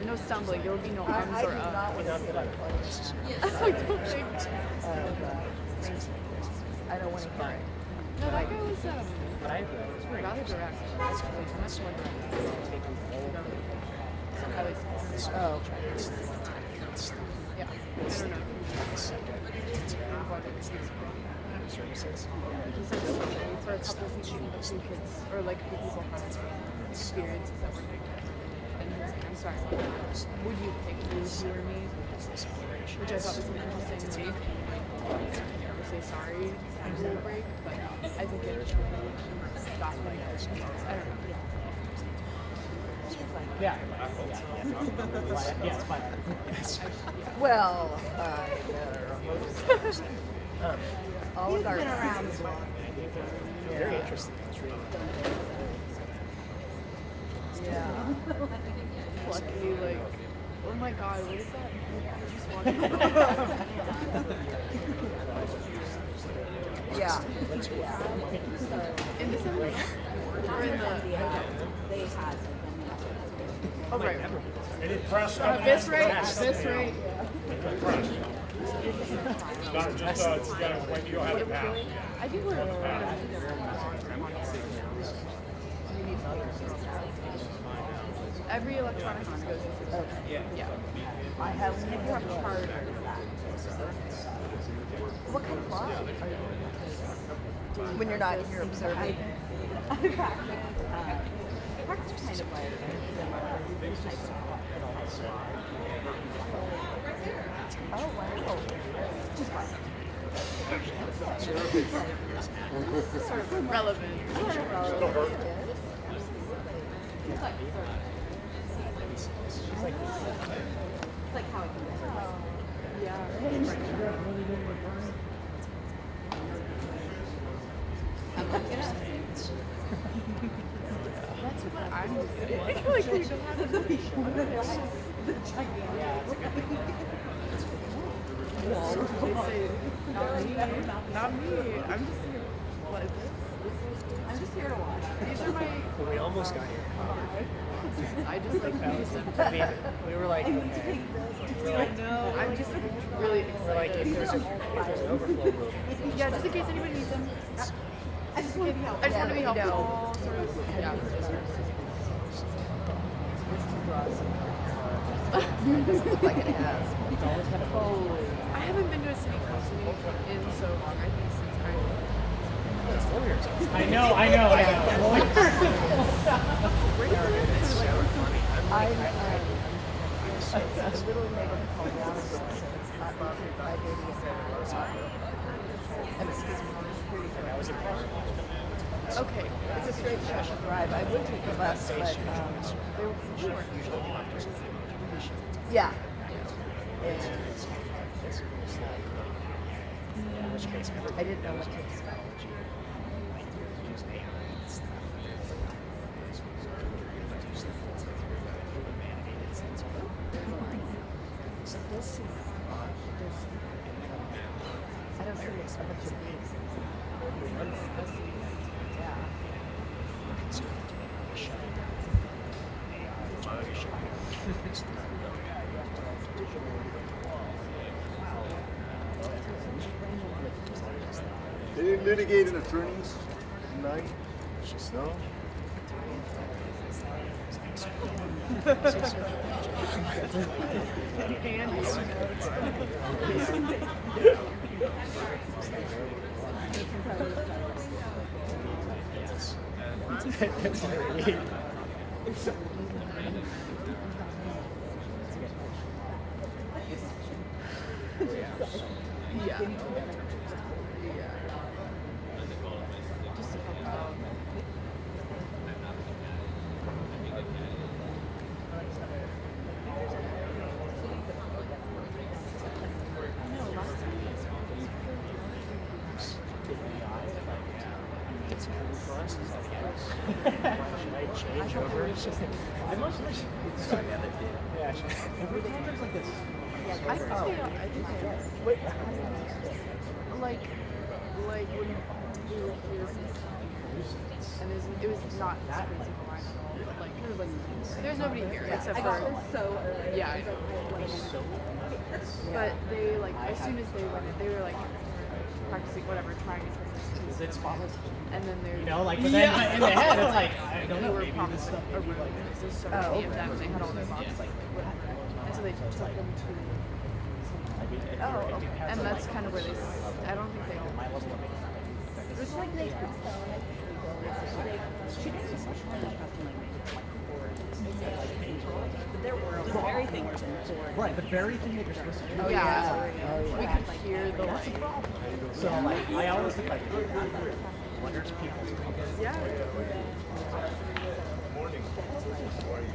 No stumbling. There will be no arms or up. I don't think. I don't want to hear it. No, that guy was rather direct. Much more direct. Oh. Yeah. I don't know. Services. He said for a couple of people, or like a few people from experiences that were negative. And he was like, I'm sorry, would you pick me if you were me? Which I thought was an interesting take. I can't ever say sorry and do a break, but I think it got me. I don't know. Yeah. Yeah, it's fine. Well, all of our been around as well. Very interesting. Yeah. Lucky, like, oh my god, what is that? Just walking. Yeah. In December? Or in the... They had. Oh, right. This This rate? Not just when you don't have a pass. I think we're... Every electronics goes into Okay. yeah. I have If you have a card, what kind of law are you doing? When you're not here observing? I practice kind of like Oh, wow. sort of relevant. it's like how it can be. Yeah. I'm not gonna. That's what I'm doing. Like, we don't have to be They say, not me. Not me. I'm just here. What is this? I'm just here to watch. These are my... We almost got here. I just like use them. We were like, okay. No, I'm just really We're like, excited. if there's an overflow room. Yeah, just in case anybody needs them. I just want to be helpful. I just want to be helpful. no. Sort of, yeah. Like it has. I haven't been to a city council meeting in so long. I think since I know. I literally made it called water bill, so it's not my baby. And excuse me, That was impressive. okay. it's a straight shot of drive. I would take the bus, but they weren't usually doctors. Yeah. In which case, I didn't know what to expect. use AI and stuff. I don't see expect to be. Yeah. Any litigating attorneys tonight? No? Yeah. Change over. I must sorry, the other kid. Yeah, every time there's like this. I think they are. I think they are. Like when we were here, and it was not this crazy line at all. But like, there's nobody here except for yeah. I know. But they like as soon as they went in, they were like practicing whatever, trying to Is it spotless? and then they're You know, like, but then in the head, it's like, I don't they know, were maybe this promised stuff a room because there's so many of them. They had all their boxes, and so they took them to. And that's kind of where they. I don't think they all. my level of It was like they she didn't so much like but there were the very thing right, the very thing that you're supposed to do. Oh yeah, we could hear the like. So like, I always think like, wonder if people. Yeah. Morning. How are you?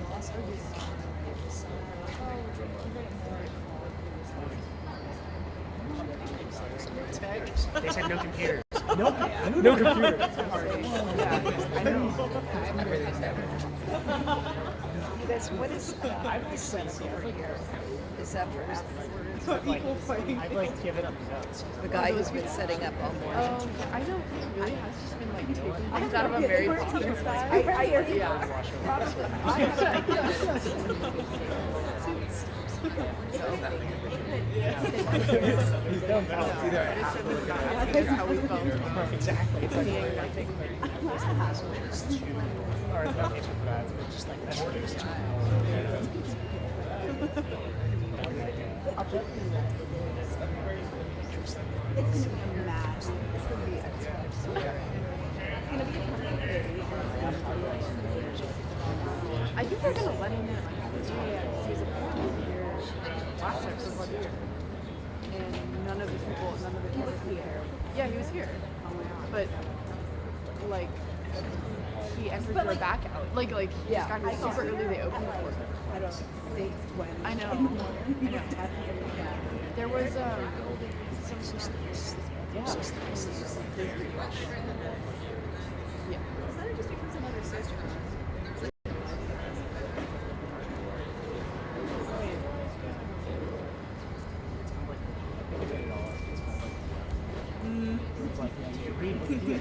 They said no computers. No computers. Yeah, I know. That's what is I was sense over here. Is that for I'd like give it up notes. the guy who's been setting up all morning? I don't think it really has just been like taking things out of a very positive That's how we felt. Exactly. It's like, Seeing nothing. or it's not nature for that, it's just like that's It's gonna be mad. It's gonna be I think they're gonna let him in like this year. He was here last time for 1 year, and none of the people were here. Yeah, he was here, but like he entered your back out. Like he just got here super early. They opened the door. I don't think when. I know. There was some. Yeah. Yeah. That just becomes another sister. It's like, you read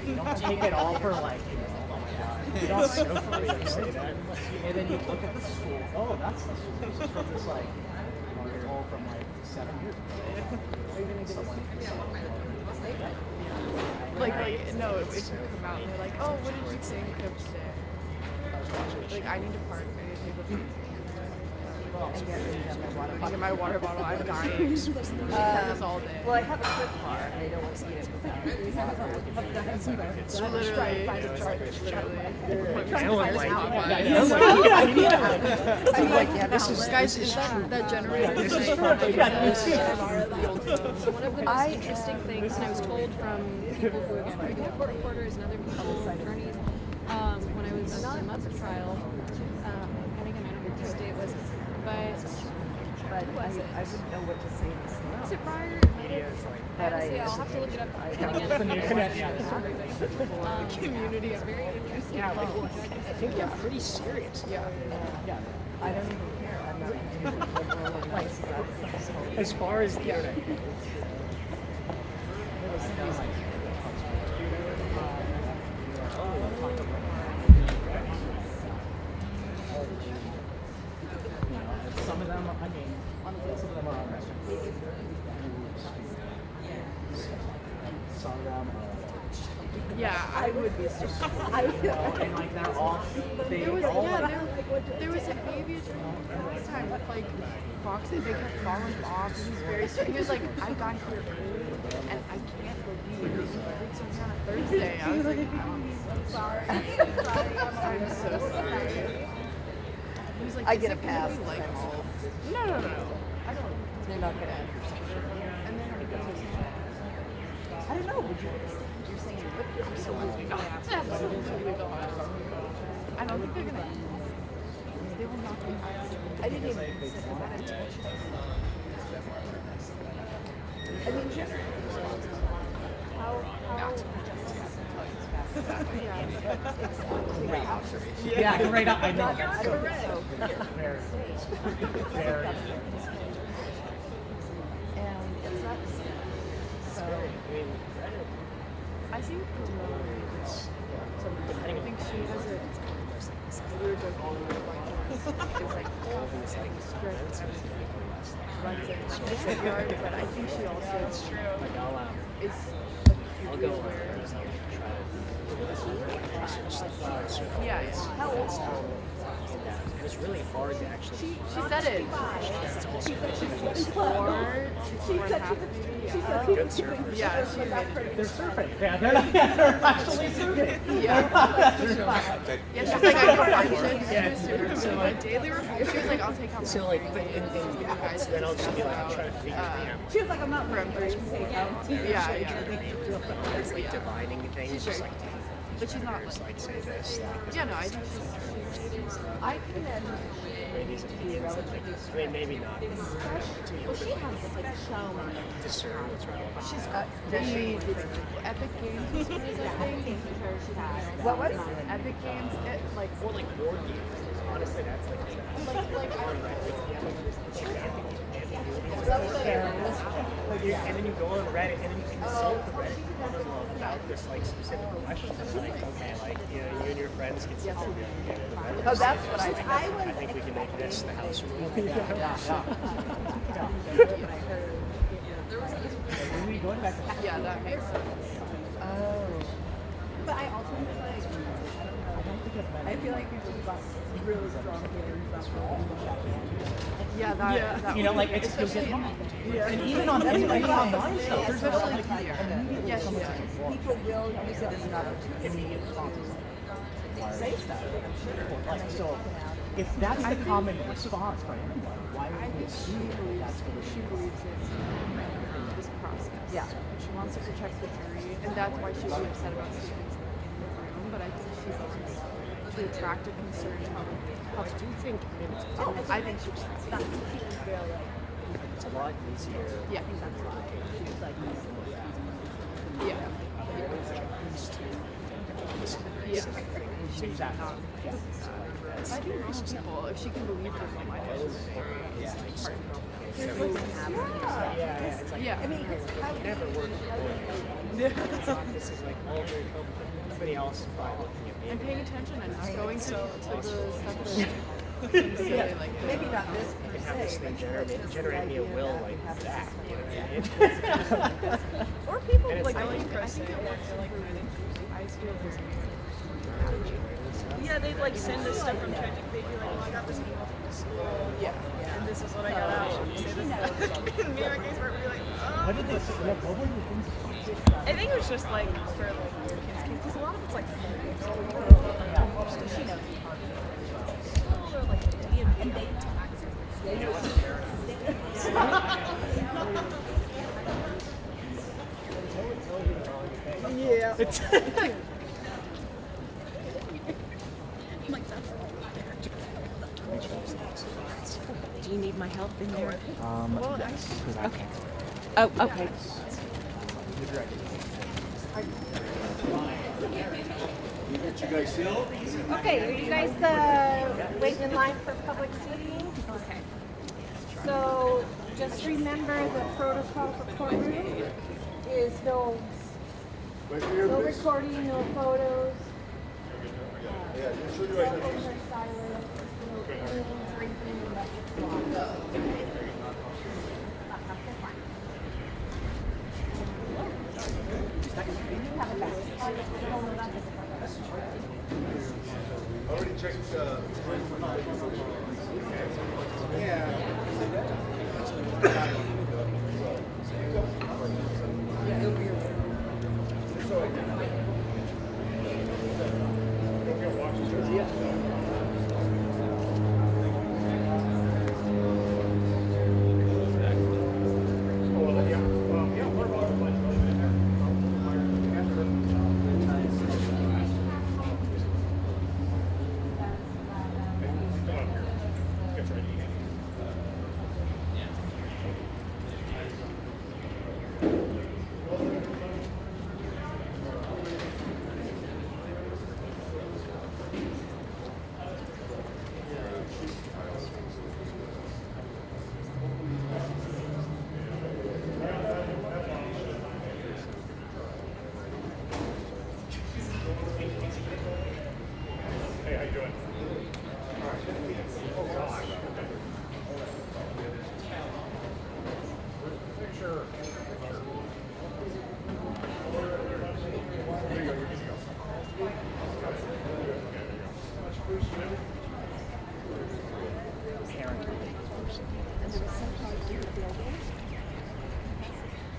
you don't take it all for like, oh my god. You don't so free to say that. And then you look at the school, oh, that's the school. This is from this like, article from like 7 years ago. Are you going to get Like no, if you come out and they're like, oh, what did you think of today? Like, I need to park. I need to take a picture. And get my water bottle. I'm dying. This all day. Well, I have a clip bar and I don't want to eat it without I'm like, yeah, this is Guys, is that generator? One of the most interesting things, and I was told from people who again are court reporters and other people, attorneys, when I was in Muppet trial, and again, I don't know what day it was, but I wouldn't know what to say to this. was it prior? But Honestly, I'll have to look it up. Community is very interesting. Yeah, like, I think they're pretty serious. Yeah. Yeah. I don't even care. I'm not liberal or nice about this whole As far as the internet. Some of them, I mean, some of them are arrested. Some of them Yeah, I would be so. and like they're all, they There was all there was a baby last time with like boxes. They kept falling off. He was very straight. He was like, I got here early and I can't believe it. He freaks me on a Thursday. I was like, I'm so sorry. I'm so sorry. He was like, I "Is get it a gonna pass. be like no. I don't. They're not going to understand. And then I don't know. Would you're saying you would? absolutely not. Absolutely not. I don't think they're gonna. They will not be. I didn't even consider that. I mean, just how yeah, great. I know. I don't think so. Very, very. And it's not the same. So I I think I think she has a weird like strict runs it yard, but I think she also is I'll go aware. Yeah, yeah. How old? It was really hard to actually. She said it. She's 4 and a half. Good surfers. Yeah, she They're surfing. Yeah, they're actually surfing. Yeah, she's like, I can find shit. So my daily review. She was like, I'll take out my So like, then I'll just be like, I'm trying to figure it out. She was like, I'm not from Yeah, yeah. It's like dividing things, just like, But she's not there's like, say this, that. Yeah, no, I think she's. I can Maybe maybe not. well, she has this like show. Discern what's relevant. She's Epic Games. I think. What was? Epic Games. It like Or like board games. Honestly, that's like and then you go on Reddit and then you can see what the Reddit comments about this like specific question. It's like, okay, like you know, you and your friends can sit together. Oh, that's what I think we can make this the house rule. yeah, that makes sense. But I also feel like I feel like people got really strong feelings about Yeah, that You know, like it's especially and even on online stuff, there's especially here. Yes, she does. people will use it as another immediate responses. say stuff. I'm sure. Like so, if that's the common response for anyone, why would you assume that's going to She believes in this process. Yeah. She wants to protect the jury, and that's why she's really upset about statements in the room. But I think she wants to attract a concern to How do you think? I think she was. It's a lot easier. Yeah. Yeah. Yeah. I think most people, if she can believe this, I might as well. Yeah. I mean, how Never worked before. This is like all very complicated. Everybody else is probably looking at me. And paying attention and not going to the stuff that say, like, maybe not this You per can have this se, thing but generate me a will like that. You know what I mean? or people And it's like like- I think it works like I feel this. Yeah, they'd like send us stuff from Tragic. They'd be like, oh, I got this email from the school. Yeah. And this is what I got out. And say this. And me and my caseworker would be like, What did they say? What were the things? I think it was just like for like your kids, because a lot of it's like she knows. or like D&D. Yeah. Do you need my help in there? Okay. Oh, okay. Okay, are you guys waiting in line for public speaking? Okay. So just remember the protocol for courtroom is no recording, no photos. Cell phones are silent, no eating, drinking, Already checked.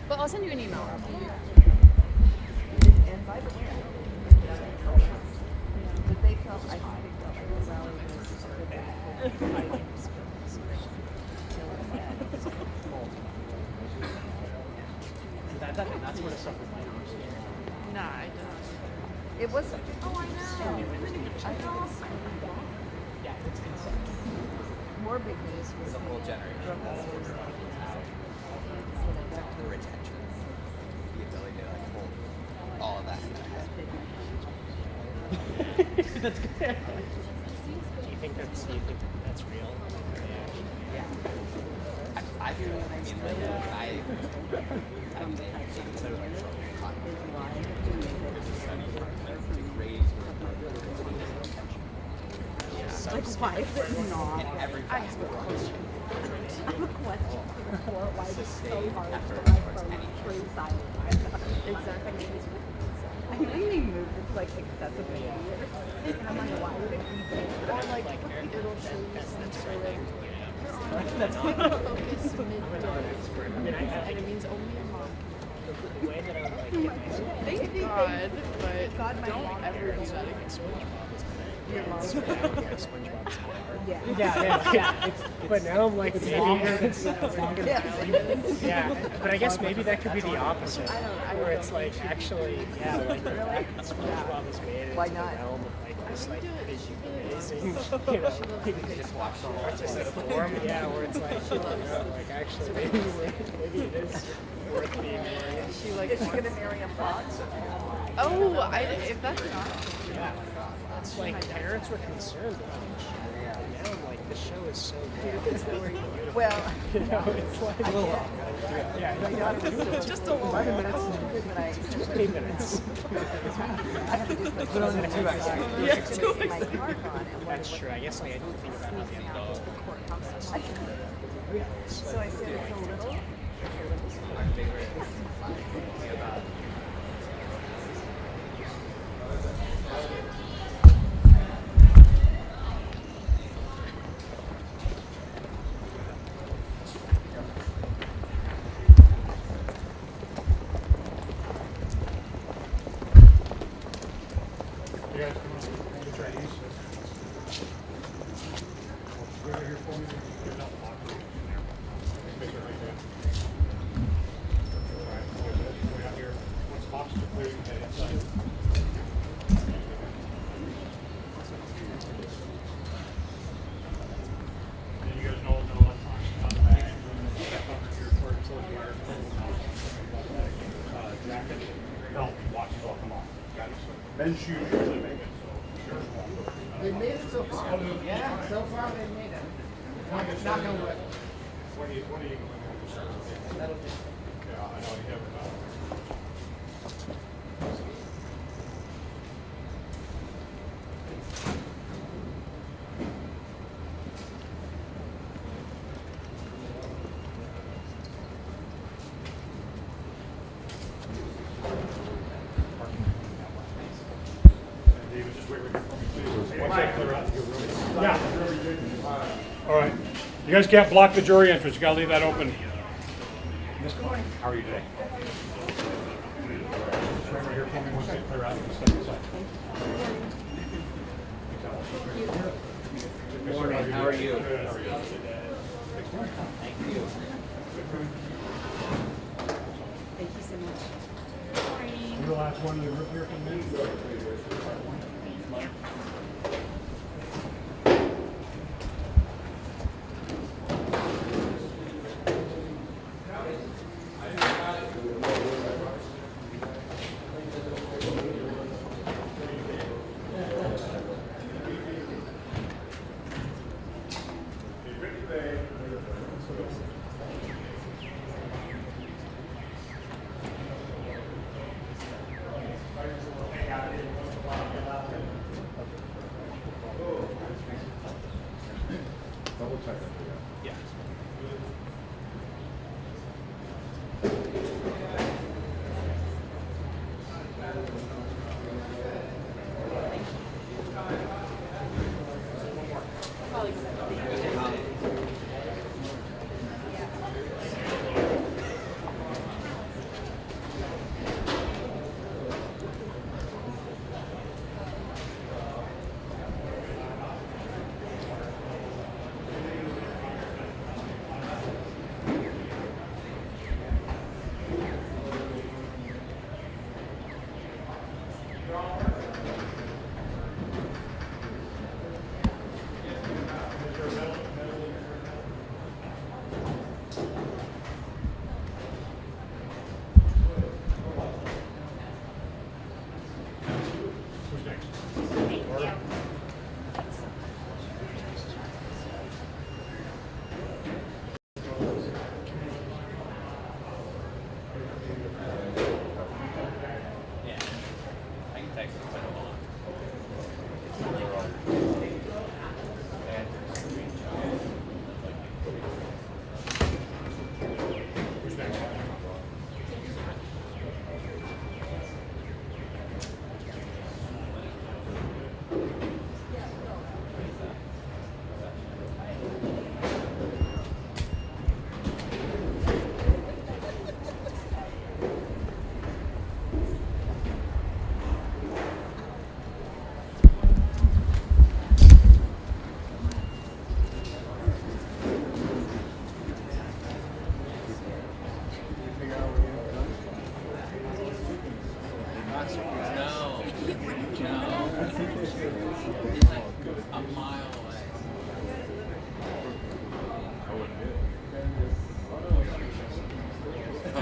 But I'll send you an email. And by the way, did they tell? I think they felt like the rally was That's where the stuff with my Nah, I don't. It was. Oh, I know. Yeah, it's insane. More big news was The whole generation. protesters The retention. The ability to like hold all of that in their head. That's good. Do you think that's real? Yeah. I mean, I mean, they consider like Like, why is it not? in every facet of life. I have a question for the court. Why is it so hard for effort my towards phone any free silent? exactly. I think they moved it to like accessibility or something. And I'm like, why would it be there? Or like it'll show you some sort of That's focus midday. And it means only a month. the way that I like get myself. Thank God, but don't ever do that again. Your mom's Yeah. Yeah. But now I'm like, maybe it's longer. Yeah, but I guess maybe that could be the opposite, where it's like actually, yeah, like the fact that SpongeBob is made Why into not? the realm of like this like big, amazing, you know, Just watch the whole artistic form. Yeah, where it's like, you know, like actually maybe it is worth being more. She like Is she gonna marry a fox? if that's an option. Yeah, it's like parents were concerned about the show. And now I'm like, the show is so good. It's like beautiful. Well, You know, it's like yeah, Just a little. 5 minutes. but I 20 minutes. I have to do some Put on the 2 extra. my card on and That's true. I guess like I didn't think about how the courthouse. So I said it's a little. My favorite thing about Men's shoes usually make it, so sure. They made it so far. Yeah, so far they made it. Not gonna work. When are you going to start? That'll do. Yeah, I know you have David, just wait right here for me, please. Watch that clear out your room. Yeah. All right. You guys can't block the jury entrance. You gotta leave that open. Miss Klein, how are you today? Just wait right here for me. Once they clear out, you can step inside. Good morning. how are you? Good. How are you? Thank you. Thank you so much. You're the last one in the group here from me. Double check it. Yeah.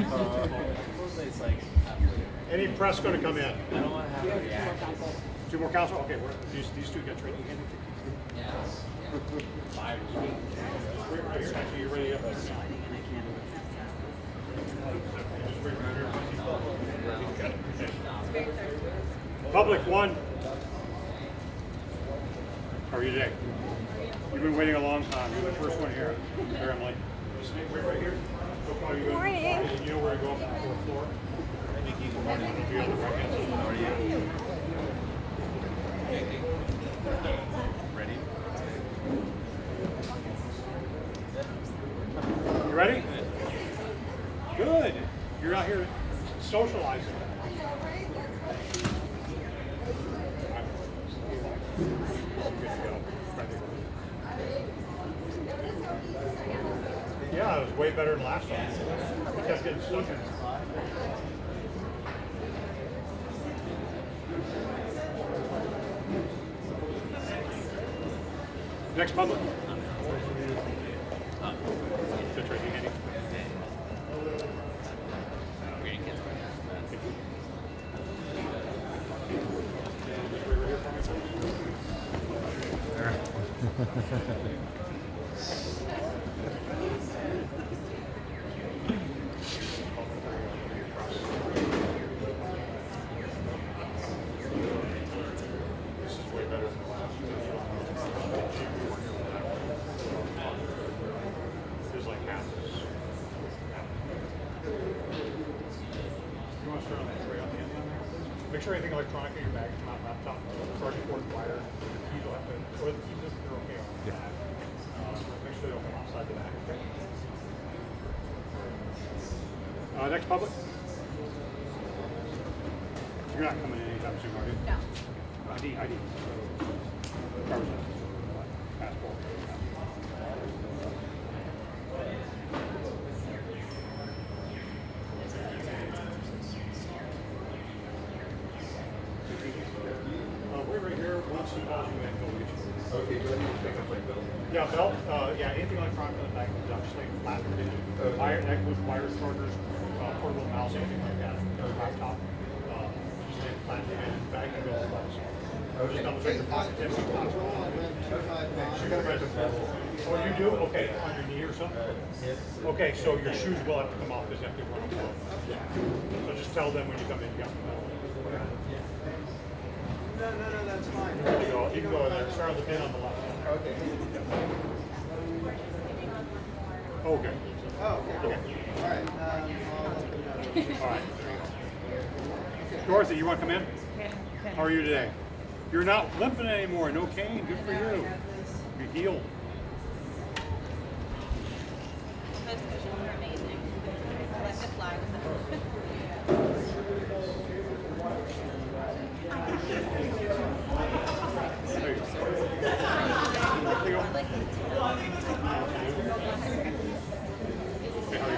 It's like Any press going to come in? I don't want to have a reaction. 2 more counsel? Okay, these two get training. Yes. 5 is good. Wait right here. Actually, you're ready up there now. Just wait right here. Public 1. How are you today? You've been waiting a long time. You're the first one here. Here, Emily. Just wait right here. Good morning. You know where to go up to the 4th floor? Be on the right-hand side. How are you? Ready? You ready? Good. You're out here socializing. Yeah, it was way better than last time. We kept getting stuck in it. Next public. That's right, Andy. This is way better than the last. Feels like half this. You want to start on that tray on the end down there? Make sure anything electronic in your bag is not laptop, charging cord, wire. You don't have to, or the keys if you're okay on that. Make sure they don't come outside the back, okay? Next public. You're not coming in anytime soon, are you? No. ID. Driver's license. Passport. We're right here. Once he calls you in, go get you. Okay, do I need to pick up my bill? Yeah, belt. Yeah, anything electronic in the back, just like flat or digit. Wire, that includes wires, chargers, portable mouse, anything like that. Laptop. Just like flat digit, bag and bill. Just double check your pocket. Check your pocket. Oh, you do? Okay, on your knee or something? Okay, so your shoes will have to come off because they have to run them off. So just tell them when you come in, you got the bill. No, that's fine. There you go. You can go there. Start on the bin on the left. Okay. Okay. Oh, okay. All right. All right. Dorothy, you want to come in? How are you today? You're not limping anymore. No cane. Good for you. You're healed. Those cushions are amazing. I like to fly with them. There you go. Okay, how are you?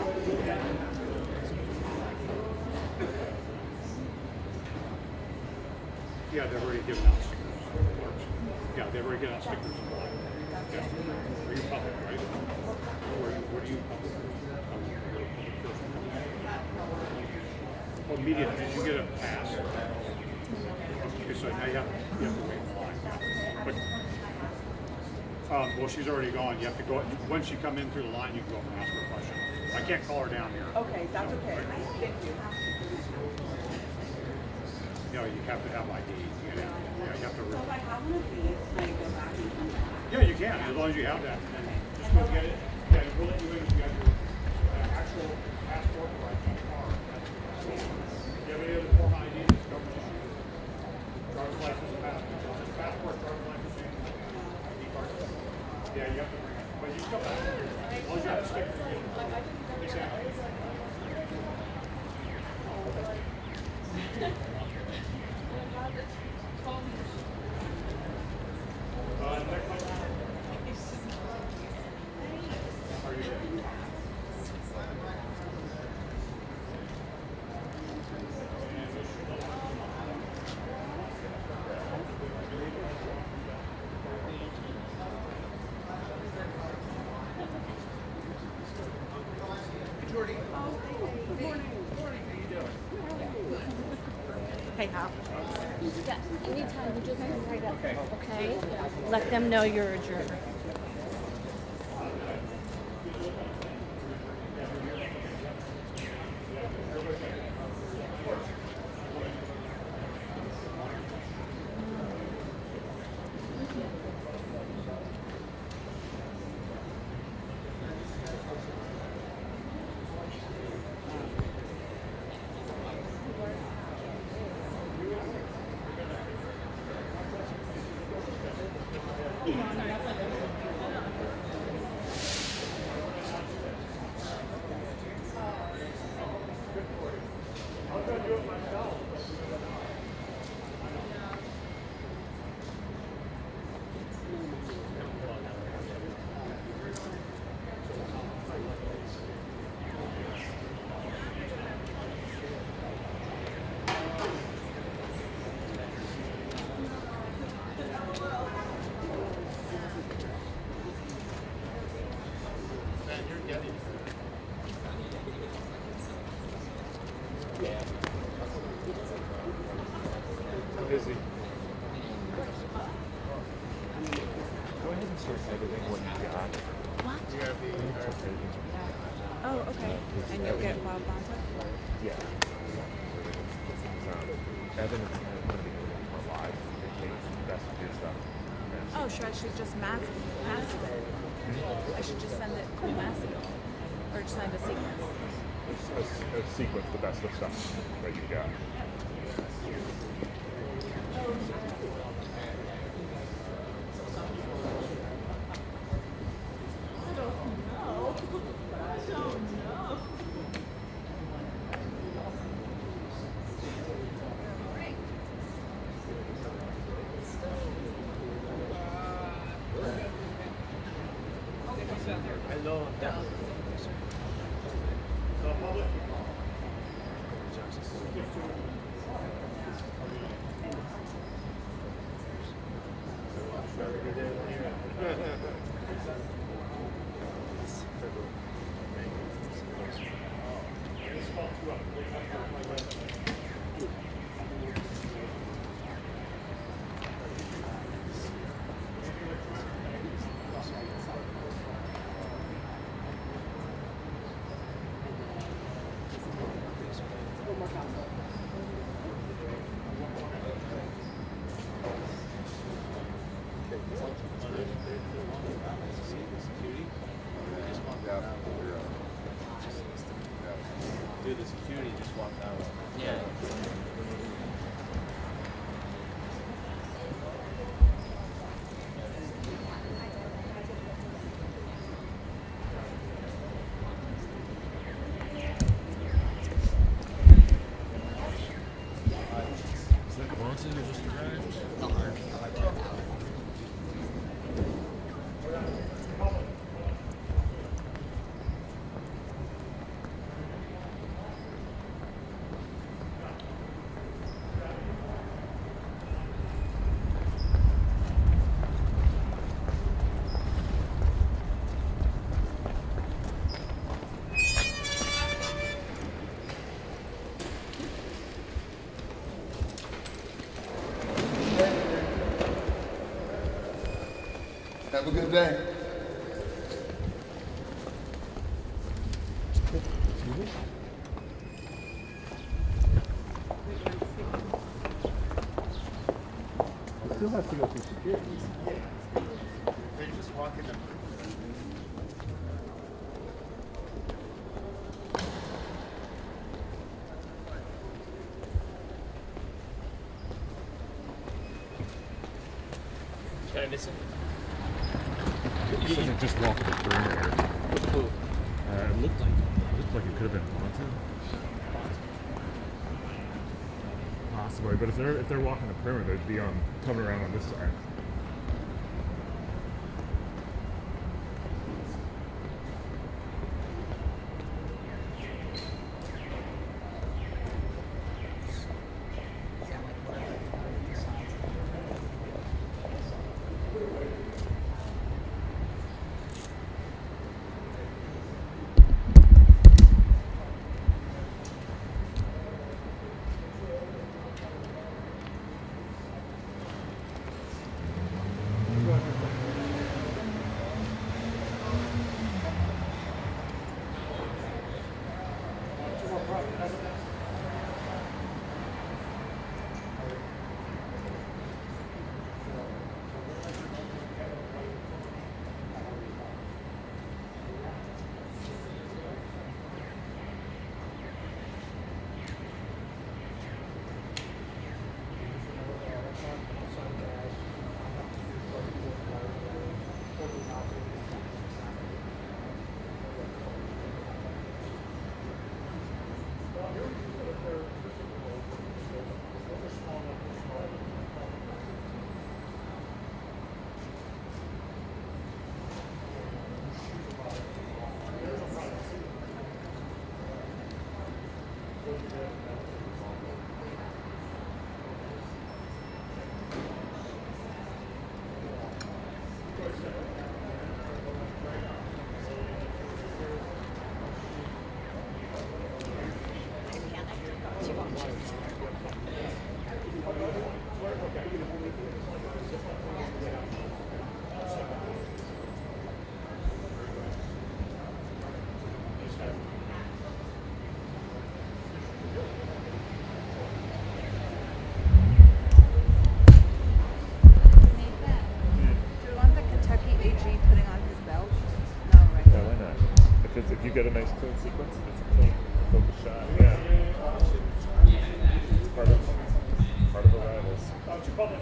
Yeah, they've already given out stickers. Yeah, they've already given out stickers. Yeah. Are you public, right? What are you public? Oh, media. Did you get a pass? Okay, so now you have to wait in line. But, well, she's already gone. You have to go, once you come in through the line, you can go up and ask her a question. I can't call her down here. Okay, that's okay. Thank you. You know, you have to have ID. Yeah, you have to. So if I have one of these, can I go back and come back? Yeah, you can, as long as you have that. Just go get it. Yeah, we'll let you in if you have your actual passport or ID card. Do you have any other form of ID that's government issued? Driver's license, passport. Just passport, driver's license, and ID card. Yeah, you have to bring it. But you can come back. As long as you have the sticker. Exactly. Jordy. Good morning. Okay. Yeah, anytime, you just come right up. Okay. Let them know you're adjourned. Busy. Go ahead and start editing what you got. What? Yeah. Oh, okay. And you'll get Bob Bonta? Yeah. Evan is going to be more live. It takes the best of your stuff. Oh, sure. I should just mask it. I should just send it massive. Or just send a sequence. A sequence, the best of stuff that you got. Hello. Yeah. So public. Dude, the security just walked out. Yeah. Is that Bronson who just arrived? Have a good day. Still have to go through security. They just walk in the Did I miss it? You said it just walked the perimeter. Who? It looked like it could have been Bonta. Possibly, but if they're walking the perimeter, they'd be coming around on this side. if you get a nice clean sequence, it's a clean focus shot. Yeah. Part of arrivals. Too public.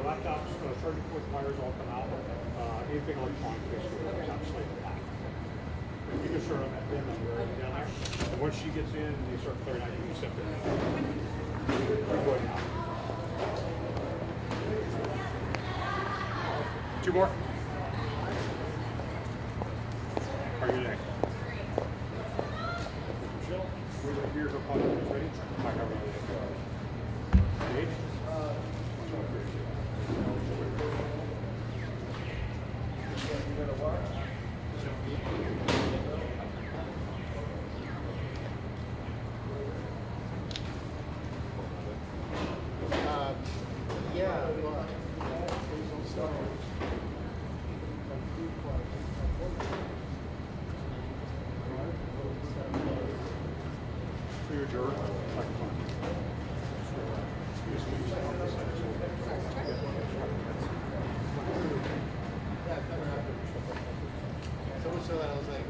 Laptops, charging ports, wires all come out. Anything electronic basically comes out straight to back. You can start on that bin on the road down there. And once she gets in and you start clearing out, you can set it. Two more. Are you next? Michelle, we're going to hear her product is ready. Back over to Gage. Clear juror. So that I was like,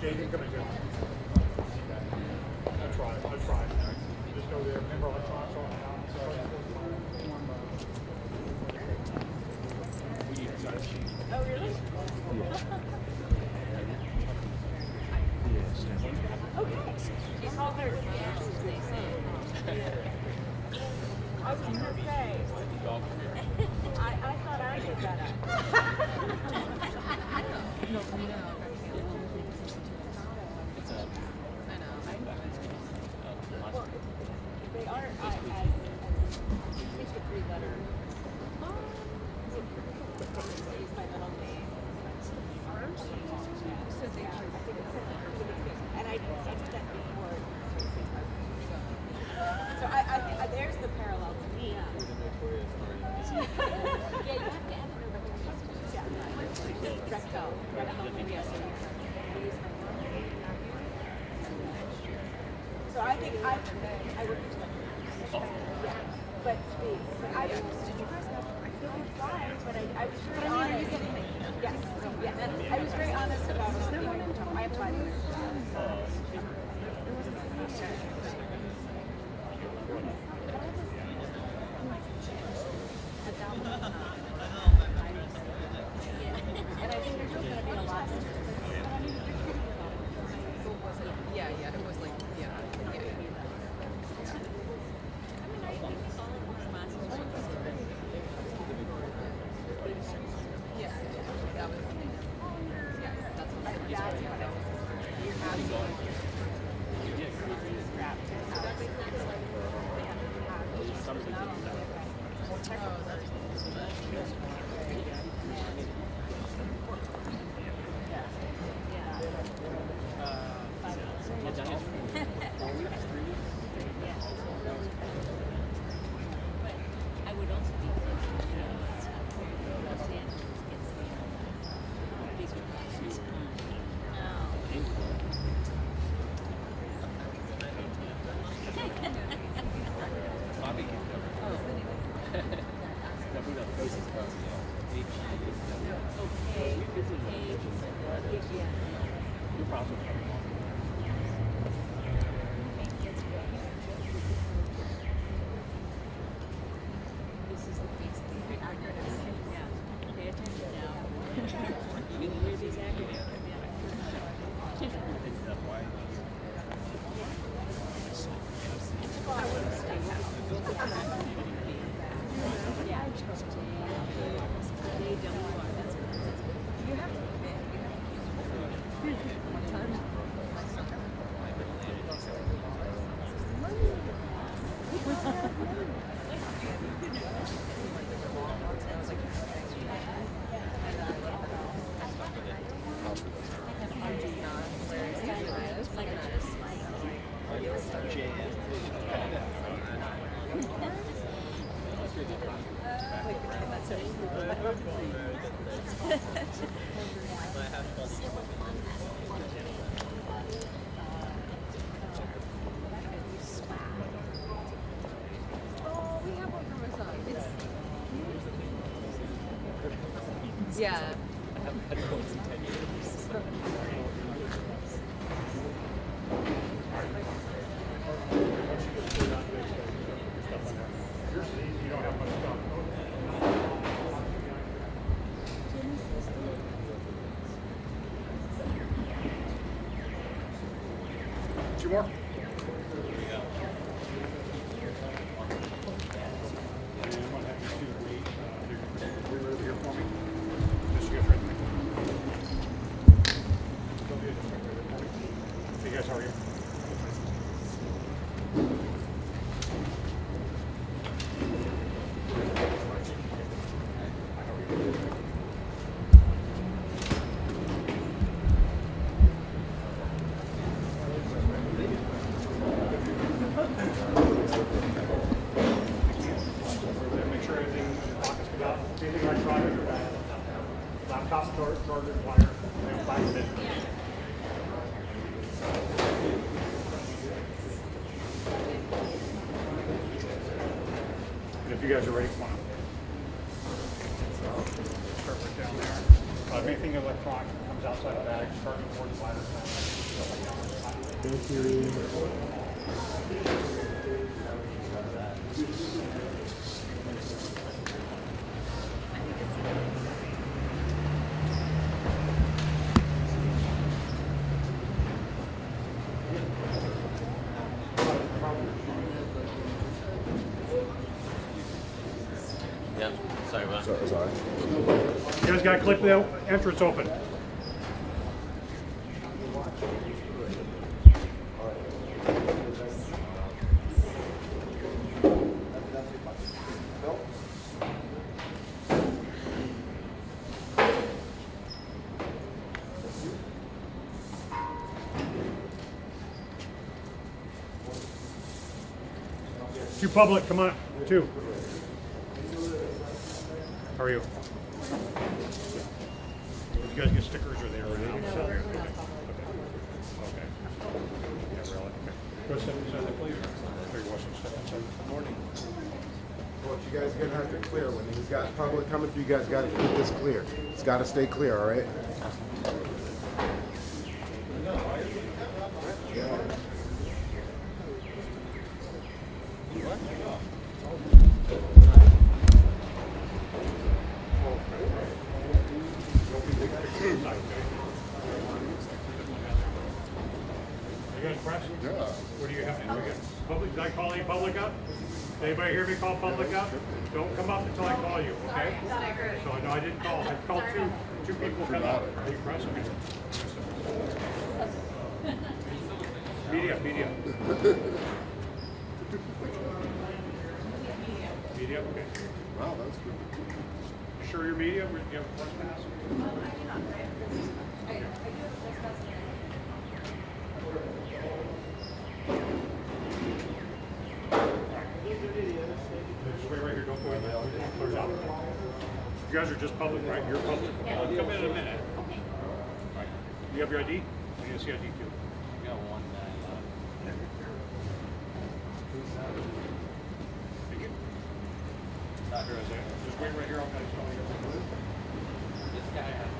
Jaden, come in, Jim. I tried. Just go there. Remember electronics all the time. Oh, really? Okay. She called her. I was going to say, I thought I did that. Well, they are as a three-letter. Use my middle name. So they are. And I did that before. So I think there's the parallel to me. Yeah, you have to add it over here. Recto. Yes. So I think I would yeah. But I was but I was very honest. Yes. I was very honest about I applied. And I think there's going to be a lot. Yeah, it was like, yeah. Yeah, that was, yeah, that's what I This is the piece of the acronym. Yeah. Pay attention now. You hear these acronyms. Yeah. Two more. If you guys are ready, come on up. Start right down there. Anything electronic that comes outside the bag, start towards the ladder. Thank you. Yeah, sorry about that. Sorry. You guys got to click the entrance open. Two public, come on. Two. How are you? Did you guys get stickers or they already? Okay. Okay. Yeah, really? Okay. Go sit inside, please. There you want some stuff inside. Good morning. What you guys are gonna have to clear when he's got public coming through. You guys got to keep this clear. It's got to stay clear, all right? You guys pressed? Yeah. What do you have? Public, did I call any public up? Did anybody hear me call public up? Don't come up until I call you, okay? So no, I didn't call. I called two people come up. Are you pressed? Okay. Media. Media, okay. Wow, that's good. You sure you're media? Do you have a press pass? Just wait right here, don't go in there. Clear out. You guys are just public, right? You're public. I'll come in a minute. Right. You have your ID? I need to see ID too. We got one Thank you. Just wait right here. I'll guys call you. this guy has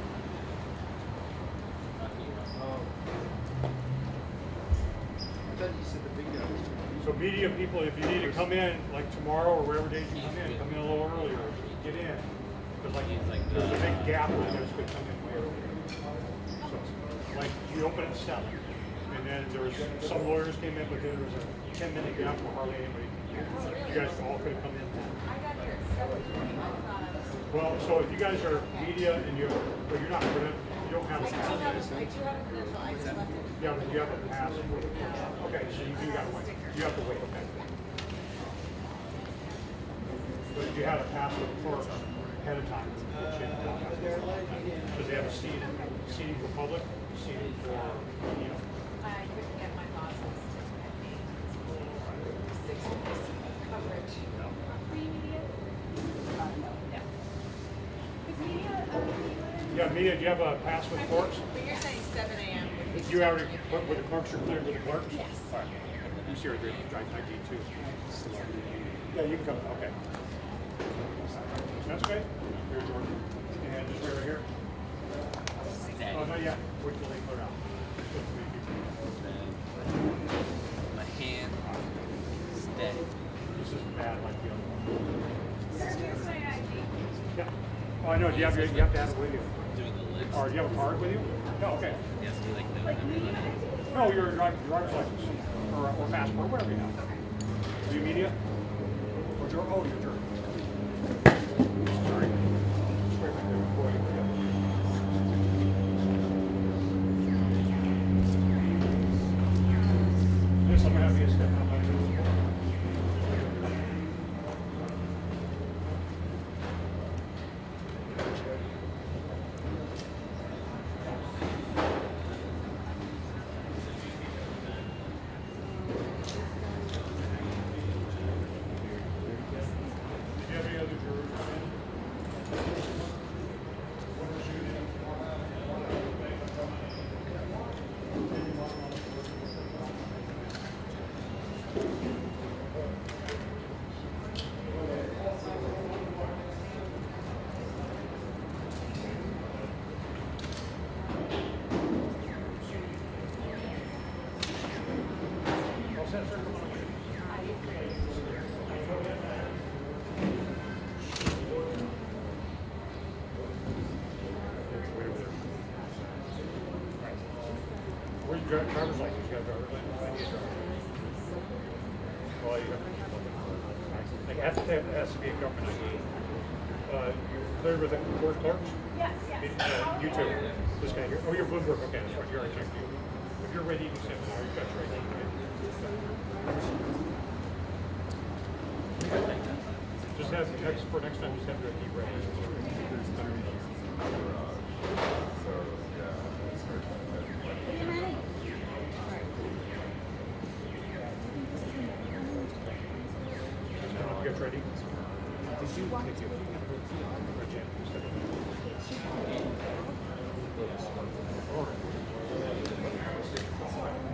media people, if you need to come in, like tomorrow or whatever days you come in a little earlier, get in. Because like there's a big gap where you guys could come in way earlier. So, like we open at 7, and then there was some lawyers came in, but there was a 10-minute gap where hardly anybody. You guys all could have come in. Well, so if you guys are media and but you're not you don't have a pass. I do have a credential. I just left it. Yeah, but you have a pass. Okay, so you do got to wait. You have to wait. Okay. But you have a pass for ahead of time. Because they have a seating for public, seating for media. I couldn't get my bosses to commit me to 6 weeks coverage. Are you media? No. Is media? Yeah, media. Do you have a pass with clerks? But you're saying 7 a.m. You already with the clerks. You're cleared with the clerks. Yes. All right. I'm sure you're ID too. Yeah, you can come. Okay. That's okay. Here, Jordan. And just right here. Oh, not yet. Wait till they clear out. My hand steady. This isn't bad like the other one. Here's my ID. Yeah. Oh, I know. Do you have to have it with you? Doing the lips. Or do you have a card with you? No. Okay. Yes, do you like no. No, your driver's license or passport, whatever you have. Are you media? Or you're jury. Sorry. This I'm gonna have you step out. Where's your driver's license? You got a driver's license? Well, you like it has to be a government ID. You cleared with the court clerks? Yes, yes. You too. This guy here. Oh, you're Bloomberg. Okay, that's right. You're already checked. If you're ready, you can sit now. You've got your ID. Just have for next time. Just have your ID ready. Get ready. Did you want to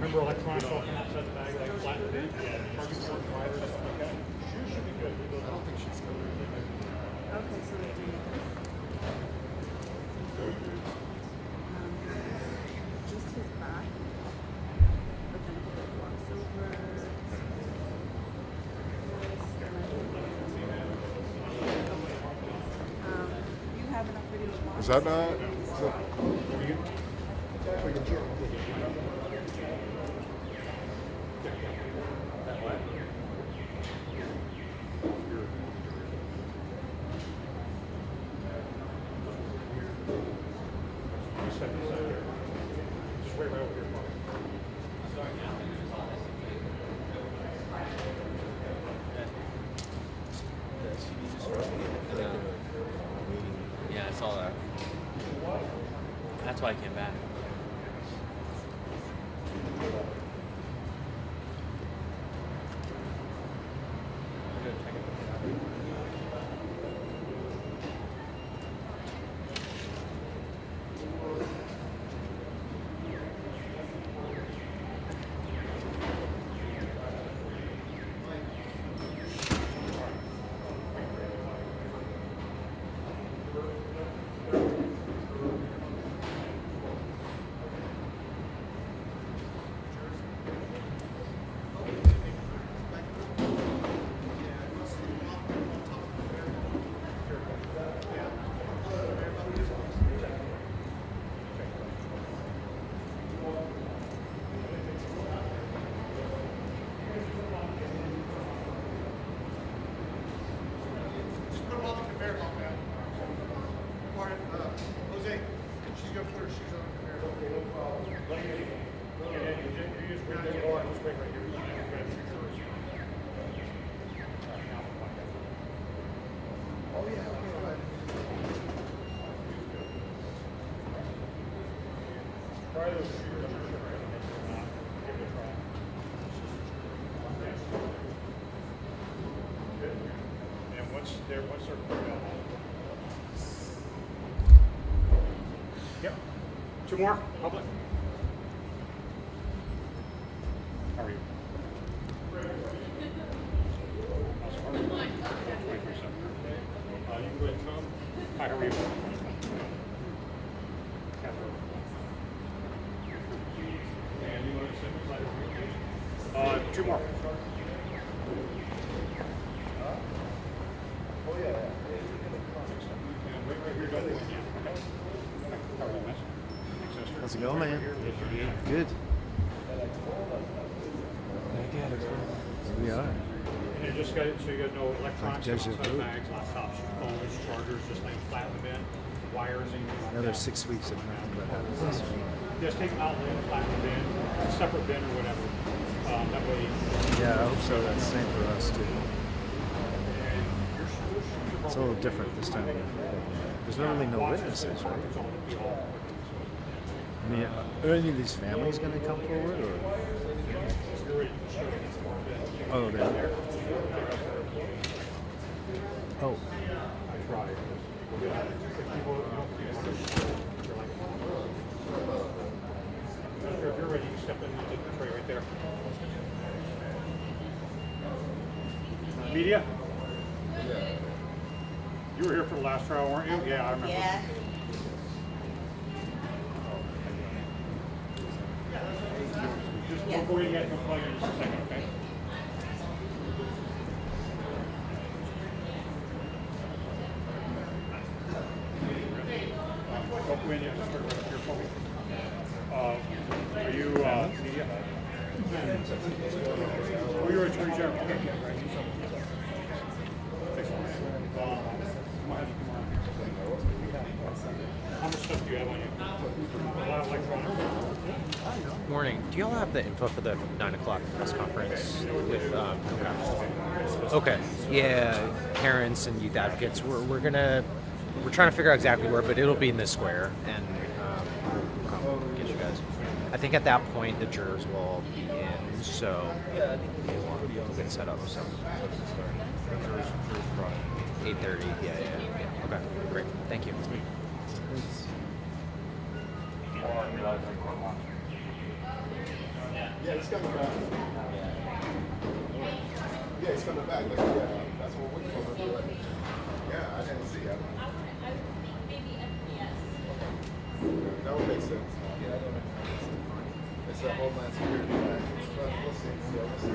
remember electronic off outside the bag, like flat big, parking support providers, stuff like that? Shoes should be good. I don't think she's going to. Okay, so they do this. Just his back. But then he walks over. You have enough video to watch. Is that not? Just wait right over here. Yeah, I saw that. That's why I came back. go clear. She's on the air. Okay, no problem. You just grab the door. Just wait right here. You just grab the yours. Oh, yeah. Okay, go ahead. Try those shoes. I'm sure. Give it a try. Good. And once they're clear out. Yep. Two more. Public. How are you? You can go ahead and come. Hi, how are you? And you want to send me two more. Oh, yeah. And wait right here, don't leave again. Okay. How are you, miss? How's it going, man? Good. Here we are. And you just got it, so you got no electronics, outside bags, laptops, phones, chargers, just laying flat in the bin, wires, and Another 6 weeks of nothing but happens this week. just take them out, lay them flat in the bin, a separate bin or whatever. That way. Yeah, I hope so. That's the same for us, too. It's a little different this time. There's not really no witnesses, right? I mean, are any of these families going to come forward, or? Oh, they're there. Oh. I tried. If you're ready, you step in and take the tray right there. Media? You were here for the last trial, weren't you? Yeah, I remember. Yeah. Just before you get to plug in just a second, okay? Don't go in yet, just start right up here for me. Are you media? Oh, you're Attorney General. Okay, yeah, right. How much stuff do you have on you? A lot of electronics? Morning. Do y'all have the info for the 9 o'clock press conference with Okay. Yeah, parents and youth advocates. We're trying to figure out exactly where, but it'll be in this square, and we'll get you guys. I think at that point the jurors will all be in, so we'll get set up. So 8:30. Yeah. Okay, great. Thank you. Yeah, he's coming back. Yeah, he's coming back. Like, yeah, that's what we're looking for. Yeah, I didn't see it. That would make sense. Yeah, that would make sense. It's a Homeland Security back. We'll see. Yeah, we'll see.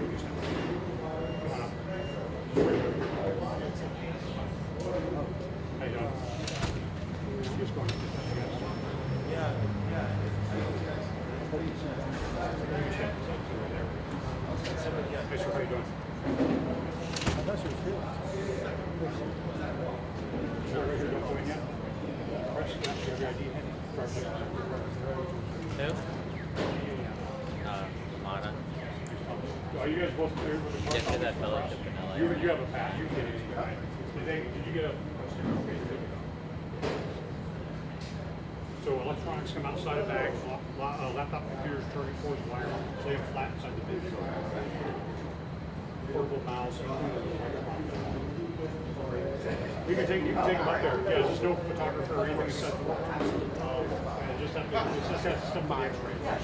How you doing? Just going to get that. Yeah. Hey, sir, how you doing? That's your field. Sure, right here, don't go in yet. Press, you have your ID handy. Who? Lana. Are you guys both cleared with the Get to that fellowship in LA. You have a pass. You can get it. Did you get a... So electronics come outside of bags, laptop computers, charging cords, wire, lay them flat inside the bin. Portable mouse. You can take them up there. Yeah, there's no photographer or anything set. Just have to, it's just has stuff by X-ray. You got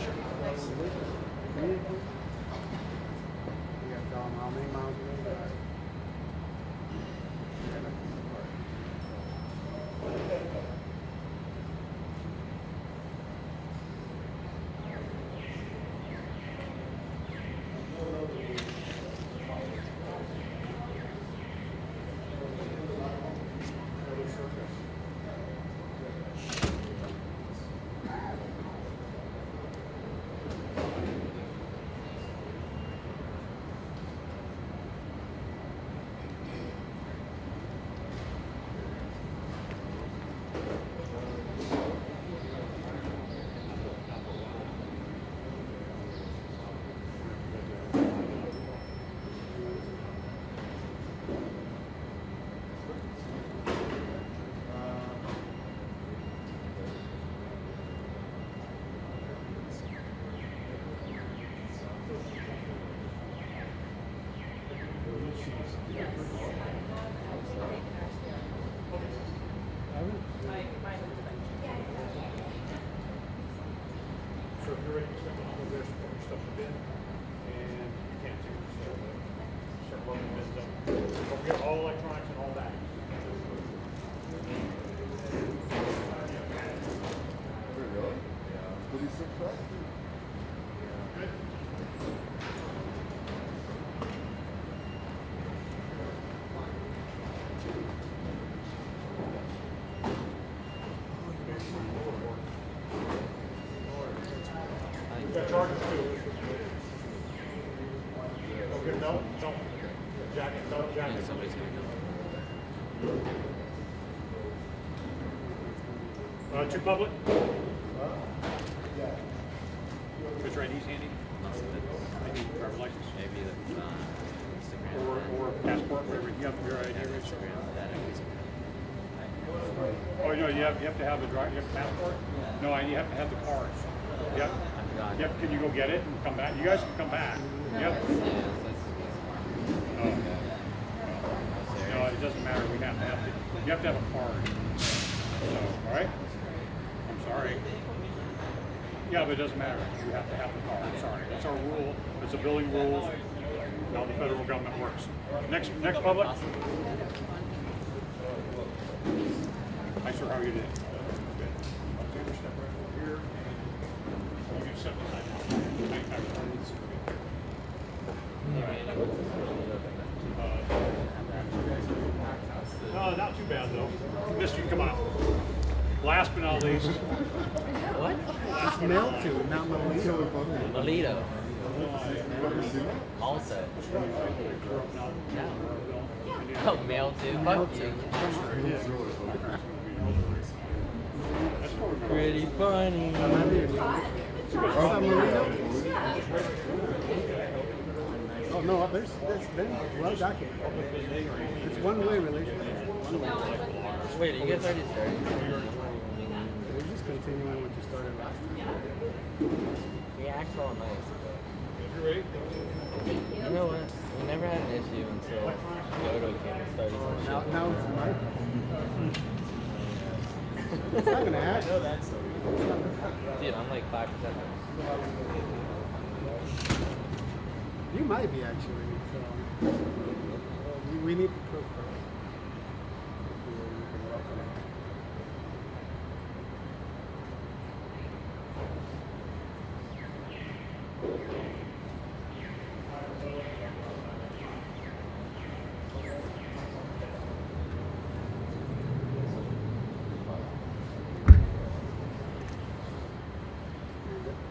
to tell them how many miles it is. Got charges too. Okay, no. Jacket, no, jacket. Somebody's gonna come. Two public? Picture ID's handy? ID, driver's license? Maybe the Instagram. Or passport, whatever. You have your ID, right? Oh, no, you have to have the passport? No, you have to have the cards. Yep. Yep. Can you go get it and come back? You guys can come back. Yep. No, it doesn't matter. You have to have a card. So, all right. I'm sorry. Yeah, but it doesn't matter. You have to have the card. I'm sorry. That's our rule. It's a building rules. How the federal government works. Next public. Hi, sir. How are you today? Good. I'll take your step right over here. You can step aside now. Not too bad though. Missed you. Come on. Last but not least. What? Last but Mel not to, least. not Melito. Melito. Also. No. Oh, mail too. Fuck you. Pretty funny. Oh no, there's been well documented. It's one-way relationship. Wait, you guys already started? We're just continuing what you started last time. We act all nice. You ready? You know what? We never had an issue until Yodo came and started some shit. Now it's my It's not gonna happen. Dude, I'm like 5%. You might be actually. So we need to prove first.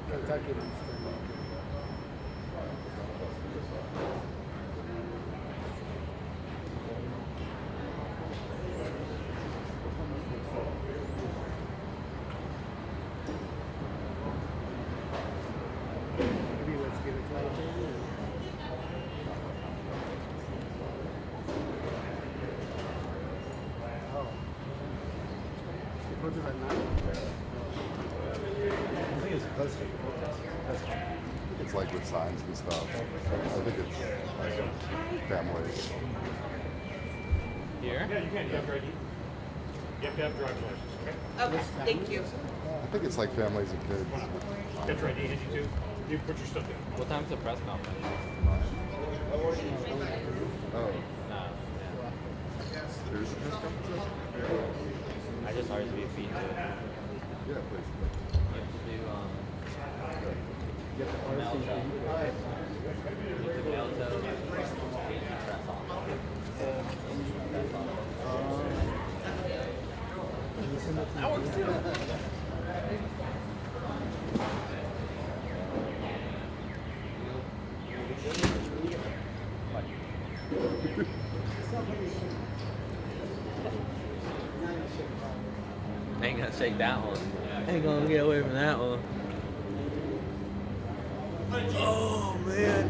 Kentucky one's still maybe let's give it to each other. Oh. What does that matter? It's like with signs and stuff. I think it's like family. Here? Yeah, you can. You have your ID. You have to have driver's license, okay? Okay, thank you. I think it's like families and kids. Get your ID, hand you too. You put your stuff in. What time's the press conference? Oh, No. there's a press conference? I just RSVP'd to it. Yeah, please. You have to do, mail tow. You have to mail tow, press off. That works too. Ain't gonna shake that one. Ain't gonna get away from that one. Oh man.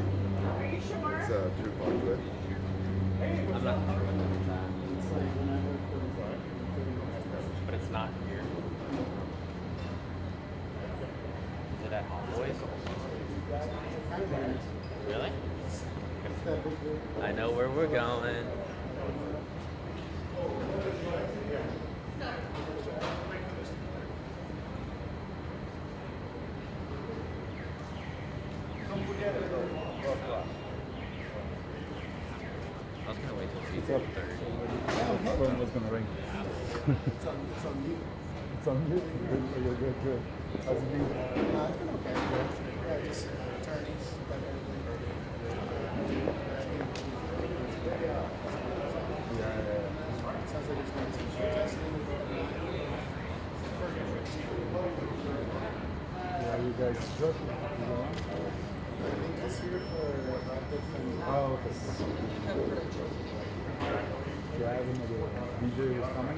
It's 2 o'clock today. I'm not sure what time it's at. But it's not here. Is it at Hot Boys? Really? I know where we're going. I was gonna wait till 2:30. Phone was gonna ring. It's on mute. It's on you. You're good, good. How's it been? It's been okay. Yeah, just attorneys, like everything. Sounds like there's going to be some testing. Yeah, you guys just I think this year for about different. Oh, okay. Yeah, I have another DJ who's coming.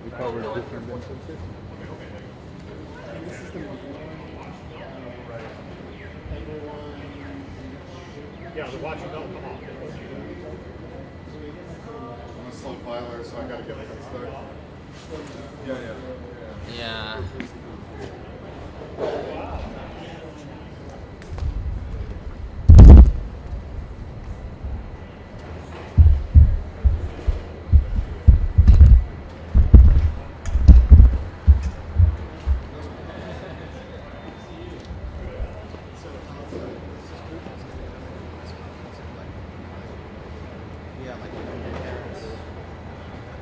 We covered different instances. And this is the everyone. Yeah, the watching bell come off. I'm a slow filer, so I gotta get my head started. Yeah. Yeah. Yeah, like your parents.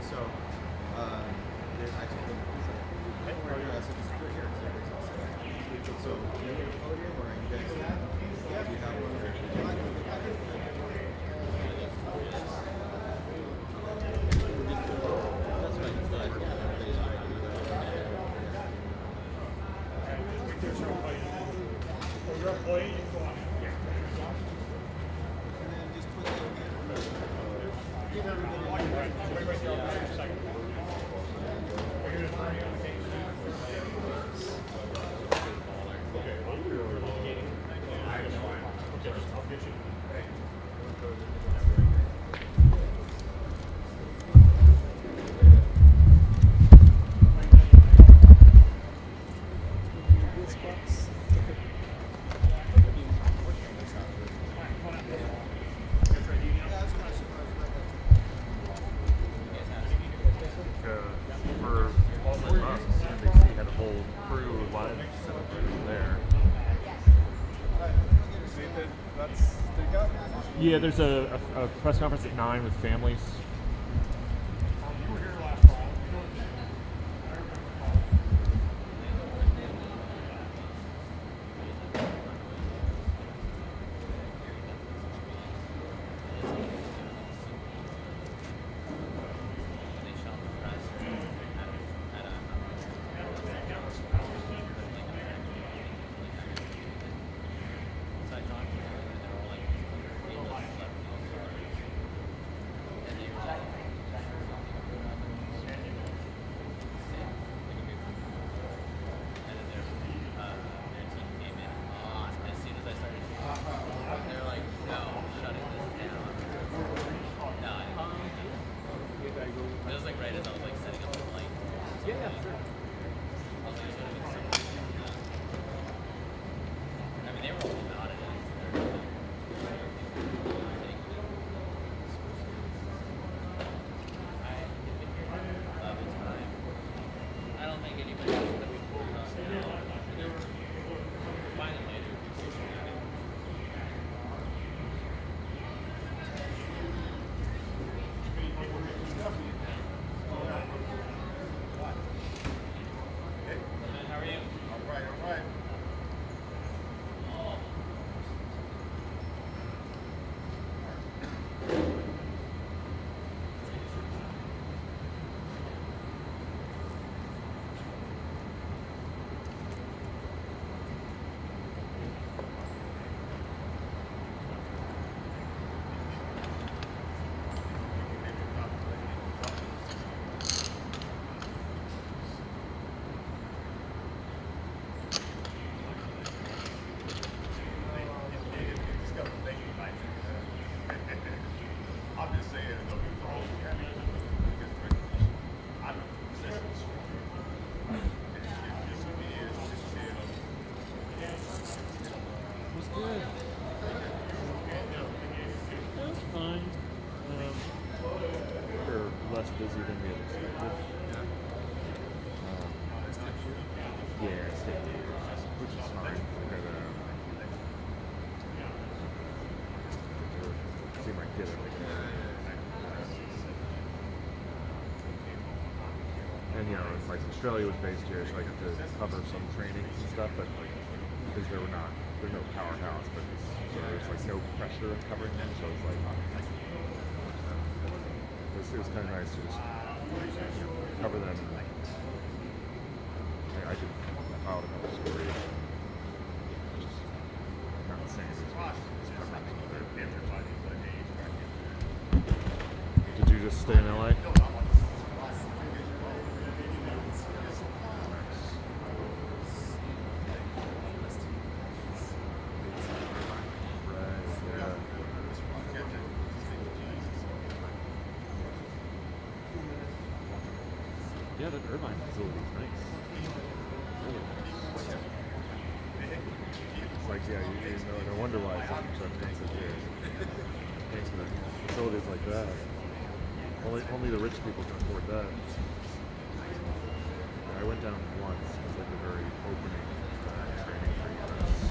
So, I told them, hey, where are you? I said, just put here. So, you have a podium or you guys, do you have one? That's right. Your employee, you go on. And then just put it Give everybody right there. I'll a second. Are you going to turn on the case? Okay, well, I'll get you. For all the months, NBC had a whole crew live set up there. Yeah, there's a press conference at 9 with families. You were here last fall. And you know, like Australia was based here, so I got to cover some trainings and stuff, but like because there's no powerhouse, but so there was like no pressure in covering them, so it was like it was kind of nice to just cover them. And, I could file a couple stories. Just not the same as covering some other. Did you just stay in LA? Yeah, that Irvine facility is nice. Really nice. It's like, yeah, you know, no wonder why it's so expensive here. Thanks to facilities like that. Only the rich people can afford that. I went down once. It was like a very opening training for you guys.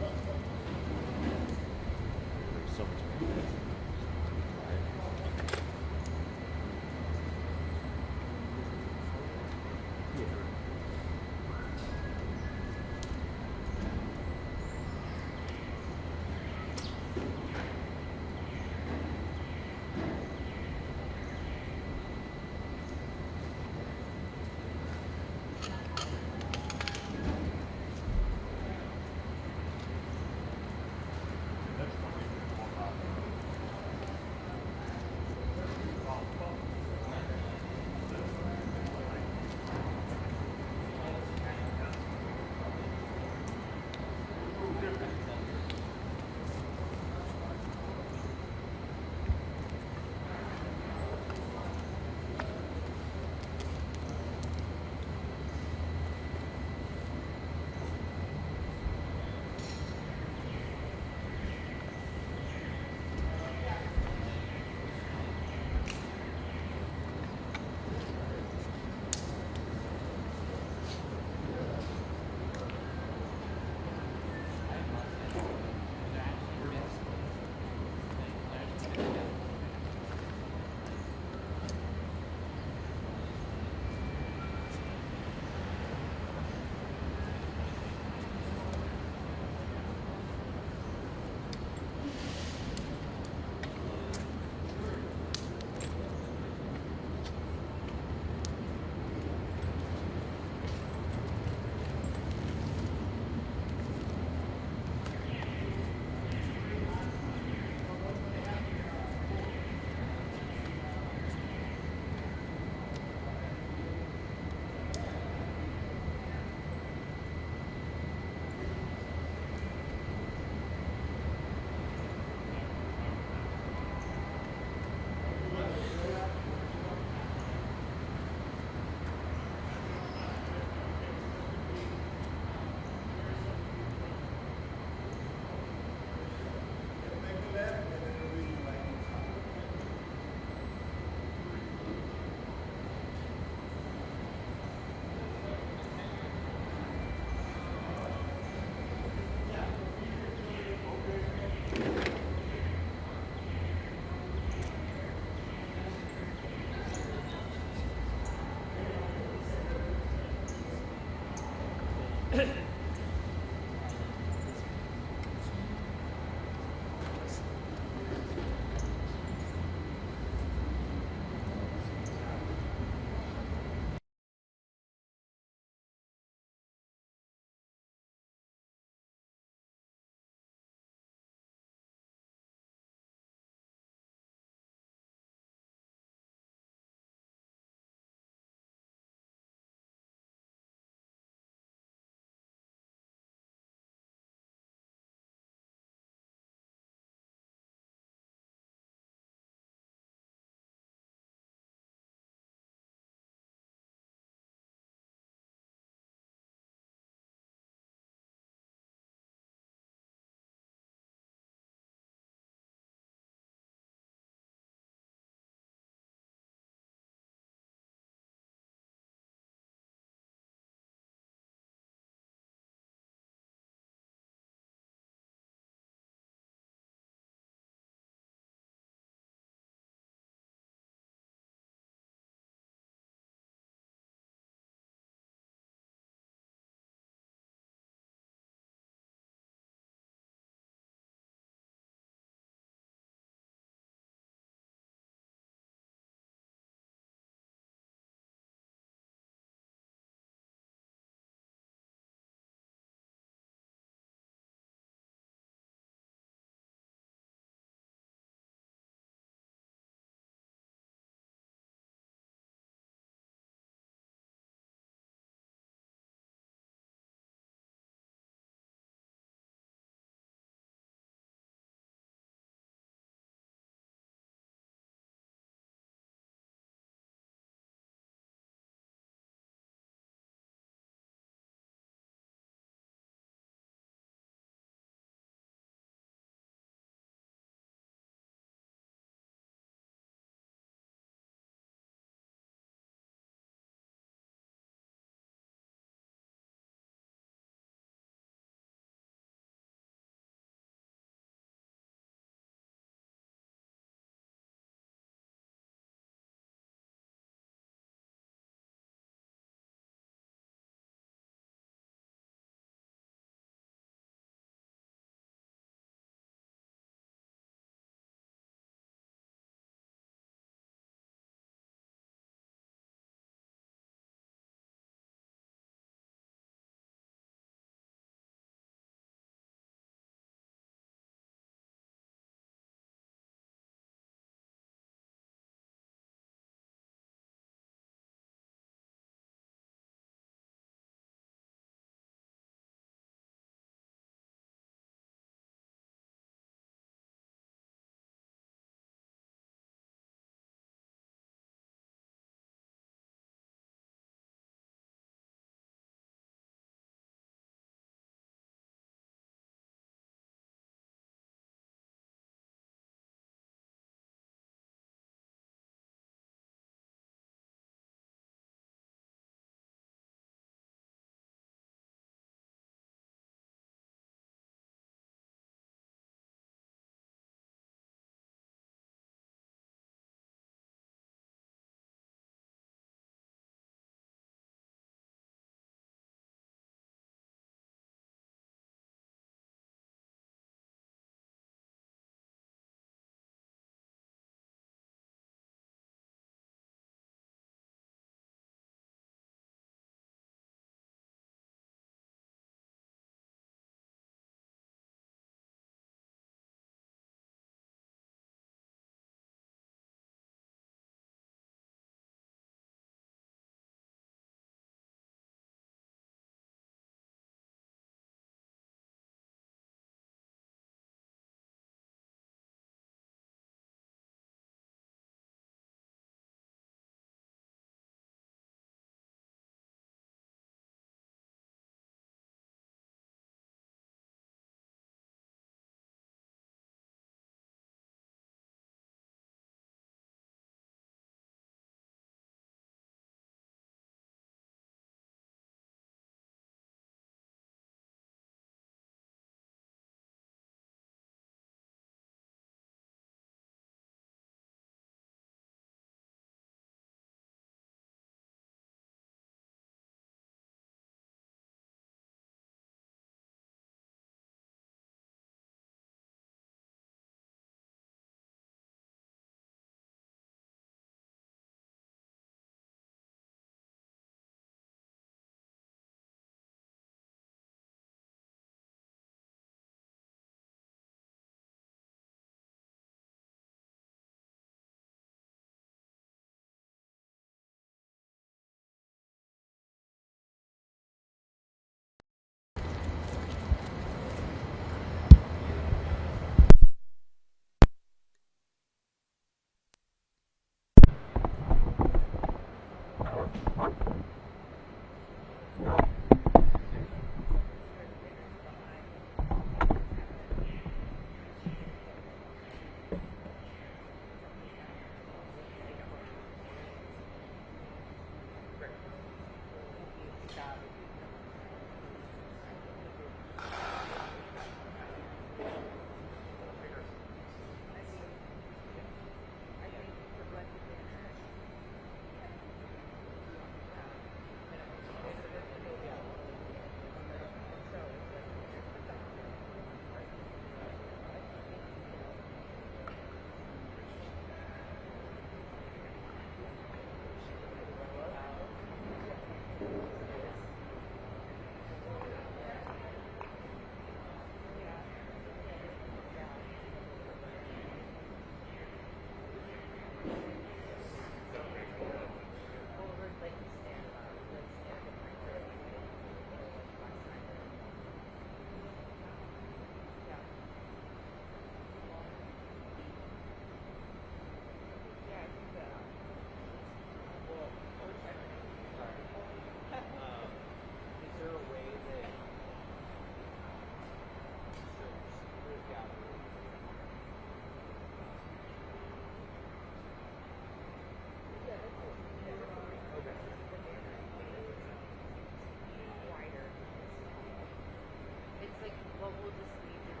will just leave it.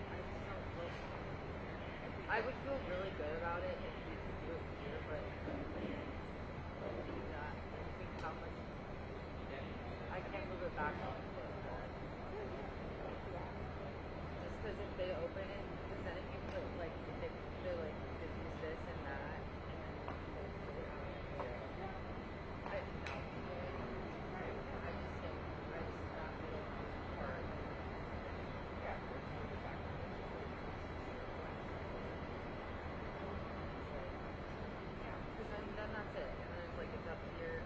I just don't feel. I would feel really good about it if we could do it here, but do that. I think how much I can't move it back on the foot. Just because if they open it, because then if you put like they're like diffuse this and that, and then I don't know. I just not feel hard. Because then that's it, and then it's like it's up here.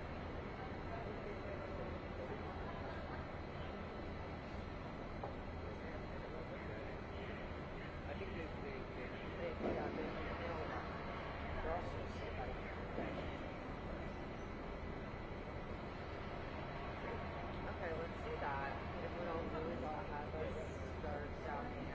I think they Okay, let's do that. If we don't lose, I'll have us start down here.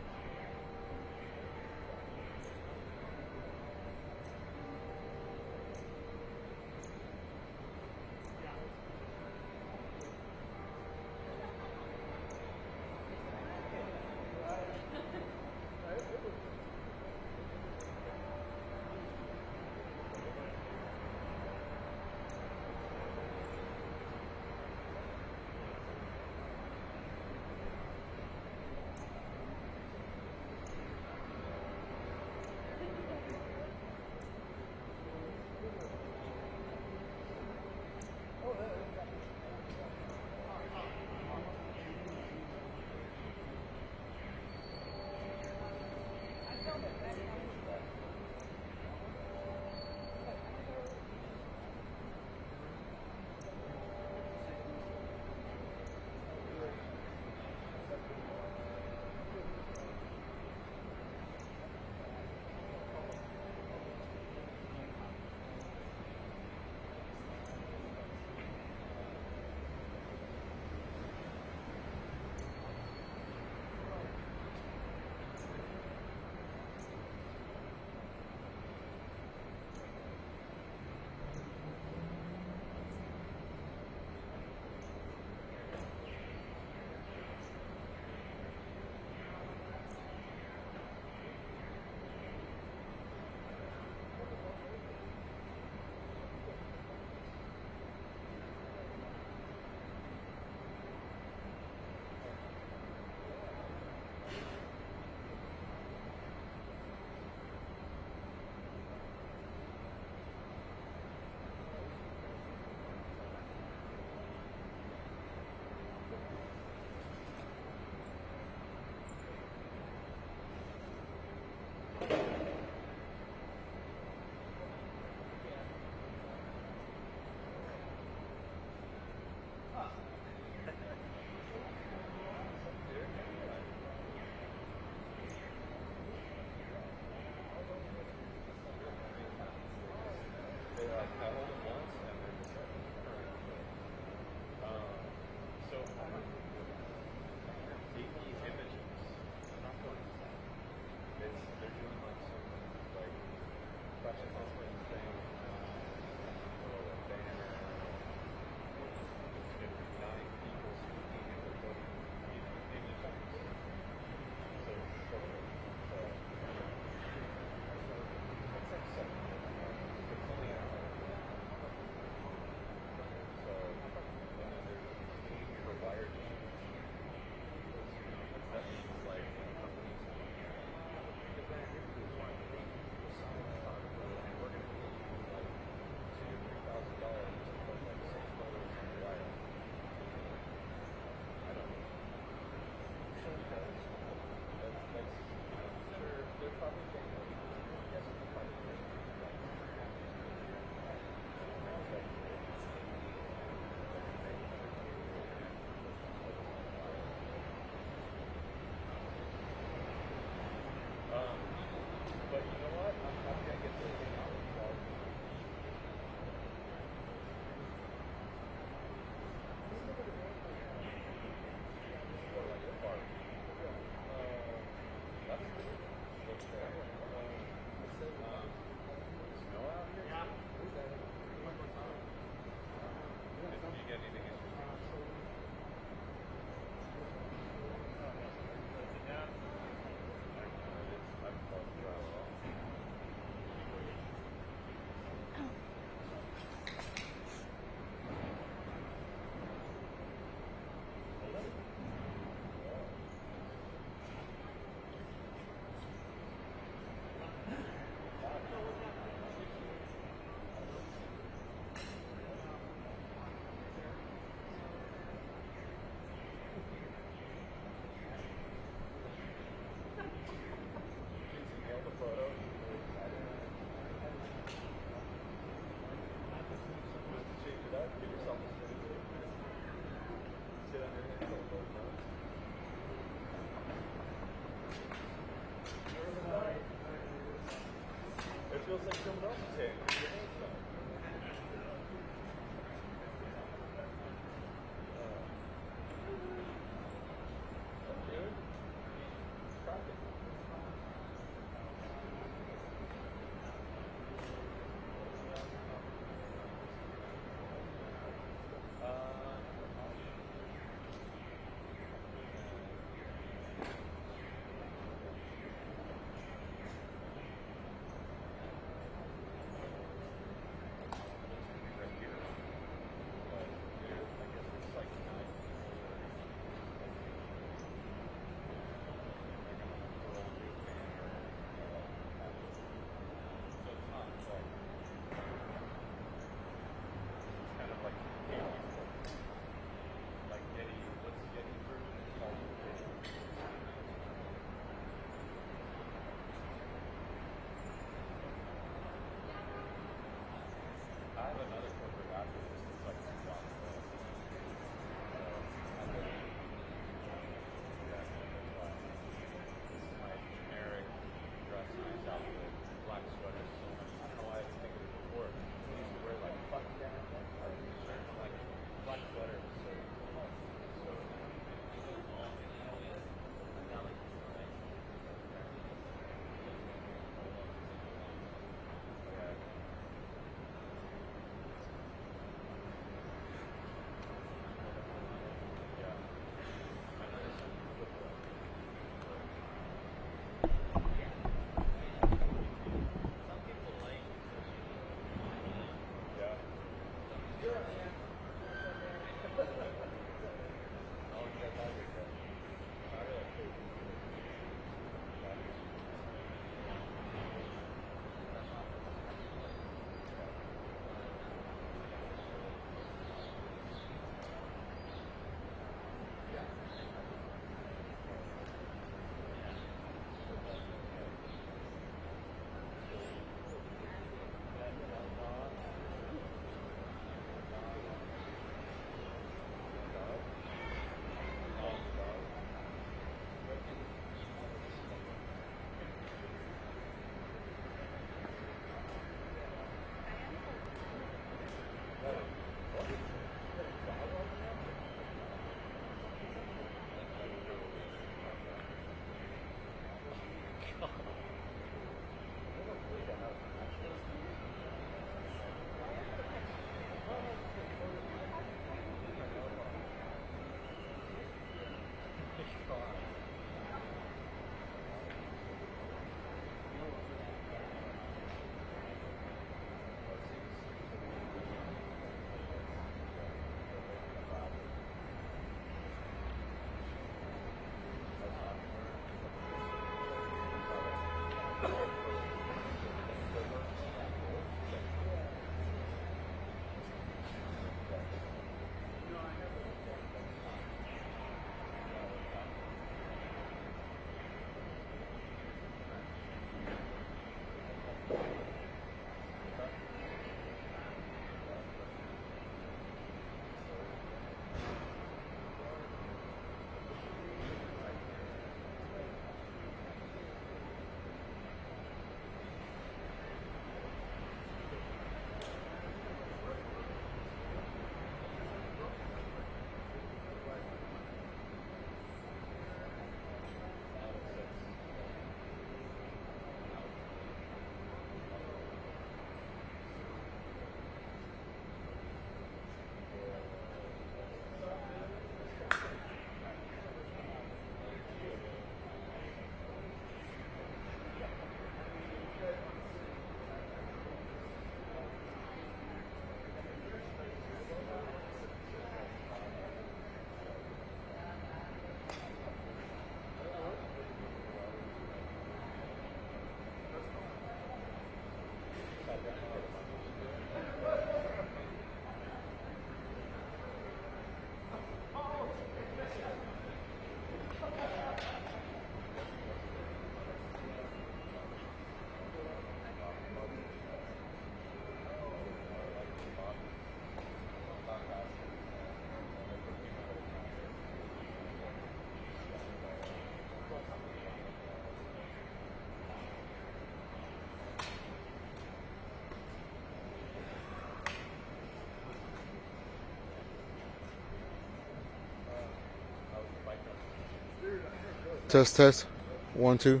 Test, test. 1, 2.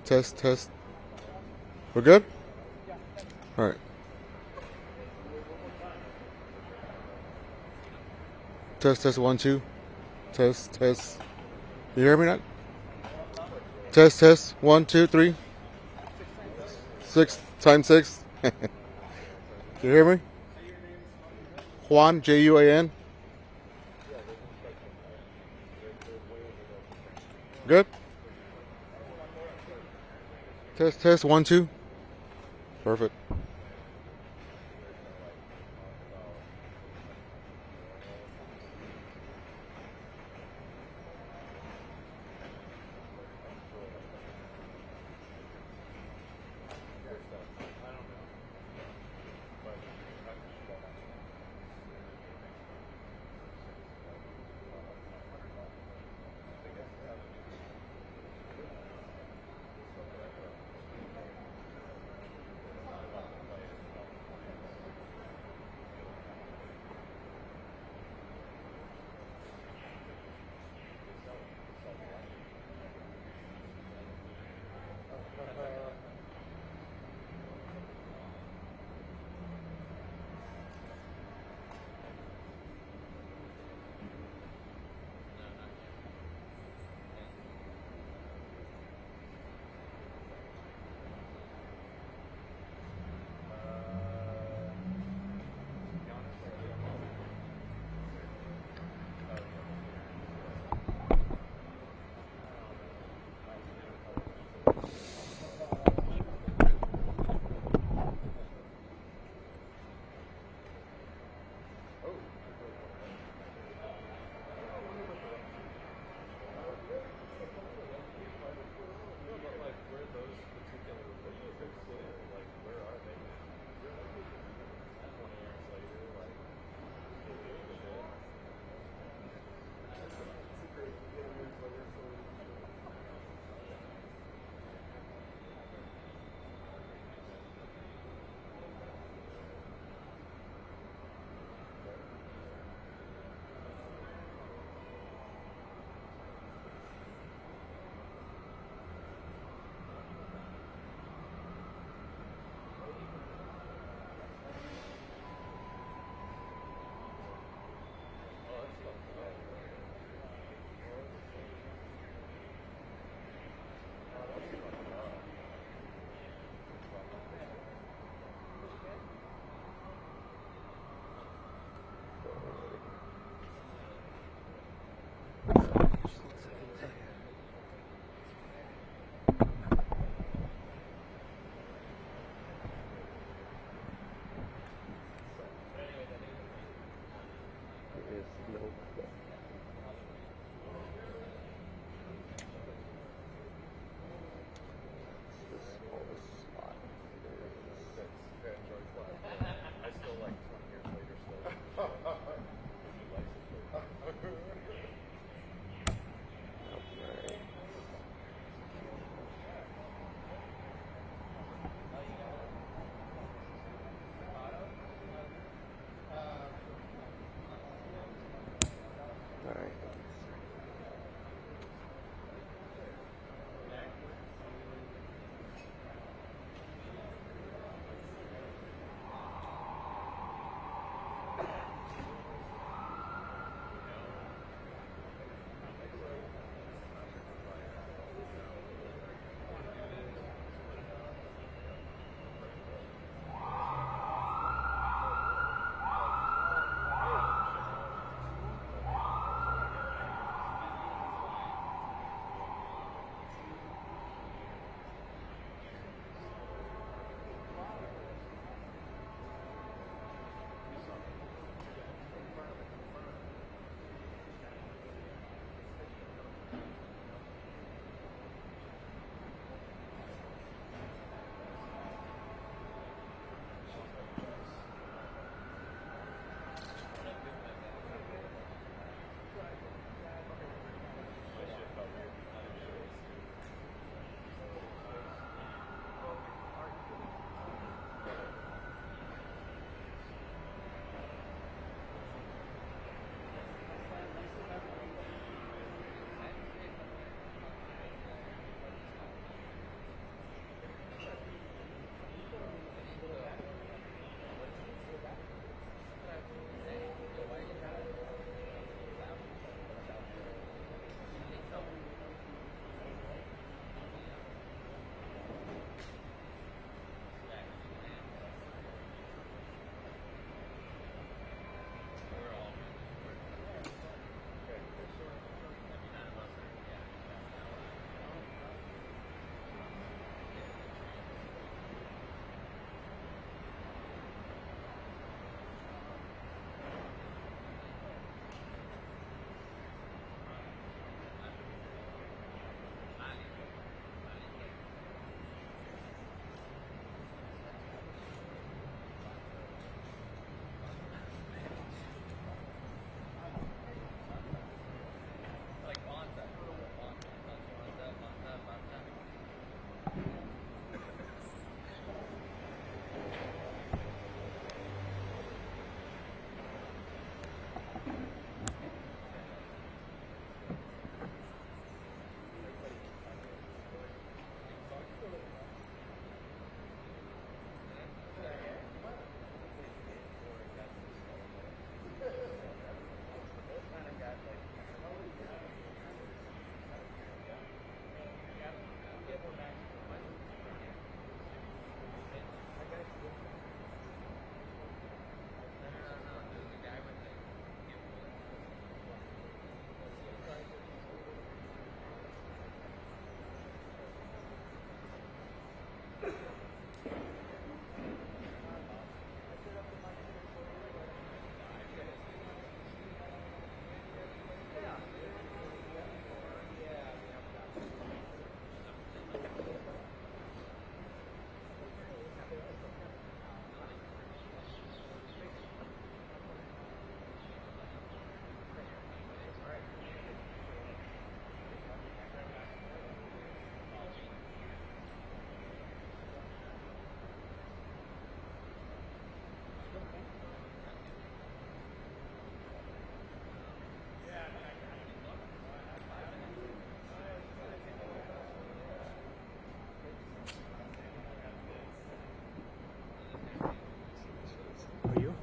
Test, test. We're good? All right. Test, test. 1, 2. Test, test. You hear me now? Test, test. 1, 2, 3. 6 times 6. You hear me? Juan, Juan. Good? Test, test. 1, 2. Perfect.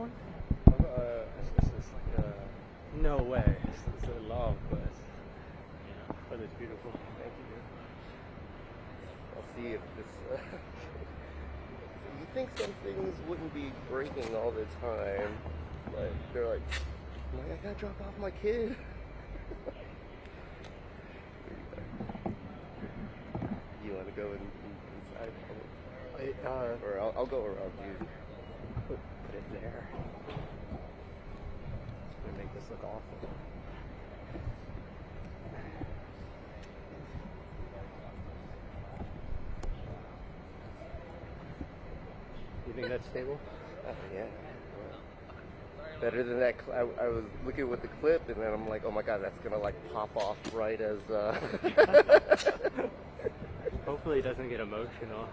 one? It's like no way. It's a love, but it's beautiful. Thank you. I'll see if this. You think some things wouldn't be breaking all the time, but they're like, I gotta drop off my kid. You want to go inside? Or I'll go around you. Put it there. It's gonna make this look awful. You think that's stable? Yeah. Better than that. I was looking with the clip, and then I'm like, oh my god, that's gonna like pop off right as. Hopefully, it doesn't get emotional.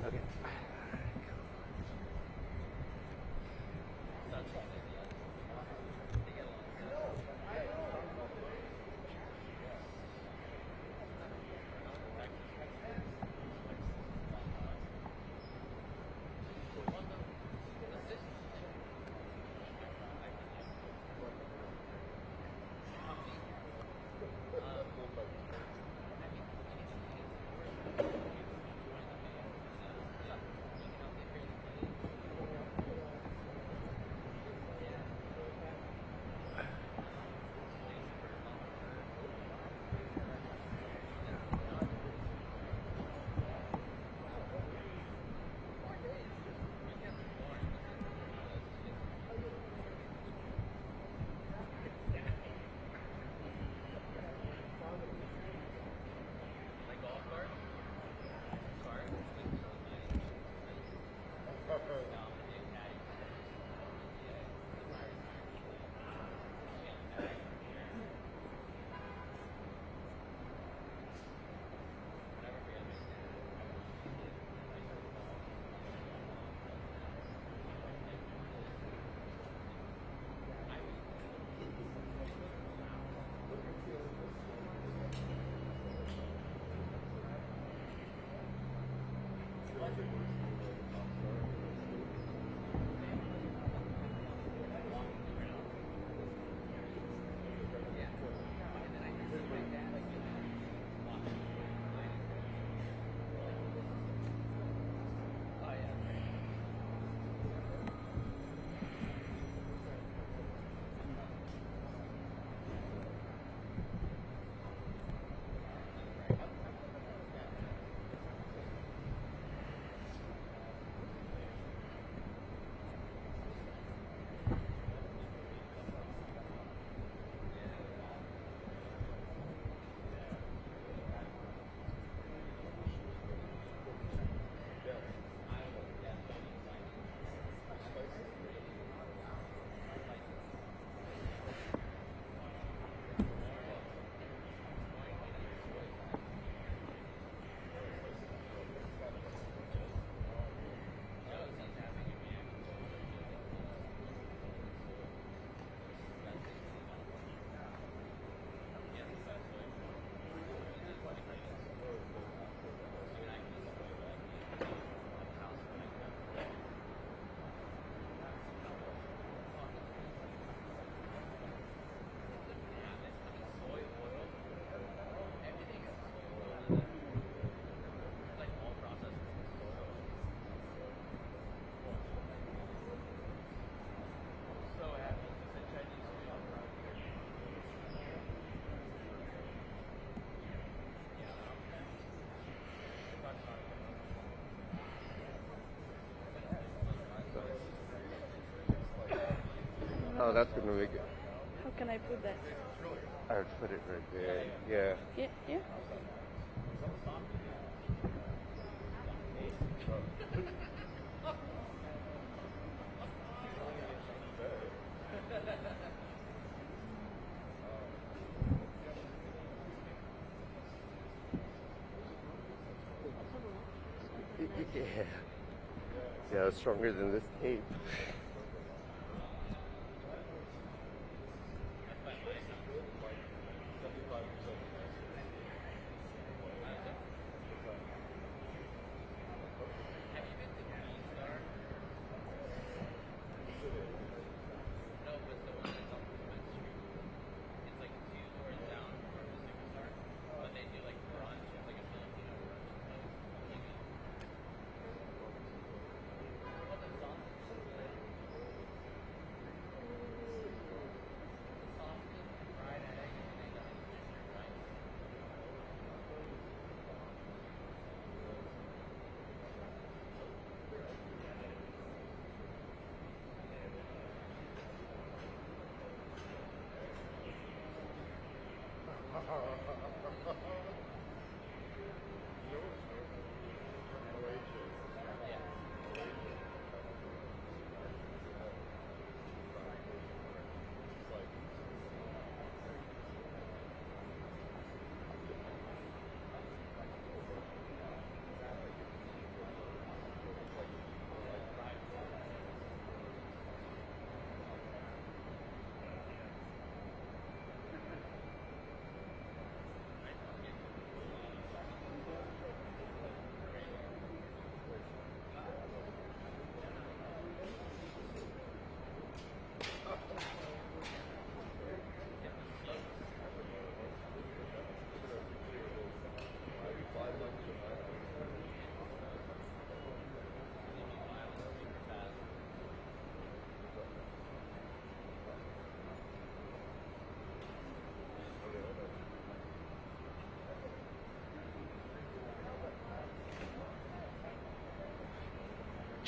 Okay. Oh, that's gonna make it. How can I put that? I would put it right there. Yeah. Yeah, yeah. Yeah. Yeah, it's stronger than this tape.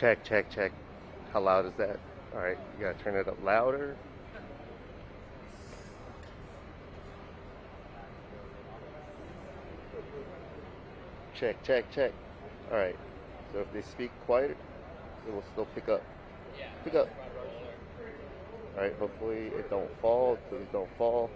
Check, check, check. How loud is that? All right, you gotta turn it up louder. Check, check, check. All right. So if they speak quiet, it will still pick up. Pick up. All right. Hopefully it don't fall. Please don't fall.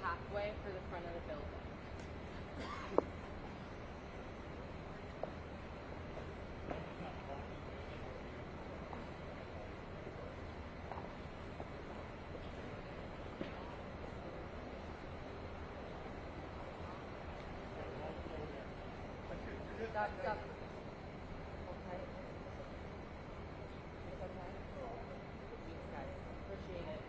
pathway for the front of the building. Stop, stop. Okay. It's okay. Thanks, guys. Appreciate it.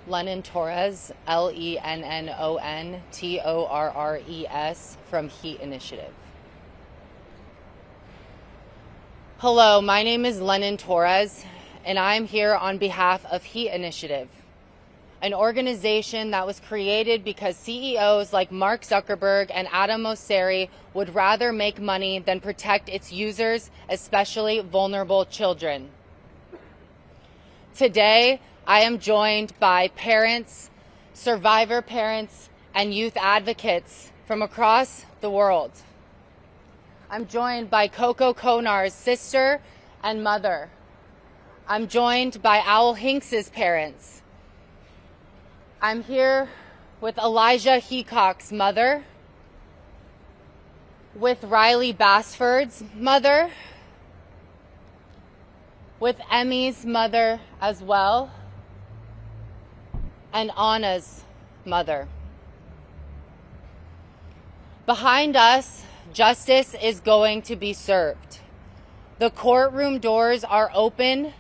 Lennon Torres, LENNONTORRES from Heat Initiative. Hello, my name is Lennon Torres, and I'm here on behalf of Heat Initiative, an organization that was created because CEOs like Mark Zuckerberg and Adam Mosseri would rather make money than protect its users, especially vulnerable children. Today, I am joined by parents, survivor parents, and youth advocates from across the world. I'm joined by Coco Konar's sister and mother. I'm joined by Owl Hinks's parents. I'm here with Elijah Heacock's mother, with Riley Bassford's mother, with Emmy's mother as well, and Anna's mother. Behind us, justice is going to be served. The courtroom doors are open,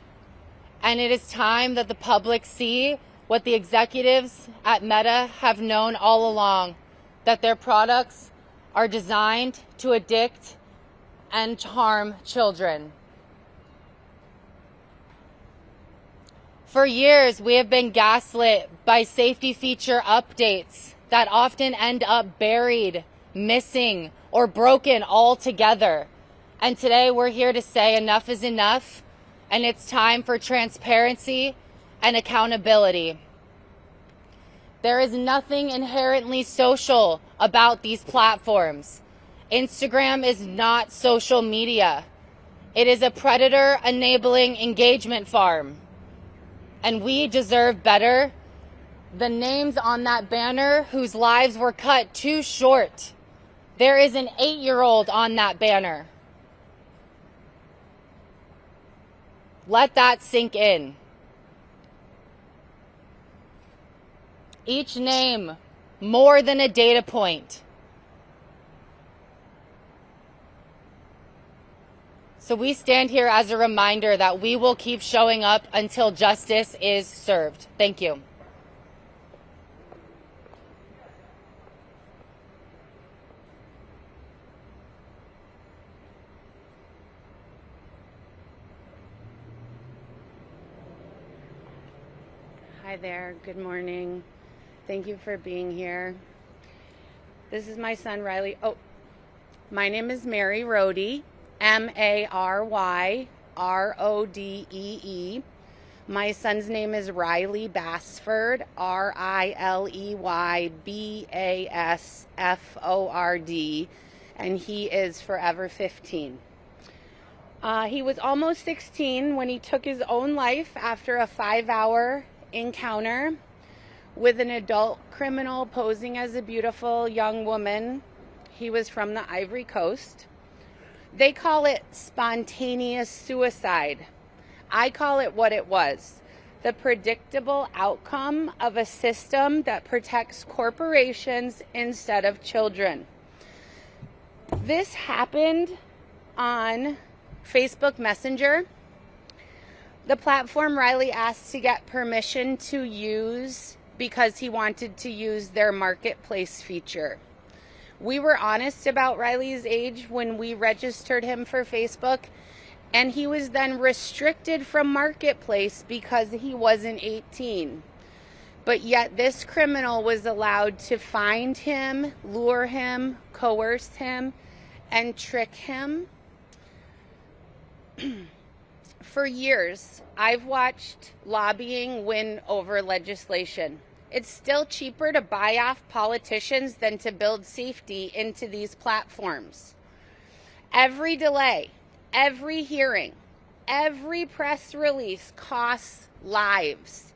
and it is time that the public see what the executives at Meta have known all along, that their products are designed to addict and harm children. For years, we have been gaslit by safety feature updates that often end up buried, missing, or broken altogether. And today we're here to say enough is enough, and it's time for transparency and accountability. There is nothing inherently social about these platforms. Instagram is not social media. It is a predator-enabling engagement farm. And we deserve better. The names on that banner whose lives were cut too short. There is an 8-year-old on that banner. Let that sink in. Each name more than a data point. So we stand here as a reminder that we will keep showing up until justice is served. Thank you. Hi there. Good morning. Thank you for being here. This is my son, Riley. Oh, my name is Mary Rodee. Maryrodee. My son's name is Riley Bassford, RILEYBASFORD, and he is forever 15. He was almost 16 when he took his own life after a 5-hour encounter with an adult criminal posing as a beautiful young woman. He was from the Ivory Coast. They call it spontaneous suicide. I call it what it was. the predictable outcome of a system that protects corporations instead of children. This happened on Facebook Messenger, the platform Riley asked to get permission to use because he wanted to use their marketplace feature. We were honest about Riley's age when we registered him for Facebook, and he was then restricted from marketplace because he wasn't 18. But yet this criminal was allowed to find him, lure him, coerce him, and trick him. For years, I've watched lobbying win over legislation. It's still cheaper to buy off politicians than to build safety into these platforms. Every delay, every hearing, every press release costs lives.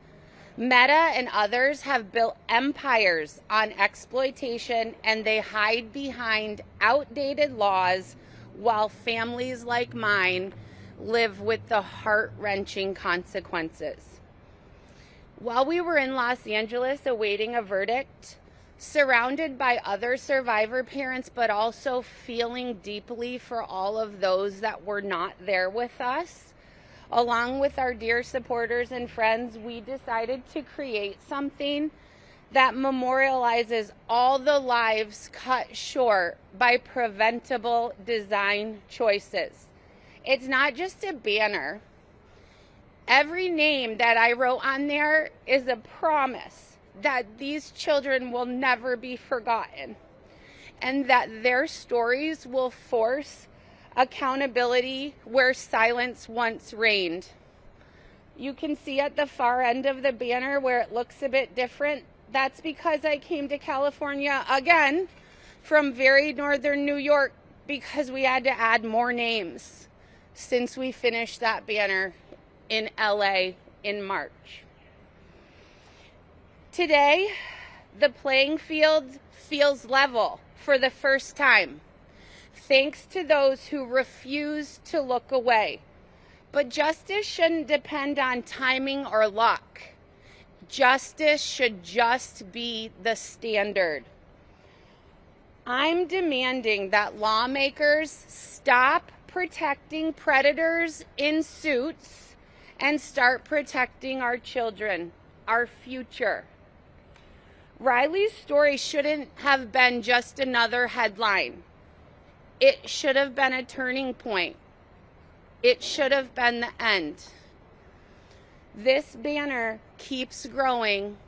Meta and others have built empires on exploitation, and they hide behind outdated laws while families like mine live with the heart-wrenching consequences. While we were in Los Angeles awaiting a verdict, surrounded by other survivor parents, but also feeling deeply for all of those that were not there with us, along with our dear supporters and friends, we decided to create something that memorializes all the lives cut short by preventable design choices. It's not just a banner. Every name that I wrote on there is a promise that these children will never be forgotten and that their stories will force accountability where silence once reigned. You can see at the far end of the banner where it looks a bit different. That's because I came to California again from very northern New York because we had to add more names since we finished that banner in LA in March. Today, the playing field feels level for the first time, thanks to those who refuse to look away. But justice shouldn't depend on timing or luck. Justice should just be the standard. I'm demanding that lawmakers stop protecting predators in suits and start protecting our children, our future. Riley's story shouldn't have been just another headline. It should have been a turning point. It should have been the end. This banner keeps growing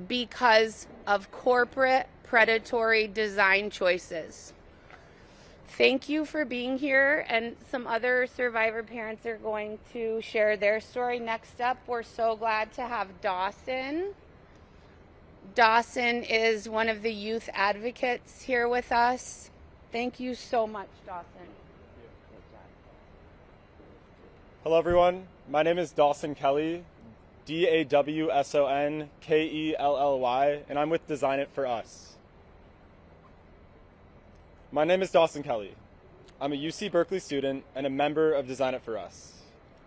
because of corporate predatory design choices. Thank you for being here, and some other survivor parents are going to share their story. Next up, we're so glad to have Dawson. Dawson is one of the youth advocates here with us. Thank you so much, Dawson. Hello, everyone. My name is Dawson Kelly, DAWSON-KELLY, and I'm with Design It For Us. My name is Dawson Kelly. I'm a UC Berkeley student and a member of Design It For Us.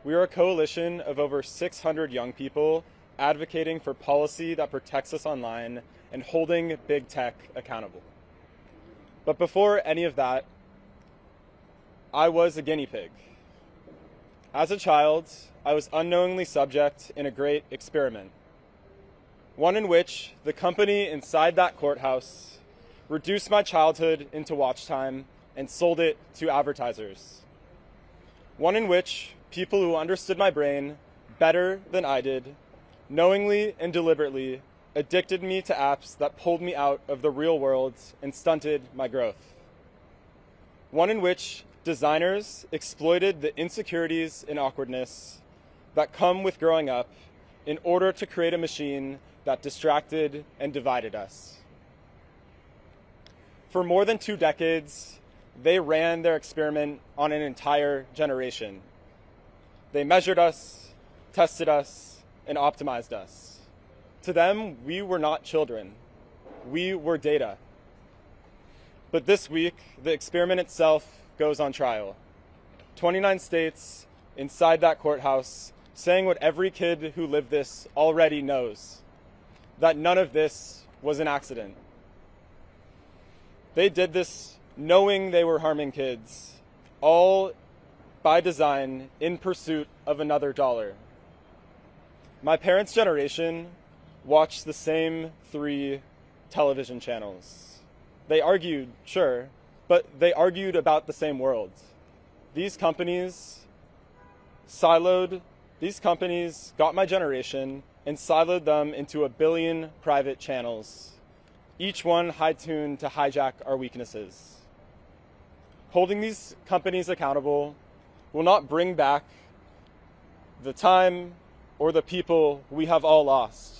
We are a coalition of over 600 young people advocating for policy that protects us online and holding big tech accountable. But before any of that, I was a guinea pig. As a child, I was unknowingly subject in a great experiment, one in which the company inside that courthouse reduced my childhood into watch time and sold it to advertisers. One in which people who understood my brain better than I did, knowingly and deliberately addicted me to apps that pulled me out of the real world and stunted my growth. One in which designers exploited the insecurities and awkwardness that come with growing up in order to create a machine that distracted and divided us. For more than 2 decades, they ran their experiment on an entire generation. They measured us, tested us, and optimized us. To them, we were not children. We were data. But this week, the experiment itself goes on trial. 29 states inside that courthouse saying what every kid who lived this already knows, that none of this was an accident. They did this knowing they were harming kids, all by design, in pursuit of another dollar. My parents' generation watched the same 3 television channels. They argued, sure, but they argued about the same world. These companies got my generation and siloed them into 1 billion private channels, each one high-tuned to hijack our weaknesses. Holding these companies accountable will not bring back the time or the people we have all lost.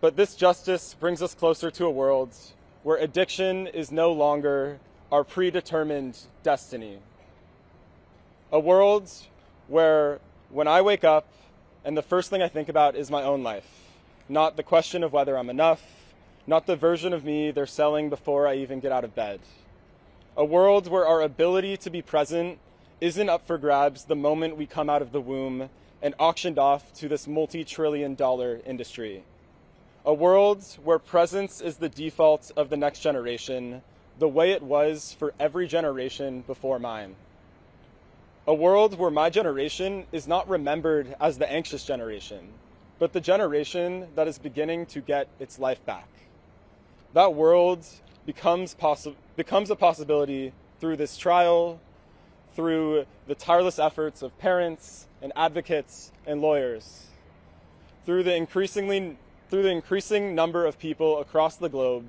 But this justice brings us closer to a world where addiction is no longer our predetermined destiny. A world where when I wake up and the first thing I think about is my own life, not the question of whether I'm enough, not the version of me they're selling before I even get out of bed. A world where our ability to be present isn't up for grabs the moment we come out of the womb and auctioned off to this multi-trillion-dollar industry. A world where presence is the default of the next generation, the way it was for every generation before mine. A world where my generation is not remembered as the anxious generation, but the generation that is beginning to get its life back. That world becomes a possibility through this trial, through the tireless efforts of parents and advocates and lawyers, through the increasing number of people across the globe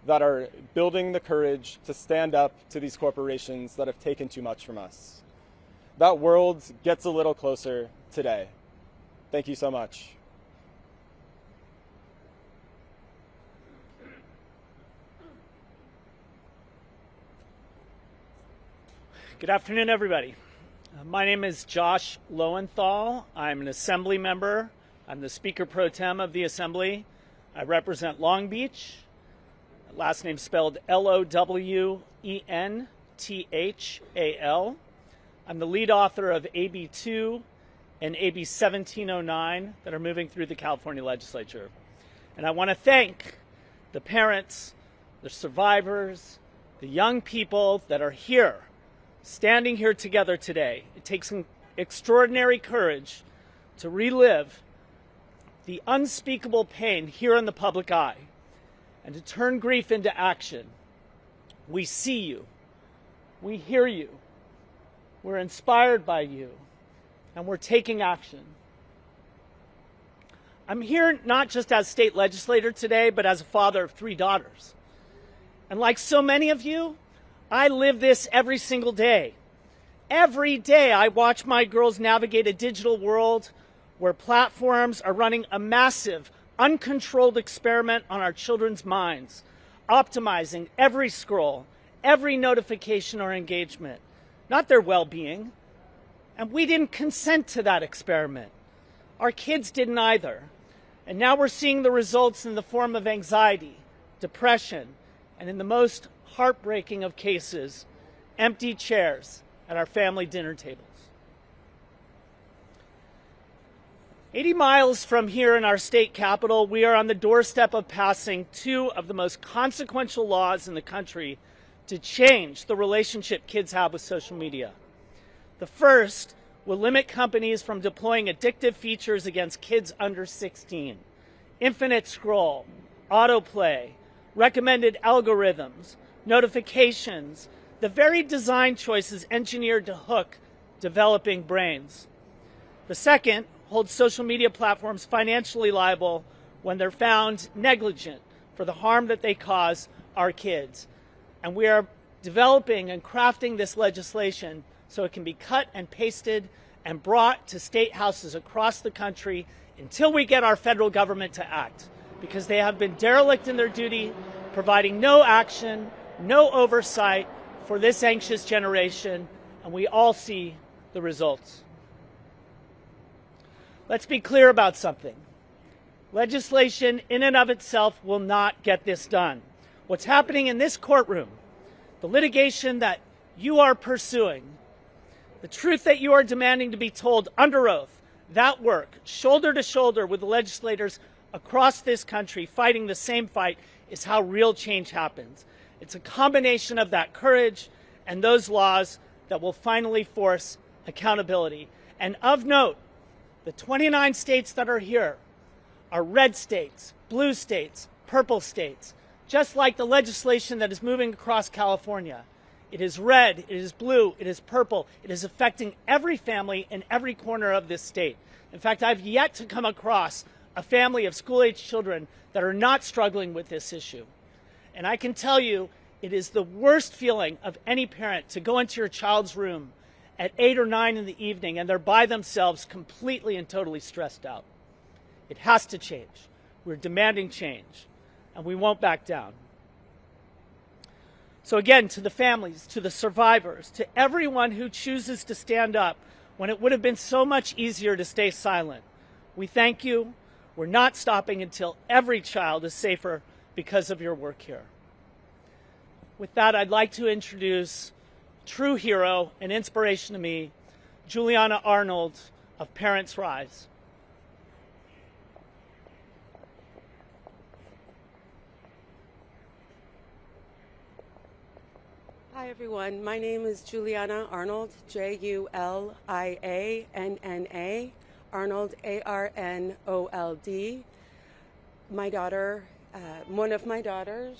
that are building the courage to stand up to these corporations that have taken too much from us. That world gets a little closer today. Thank you so much. Good afternoon, everybody. My name is Josh Lowenthal. I'm an Assembly member. I'm the Speaker Pro Tem of the Assembly. I represent Long Beach. Last name spelled Lowenthal. I'm the lead author of AB2 and AB 1709 that are moving through the California legislature. And I want to thank the parents, the survivors, the young people that are here, standing here together today. It takes some extraordinary courage to relive the unspeakable pain here in the public eye and to turn grief into action. We see you. We hear you. We're inspired by you. And we're taking action. I'm here not just as state legislator today, but as a father of 3 daughters. And like so many of you, I live this every single day. Every day I watch my girls navigate a digital world where platforms are running a massive, uncontrolled experiment on our children's minds, optimizing every scroll, every notification or engagement, not their well-being. And we didn't consent to that experiment. Our kids didn't either. And now we're seeing the results in the form of anxiety, depression, and in the most heartbreaking of cases, empty chairs at our family dinner tables. 80 miles from here in our state capital, we are on the doorstep of passing 2 of the most consequential laws in the country to change the relationship kids have with social media. The first will limit companies from deploying addictive features against kids under 16. Infinite scroll, autoplay, recommended algorithms, notifications, the very design choices engineered to hook developing brains. The second holds social media platforms financially liable when they're found negligent for the harm that they cause our kids. And we are developing and crafting this legislation so it can be cut and pasted and brought to state houses across the country until we get our federal government to act, because they have been derelict in their duty, providing no action, no oversight for this anxious generation, and we all see the results. Let's be clear about something. Legislation in and of itself will not get this done. What's happening in this courtroom, the litigation that you are pursuing, the truth that you are demanding to be told under oath That work, shoulder to shoulder with the legislators across this country fighting the same fight, is how real change happens. It's a combination of that courage and those laws that will finally force accountability. And of note, the 29 states that are here are red states, blue states, purple states, just like the legislation that is moving across California. It is red, it is blue, it is purple. It is affecting every family in every corner of this state. In fact, I've yet to come across a family of school-age children that are not struggling with this issue. And I can tell you, it is the worst feeling of any parent to go into your child's room at 8 or 9 in the evening and they're by themselves completely and totally stressed out. It has to change. We're demanding change, and we won't back down. So again, to the families, to the survivors, to everyone who chooses to stand up when it would have been so much easier to stay silent, we thank you. We're not stopping until every child is safer because of your work here. With that, I'd like to introduce true hero and inspiration to me, Juliana Arnold of Parents Rise. Hi everyone, my name is Juliana Arnold, Julianna, Arnold, Arnold. My daughter, one of my daughters,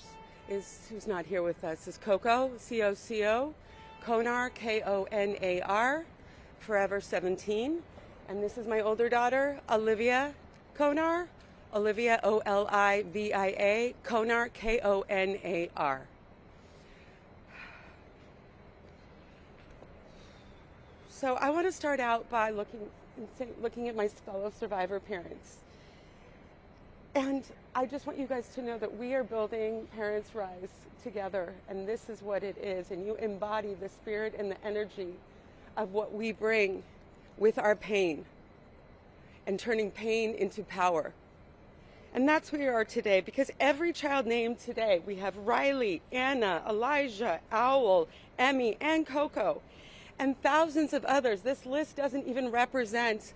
who's not here with us, is Coco, C-O-C-O, Konar, K-O-N-A-R, forever 17. And this is my older daughter, Olivia Konar, Olivia, O-L-I-V-I-A, Konar, K-O-N-A-R. So I want to start out by looking at my fellow survivor parents. And I just want you guys to know that we are building Parents Rise together, and this is what it is. And you embody the spirit and the energy of what we bring with our pain and turning pain into power. And that's where we are today, because every child named today, we have Riley, Anna, Elijah, Owl, Emmy, and Coco, and thousands of others. This list doesn't even represent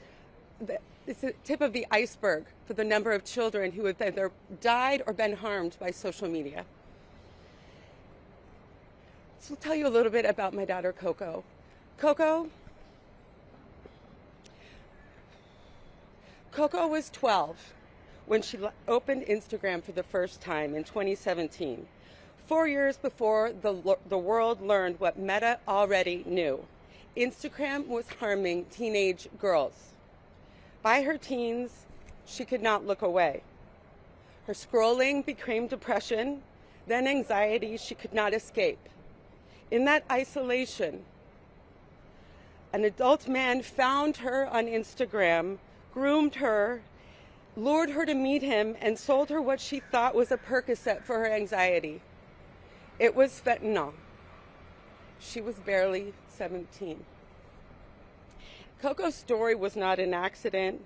it's the tip of the iceberg for the number of children who have either died or been harmed by social media. So I'll tell you a little bit about my daughter, Coco. Coco was 12 when she opened Instagram for the first time in 2017, 4 years before the world learned what Meta already knew. Instagram was harming teenage girls. By her teens, she could not look away. Her scrolling became depression, then anxiety she could not escape. In that isolation, an adult man found her on Instagram, groomed her, lured her to meet him, and sold her what she thought was a Percocet for her anxiety. It was fentanyl. She was barely 17. Coco's story was not an accident.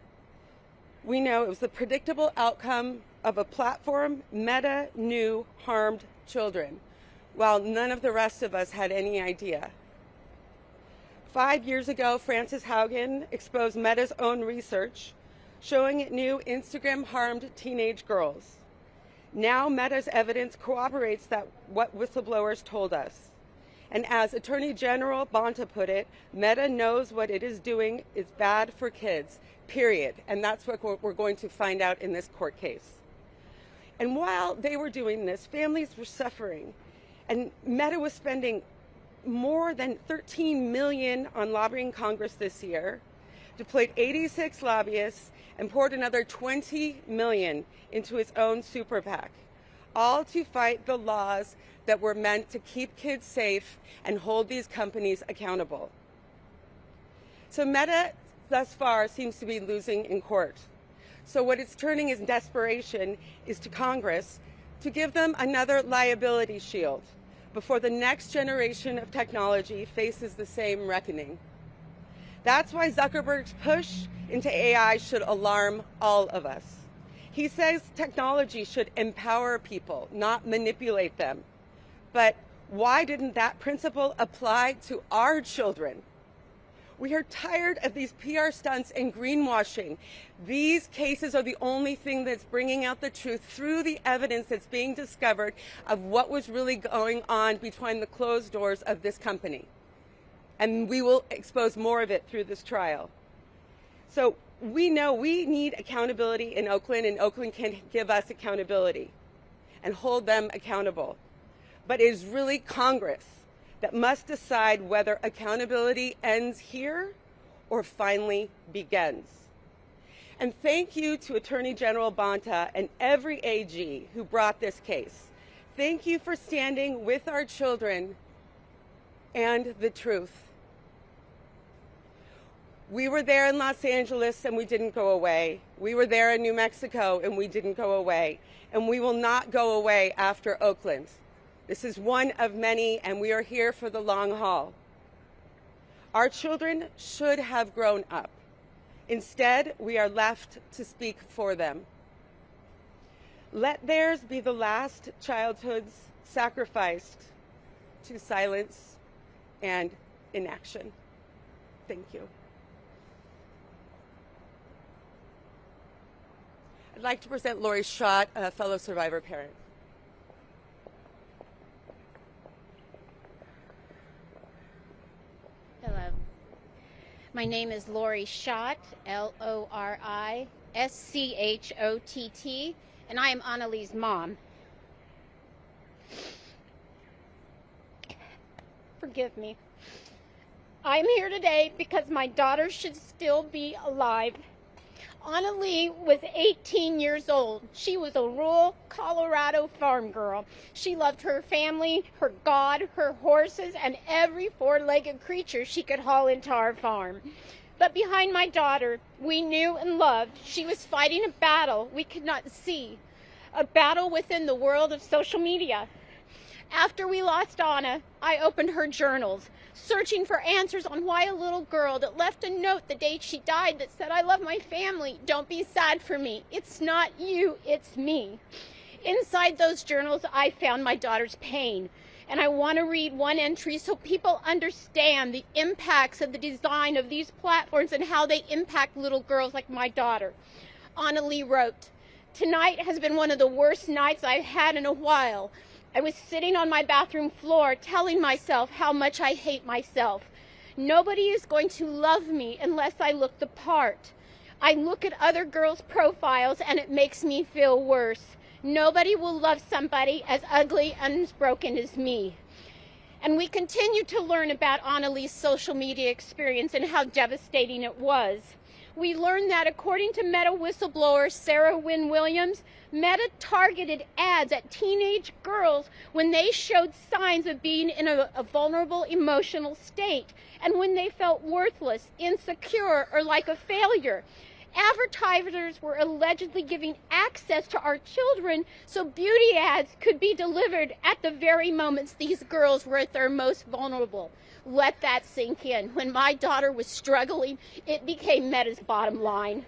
We know it was the predictable outcome of a platform Meta knew harmed children, while none of the rest of us had any idea. 5 years ago, Frances Haugen exposed Meta's own research, showing it knew Instagram harmed teenage girls. Now Meta's evidence corroborates that what whistleblowers told us. And as Attorney General Bonta put it, Meta knows what it is doing is bad for kids, period. And that's what we're going to find out in this court case. And while they were doing this, families were suffering. And Meta was spending more than $13 million on lobbying Congress this year, deployed 86 lobbyists, and poured another $20 million into its own super PAC, all to fight the laws that were meant to keep kids safe and hold these companies accountable. So Meta, thus far, seems to be losing in court. So what it's turning in desperation is to Congress to give them another liability shield before the next generation of technology faces the same reckoning. That's why Zuckerberg's push into AI should alarm all of us. He says technology should empower people, not manipulate them. But why didn't that principle apply to our children? We are tired of these PR stunts and greenwashing. These cases are the only thing that's bringing out the truth through the evidence that's being discovered of what was really going on behind the closed doors of this company. And we will expose more of it through this trial. So we know we need accountability in Oakland, and Oakland can give us accountability and hold them accountable. But it is really Congress that must decide whether accountability ends here or finally begins. And thank you to Attorney General Bonta and every AG who brought this case. Thank you for standing with our children and the truth. We were there in Los Angeles and we didn't go away. We were there in New Mexico and we didn't go away. And we will not go away after Oakland. This is one of many, and we are here for the long haul. Our children should have grown up. Instead, we are left to speak for them. Let theirs be the last childhoods sacrificed to silence and inaction. Thank you. I'd like to present Lori Schott, a fellow survivor parent. Hello. My name is Lori Schott, Lorischott, and I am Annalee's mom. Forgive me. I am here today because my daughter should still be alive. Annalee was 18 years old. She was a rural Colorado farm girl. She loved her family, her God, her horses, and every four-legged creature she could haul into our farm. But behind my daughter, we knew and loved, she was fighting a battle we could not see, a battle within the world of social media. After we lost Anna, I opened her journals, searching for answers on why a little girl that left a note the day she died that said, "I love my family, don't be sad for me. It's not you, it's me." Inside those journals, I found my daughter's pain. And I want to read one entry so people understand the impacts of the design of these platforms and how they impact little girls like my daughter. Annalee wrote, "Tonight has been one of the worst nights I've had in a while. I was sitting on my bathroom floor telling myself how much I hate myself. Nobody is going to love me unless I look the part. I look at other girls' profiles and it makes me feel worse. Nobody will love somebody as ugly and as broken as me." And we continue to learn about Annalee's social media experience and how devastating it was. We learned that according to Meta whistleblower Sarah Wynn Williams, Meta targeted ads at teenage girls when they showed signs of being in a vulnerable emotional state and when they felt worthless, insecure, or like a failure. Advertisers were allegedly giving access to our children so beauty ads could be delivered at the very moments these girls were at their most vulnerable. Let that sink in. When my daughter was struggling, it became Meta's bottom line.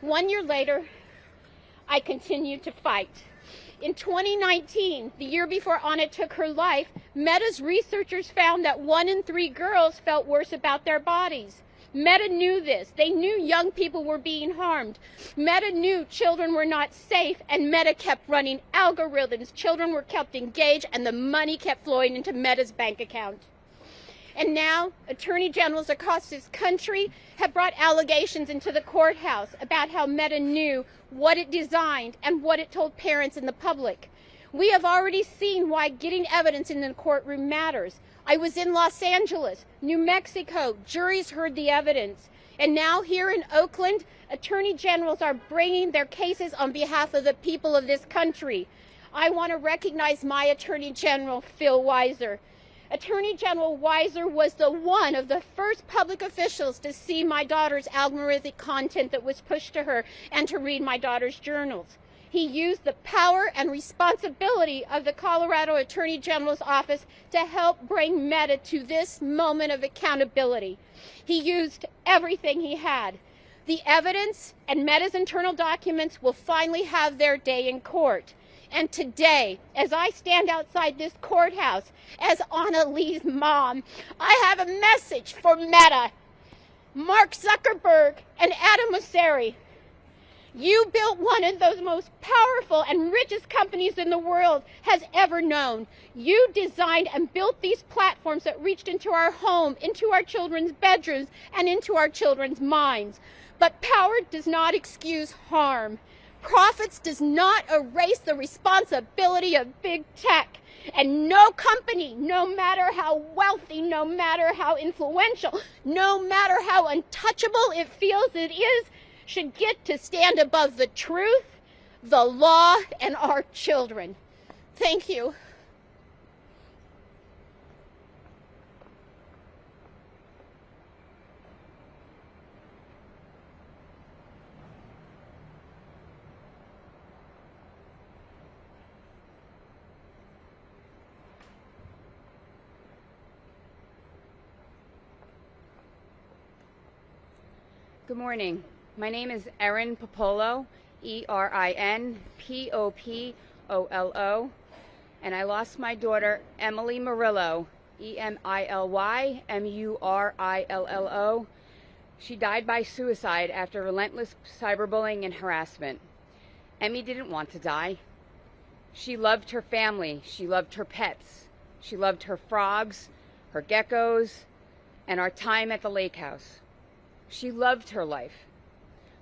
1 year later, I continued to fight. In 2019, the year before Anna took her life, Meta's researchers found that 1 in 3 girls felt worse about their bodies. Meta knew this. They knew young people were being harmed. Meta knew children were not safe, and Meta kept running algorithms. Children were kept engaged, and the money kept flowing into Meta's bank account. And now, attorney generals across this country have brought allegations into the courthouse about how Meta knew what it designed and what it told parents and the public. We have already seen why getting evidence in the courtroom matters. I was in Los Angeles, New Mexico. Juries heard the evidence. And now here in Oakland, attorney generals are bringing their cases on behalf of the people of this country. I want to recognize my Attorney General, Phil Weiser. Attorney General Weiser was one of the first public officials to see my daughter's algorithmic content that was pushed to her and to read my daughter's journals. He used the power and responsibility of the Colorado Attorney General's office to help bring Meta to this moment of accountability. He used everything he had. The evidence and Meta's internal documents will finally have their day in court. And today, as I stand outside this courthouse as Anna Lee's mom, I have a message for Meta, Mark Zuckerberg, and Adam Mosseri. You built one of those most powerful and richest companies in the world has ever known. You designed and built these platforms that reached into our home, into our children's bedrooms, and into our children's minds. But power does not excuse harm. Profits does not erase the responsibility of big tech. And no company, no matter how wealthy, no matter how influential, no matter how untouchable it feels it is, should get to stand above the truth, the law, and our children. Thank you. Good morning. My name is Erin Popolo, ERIN-POPOLO, and I lost my daughter, Emily Murillo, EMILY-MURILLO. She died by suicide after relentless cyberbullying and harassment. Emmy didn't want to die. She loved her family. She loved her pets. She loved her frogs, her geckos, and our time at the lake house. She loved her life.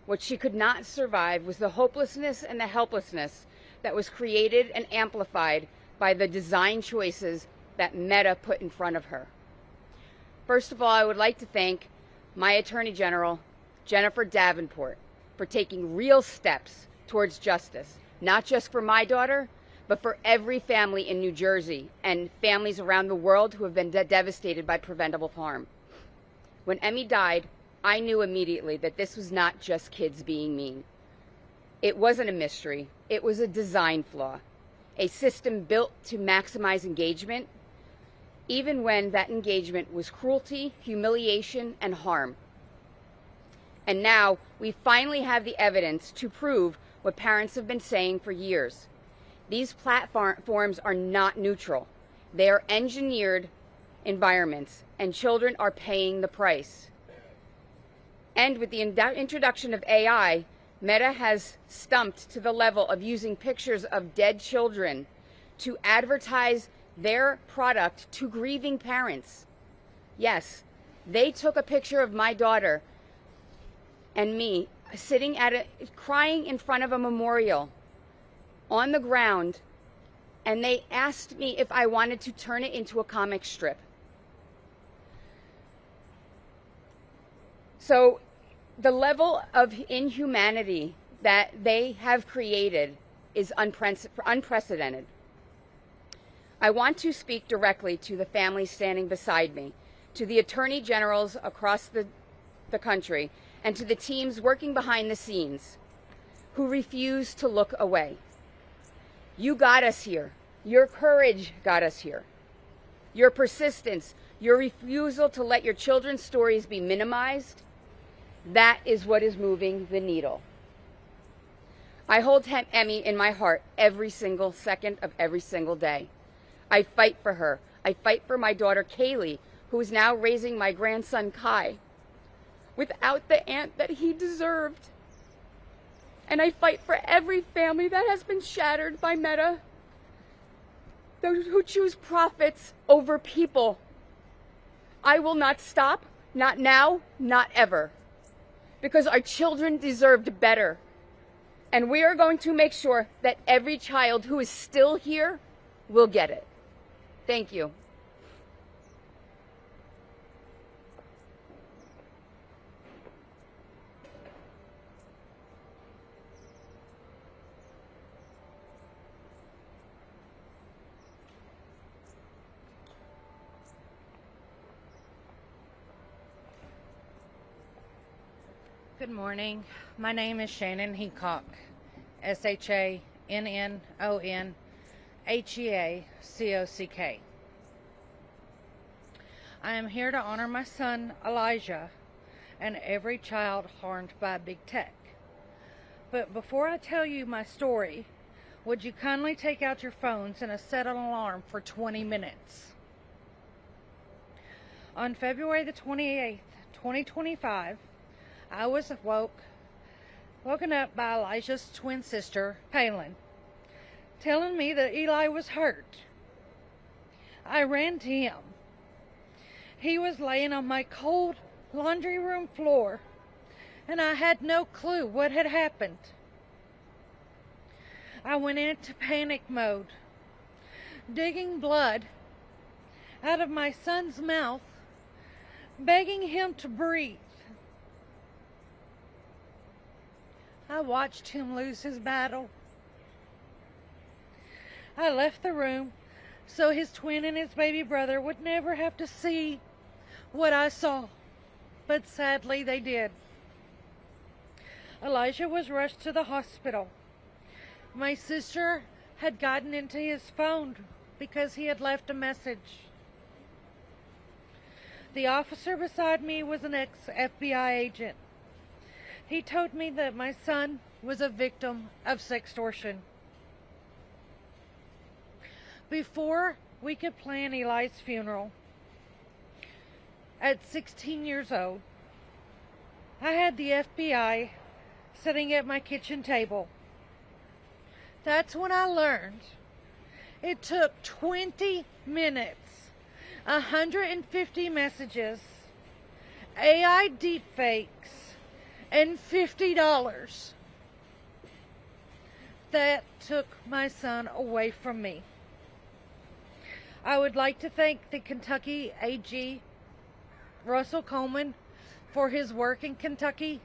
What she could not survive was the hopelessness and the helplessness that was created and amplified by the design choices that Meta put in front of her. First of all, I would like to thank my Attorney General, Jennifer Davenport, for taking real steps towards justice, not just for my daughter, but for every family in New Jersey and families around the world who have been devastated by preventable harm. When Emmy died, I knew immediately that this was not just kids being mean. It wasn't a mystery. It was a design flaw, a system built to maximize engagement, even when that engagement was cruelty, humiliation, and harm. And now we finally have the evidence to prove what parents have been saying for years. These platforms are not neutral. They are engineered environments, and children are paying the price. And with the introduction of AI, Meta has stumped to the level of using pictures of dead children to advertise their product to grieving parents. Yes, they took a picture of my daughter and me sitting crying in front of a memorial on the ground, and they asked me if I wanted to turn it into a comic strip. So the level of inhumanity that they have created is unprecedented. I want to speak directly to the families standing beside me, to the attorney generals across the country, and to the teams working behind the scenes who refuse to look away. You got us here. Your courage got us here. Your persistence, your refusal to let your children's stories be minimized, that is what is moving the needle. I hold Emmy in my heart every single second of every single day. I fight for her. I fight for my daughter Kaylee, who is now raising my grandson Kai, without the aunt that he deserved. And I fight for every family that has been shattered by Meta, those who choose profits over people. I will not stop, not now, not ever, because our children deserved better. And we are going to make sure that every child who is still here will get it. Thank you. Good morning. My name is Shannon Heacock, SHANNONHEACOCK. I am here to honor my son, Elijah, and every child harmed by big tech. But before I tell you my story, Would you kindly take out your phones and set an alarm for 20 minutes? On February the 28th, 2025, I was woken up by Elijah's twin sister, Palin, telling me that Eli was hurt. I ran to him. He was laying on my cold laundry room floor, and I had no clue what had happened. I went into panic mode, digging blood out of my son's mouth, begging him to breathe. I watched him lose his battle. I left the room so his twin and his baby brother would never have to see what I saw, but sadly they did. Elijah was rushed to the hospital. My sister had gotten into his phone because he had left a message. The officer beside me was an ex-FBI agent. He told me that my son was a victim of sextortion. Before we could plan Eli's funeral, at 16 years old, I had the FBI sitting at my kitchen table. That's when I learned it took 20 minutes, 150 messages, AI deepfakes, and $50 that took my son away from me. I would like to thank the Kentucky AG, Russell Coleman, for his work in Kentucky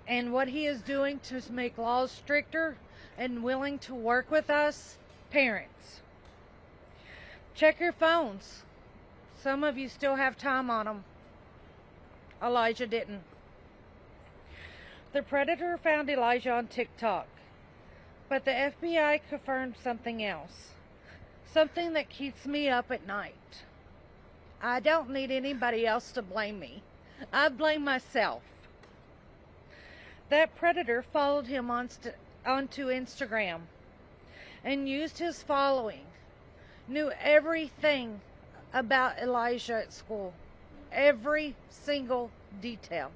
and what he is doing to make laws stricter and willing to work with us, parents. Check your phones. Some of you still have time on them. Elijah didn't. The predator found Elijah on TikTok, but the FBI confirmed something else. Something that keeps me up at night. I don't need anybody else to blame me. I blame myself. That predator followed him onto Instagram and used his following, knew everything about Elijah at school, every single detail.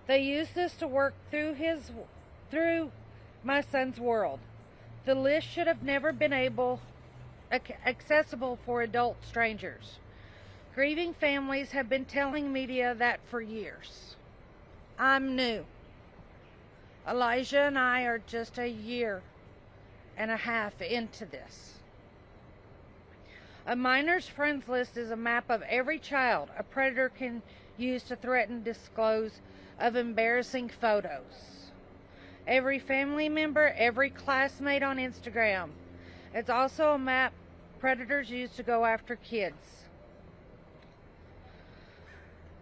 They used this to work through my son's world. The list should have never been accessible for adult strangers. Grieving families have been telling media that for years. I'm new. Elijah and I are just a year and a half into this. A minor's friends list is a map of every child a predator can use to threaten disclose of embarrassing photos. Every family member, every classmate on Instagram. It's also a map predators use to go after kids.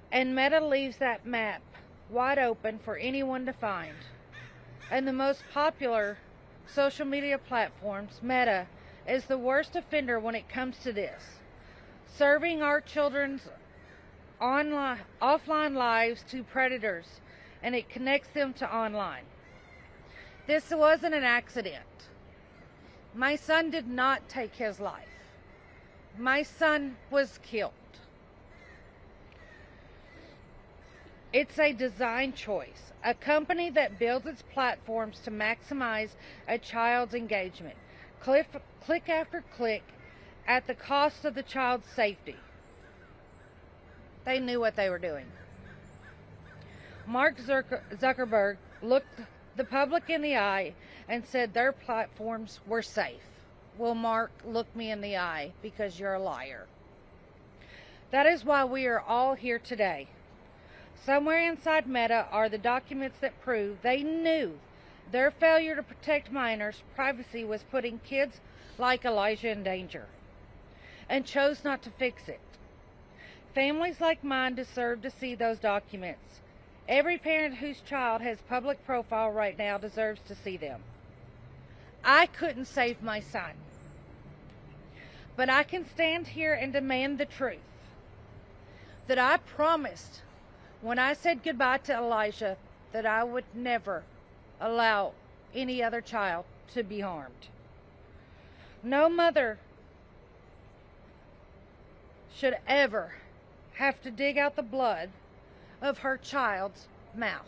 And Meta leaves that map wide open for anyone to find. And the most popular social media platforms, Meta, is the worst offender when it comes to this. Serving our children's offline lives to predators, and it connects them to online. This wasn't an accident. My son did not take his life. My son was killed. It's a design choice. A company that builds its platforms to maximize a child's engagement. Click after click at the cost of the child's safety. They knew what they were doing. Mark Zuckerberg looked the public in the eye and said their platforms were safe. Well, Mark, look me in the eye because you're a liar. That is why we are all here today. Somewhere inside Meta are the documents that prove they knew their failure to protect minors' privacy was putting kids like Elijah in danger, and chose not to fix it. Families like mine deserve to see those documents. Every parent whose child has public profile right now deserves to see them. I couldn't save my son, but I can stand here and demand the truth. That I promised when I said goodbye to Elijah that I would never allow any other child to be harmed. No mother should ever have to dig out the blood of her child's mouth,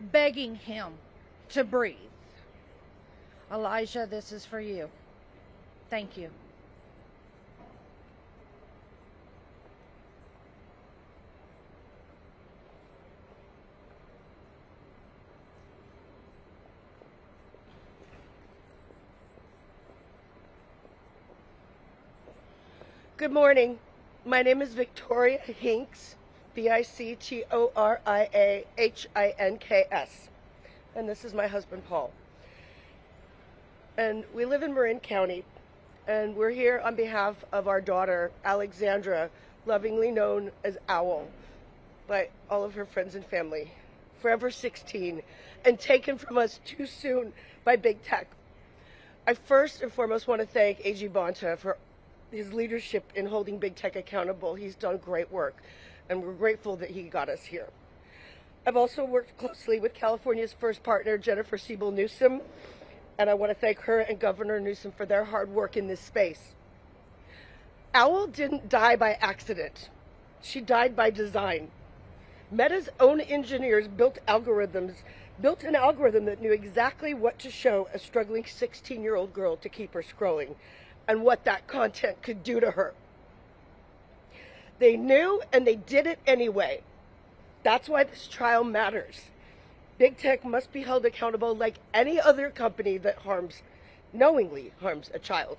begging him to breathe. Elijah, this is for you. Thank you. Good morning. My name is Victoria Hinks, Victoriahinks, and this is my husband, Paul. And we live in Marin County, and we're here on behalf of our daughter, Alexandra, lovingly known as Owl by all of her friends and family, forever 16, and taken from us too soon by big tech. I first and foremost want to thank A.G. Bonta for his leadership in holding big tech accountable. He's done great work, and we're grateful that he got us here. I've also worked closely with California's first partner, Jennifer Siebel Newsom, and I want to thank her and Governor Newsom for their hard work in this space. Owl didn't die by accident. She died by design. Meta's own engineers built an algorithm that knew exactly what to show a struggling 16-year-old girl to keep her scrolling, and what that content could do to her. They knew, and they did it anyway. That's why this trial matters. Big tech must be held accountable like any other company that knowingly harms a child.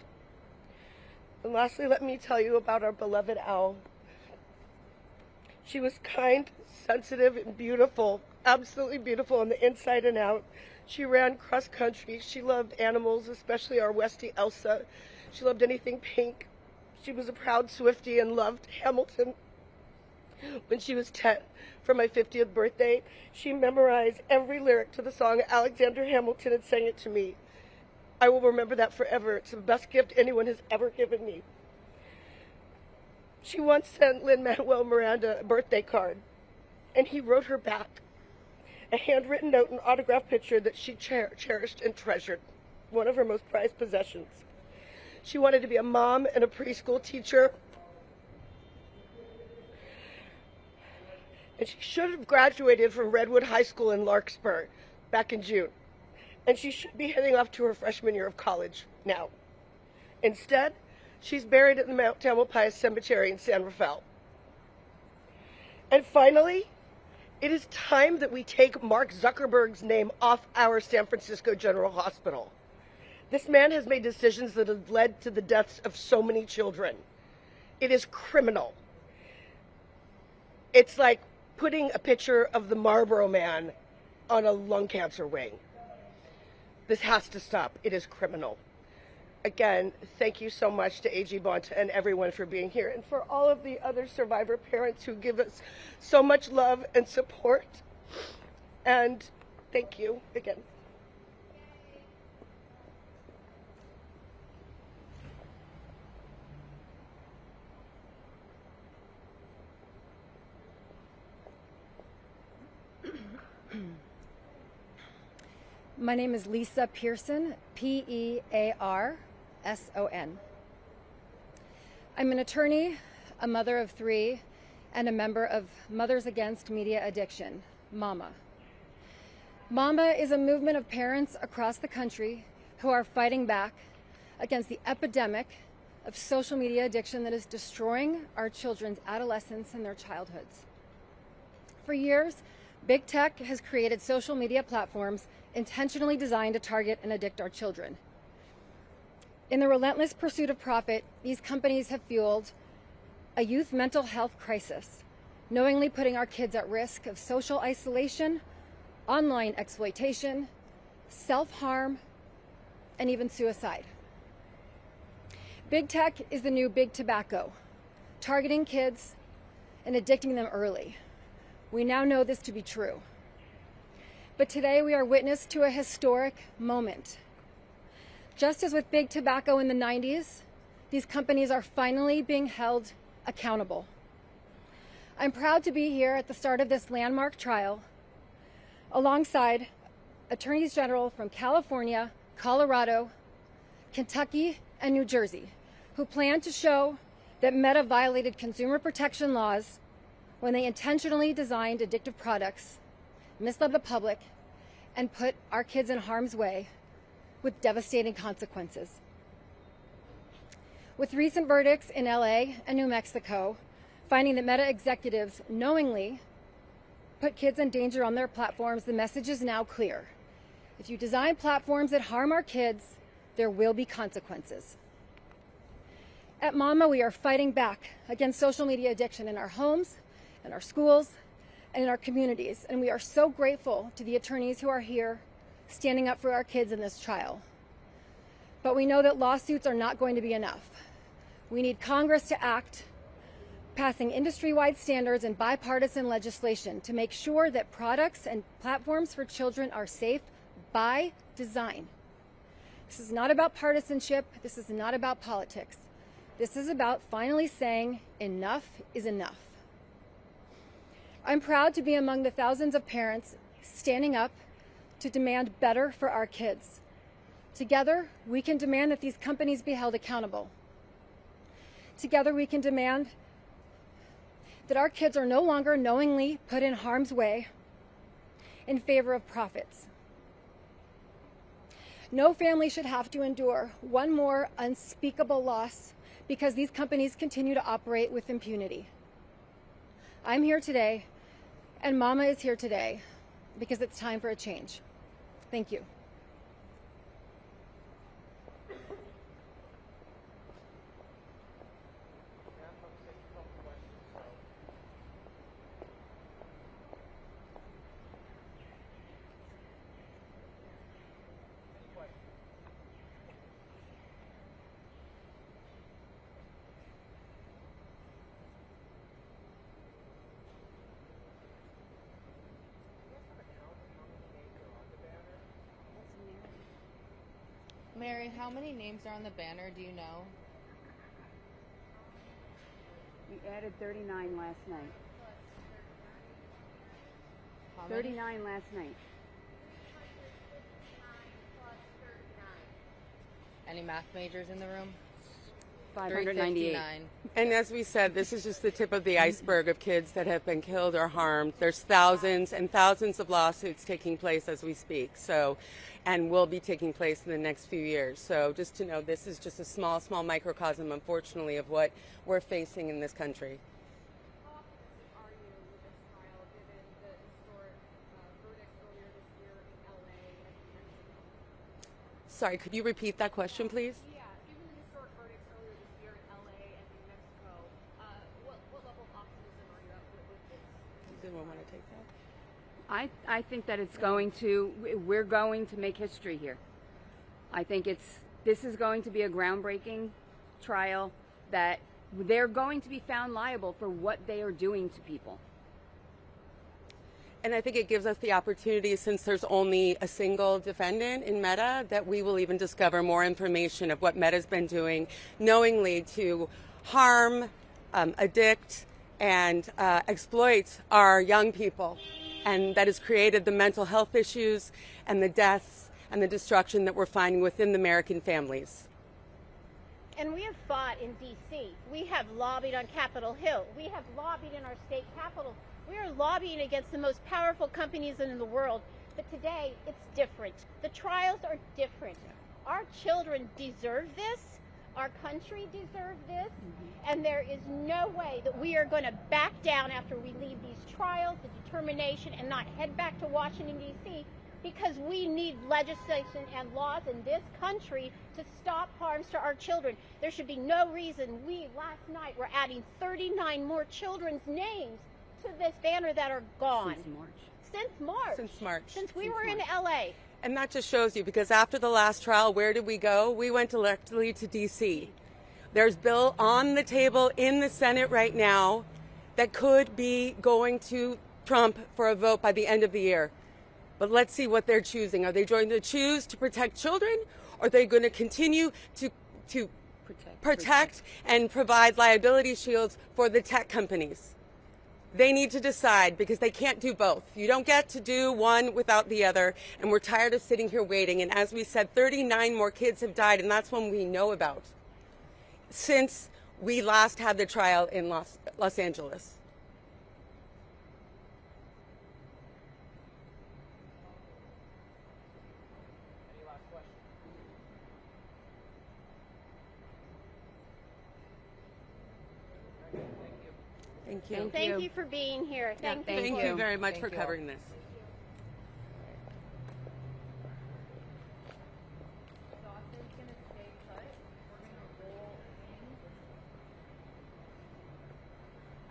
And lastly, let me tell you about our beloved Owl. She was kind, sensitive, and beautiful, absolutely beautiful on the inside and out. She ran cross country. She loved animals, especially our Westie Elsa. She loved anything pink. She was a proud Swiftie and loved Hamilton. When she was 10, for my 50th birthday, she memorized every lyric to the song Alexander Hamilton and sang it to me. I will remember that forever. It's the best gift anyone has ever given me. She once sent Lin-Manuel Miranda a birthday card, and he wrote her back a handwritten note and autographed picture that she cherished and treasured, one of her most prized possessions. She wanted to be a mom and a preschool teacher. And she should have graduated from Redwood High School in Larkspur back in June. And she should be heading off to her freshman year of college now. Instead, she's buried at the Mount Tamalpais Cemetery in San Rafael. And finally, it is time that we take Mark Zuckerberg's name off our San Francisco General Hospital. This man has made decisions that have led to the deaths of so many children. It is criminal. It's like putting a picture of the Marlboro Man on a lung cancer wing. This has to stop. It is criminal. Again, thank you so much to A.G. Bonta and everyone for being here, and for all of the other survivor parents who give us so much love and support. And thank you again. My name is Lisa Pearson, Pearson. I'm an attorney, a mother of 3, and a member of Mothers Against Media Addiction, MAMA. MAMA is a movement of parents across the country who are fighting back against the epidemic of social media addiction that is destroying our children's adolescence and their childhoods. For years, big tech has created social media platforms intentionally designed to target and addict our children. In the relentless pursuit of profit, these companies have fueled a youth mental health crisis, knowingly putting our kids at risk of social isolation, online exploitation, self-harm, and even suicide. Big tech is the new big tobacco, targeting kids and addicting them early. We now know this to be true. But today we are witness to a historic moment. Just as with big tobacco in the 90s, these companies are finally being held accountable. I'm proud to be here at the start of this landmark trial alongside attorneys general from California, Colorado, Kentucky, and New Jersey, who plan to show that Meta violated consumer protection laws when they intentionally designed addictive products, misled the public, and put our kids in harm's way with devastating consequences. With recent verdicts in LA and New Mexico finding that Meta executives knowingly put kids in danger on their platforms, the message is now clear. If you design platforms that harm our kids, there will be consequences. At Mama, we are fighting back against social media addiction in our homes, in our schools, and in our communities. And we are so grateful to the attorneys who are here standing up for our kids in this trial. But we know that lawsuits are not going to be enough. We need Congress to act, passing industry-wide standards and bipartisan legislation to make sure that products and platforms for children are safe by design. This is not about partisanship. This is not about politics. This is about finally saying enough is enough. I'm proud to be among the thousands of parents standing up to demand better for our kids. Together, we can demand that these companies be held accountable. Together, we can demand that our kids are no longer knowingly put in harm's way in favor of profits. No family should have to endure one more unspeakable loss because these companies continue to operate with impunity. I'm here today, and Mama is here today because it's time for a change. Thank you. Mary, how many names are on the banner? Do you know? We added 39 last night. How many? 39 last night. Any math majors in the room? 598. 359. And as we said, this is just the tip of the iceberg of kids that have been killed or harmed. There's thousands and thousands of lawsuits taking place as we speak, and will be taking place in the next few years. So just to know, this is just a small microcosm, unfortunately, of what we're facing in this country. Sorry, could you repeat that question, please? Yeah, given the historic verdicts earlier this year in LA and New Mexico, what level of optimism are you up with this? Does anyone want to take that? I think that we're going to make history here. I think this is going to be a groundbreaking trial that they're going to be found liable for what they are doing to people. And I think it gives us the opportunity, since there's only a single defendant in Meta, that we will even discover more information of what Meta's been doing knowingly to harm, addict, and exploit our young people. And that has created the mental health issues and the deaths and the destruction that we're finding within the American families. And we have fought in D.C. We have lobbied on Capitol Hill. We have lobbied in our state capitol. We are lobbying against the most powerful companies in the world. But today, it's different. The trials are different. Our children deserve this. Our country deserves this. And there is no way that we are going to back down after we leave these trials, the determination, and not head back to Washington, D.C., because we need legislation and laws in this country to stop harms to our children. There should be no reason last night, we're adding 39 more children's names to this banner that are gone. Since March. Since we were in L.A. And that just shows you, because after the last trial, where did we go? We went directly to D.C. There's a bill on the table in the Senate right now that could be going to Trump for a vote by the end of the year. But let's see what they're choosing. Are they going to choose to protect children, or are they going to continue to protect and provide liability shields for the tech companies? They need to decide because they can't do both. You don't get to do one without the other, and we're tired of sitting here waiting. And as we said, 39 more kids have died, and that's one we know about since we last had the trial in Los Angeles. Thank you. Thank you for being here. Thank you. Thank you very much for covering this.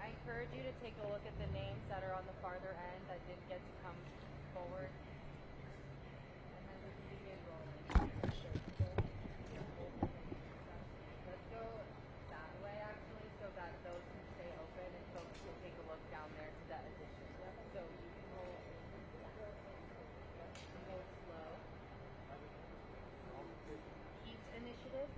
I encourage you to take a look at the names that are on the farther end that didn't get to come forward. And then we can begin rolling. Let's go that way actually so that those can stay open and folks can take a look down there to that addition. So you can roll slow. Keep initiative.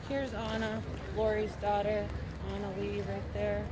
Here's Anna, Lori's daughter, Anna Lee right there.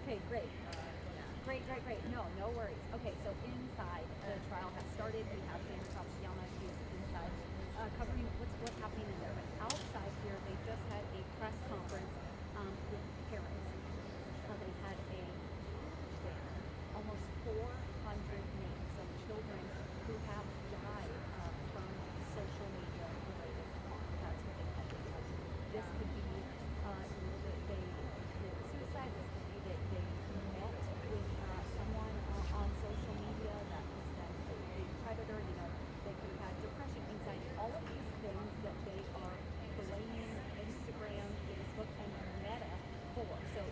Okay, great. Great. No worries. Okay, so inside the trial has started. We have Sandra Tatiana, who's inside, covering what's happening in there. But outside here, they just had a press conference with parents. They had almost 400 names of children who have died from social media related harm. That's what they had. This could be suicide. This could be that they met with someone on social media that was then a predator. They could have had depression, anxiety, all of these things that they are blaming Instagram, Facebook, and Meta for. So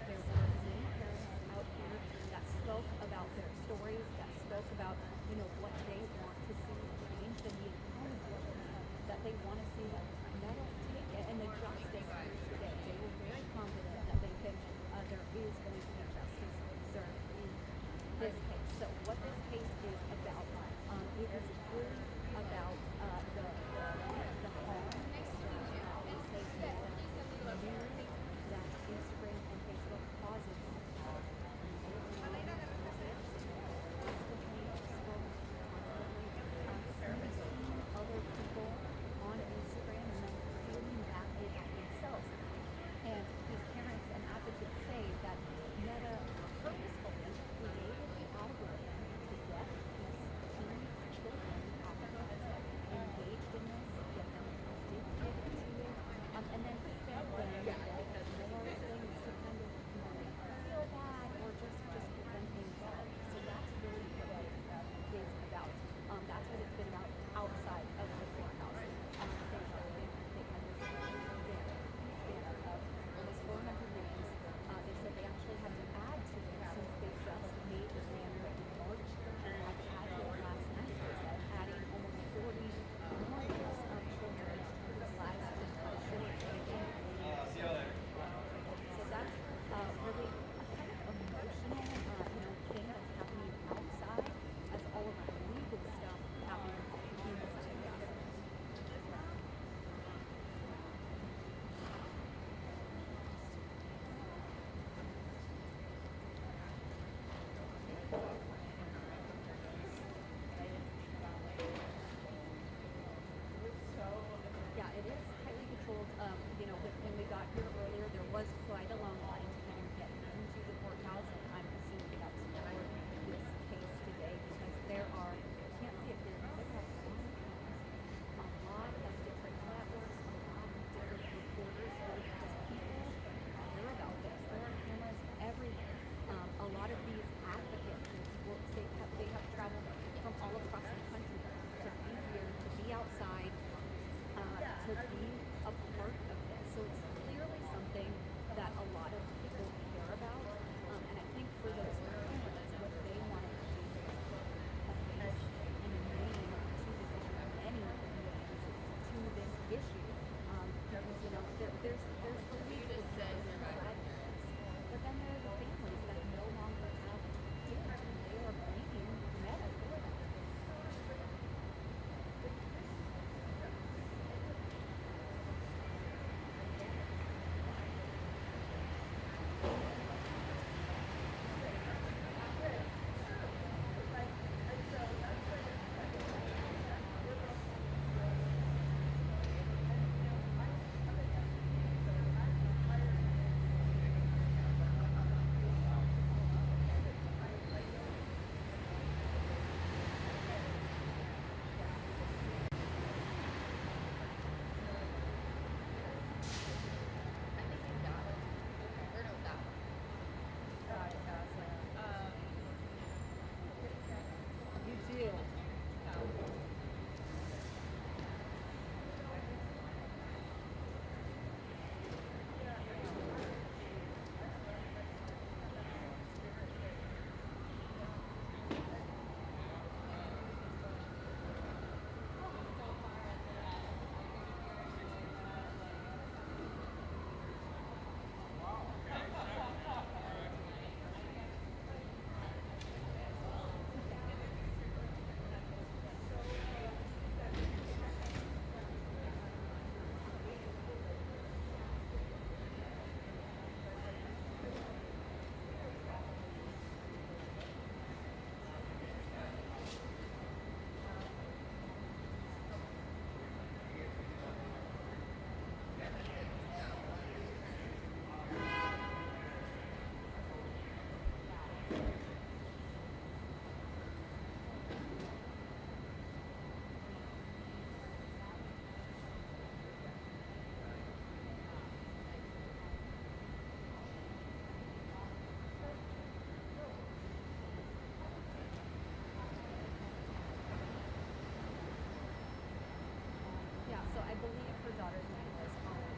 believe her daughter's name was Anna.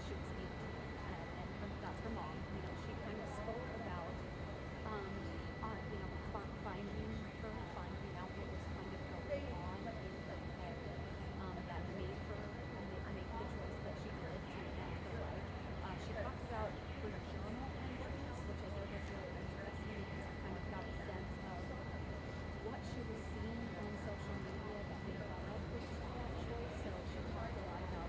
She was 18, that's her mom. She kind of spoke about, finding her, finding out what was kind of going on in her head that made her make the choice that she did to end her life. She talked about her journal entries, which I thought was really interesting because I kind of got a sense of what she was seeing on social media that made her help with that choice. So she talked a lot about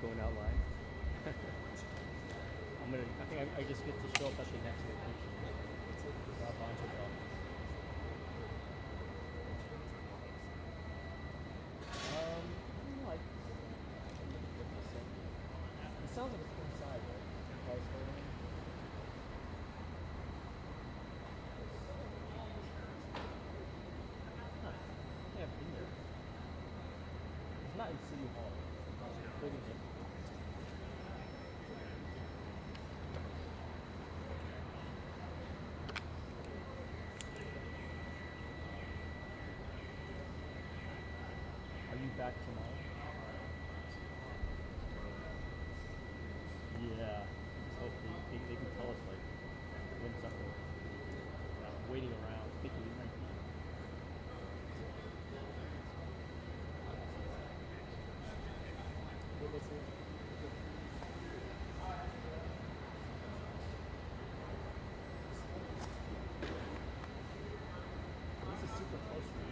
going out live. I think I just get to show up at the next location. A bunch of them. Like, it sounds like it's inside, right? I have been there. It's not in City Hall. Are you back tomorrow? Yeah. Just hope they can tell us like when something. Waiting around, thinking we might be. This is super close to me.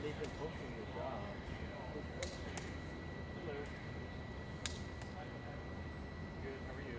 They've been posting the job. Hello. Good, how are you?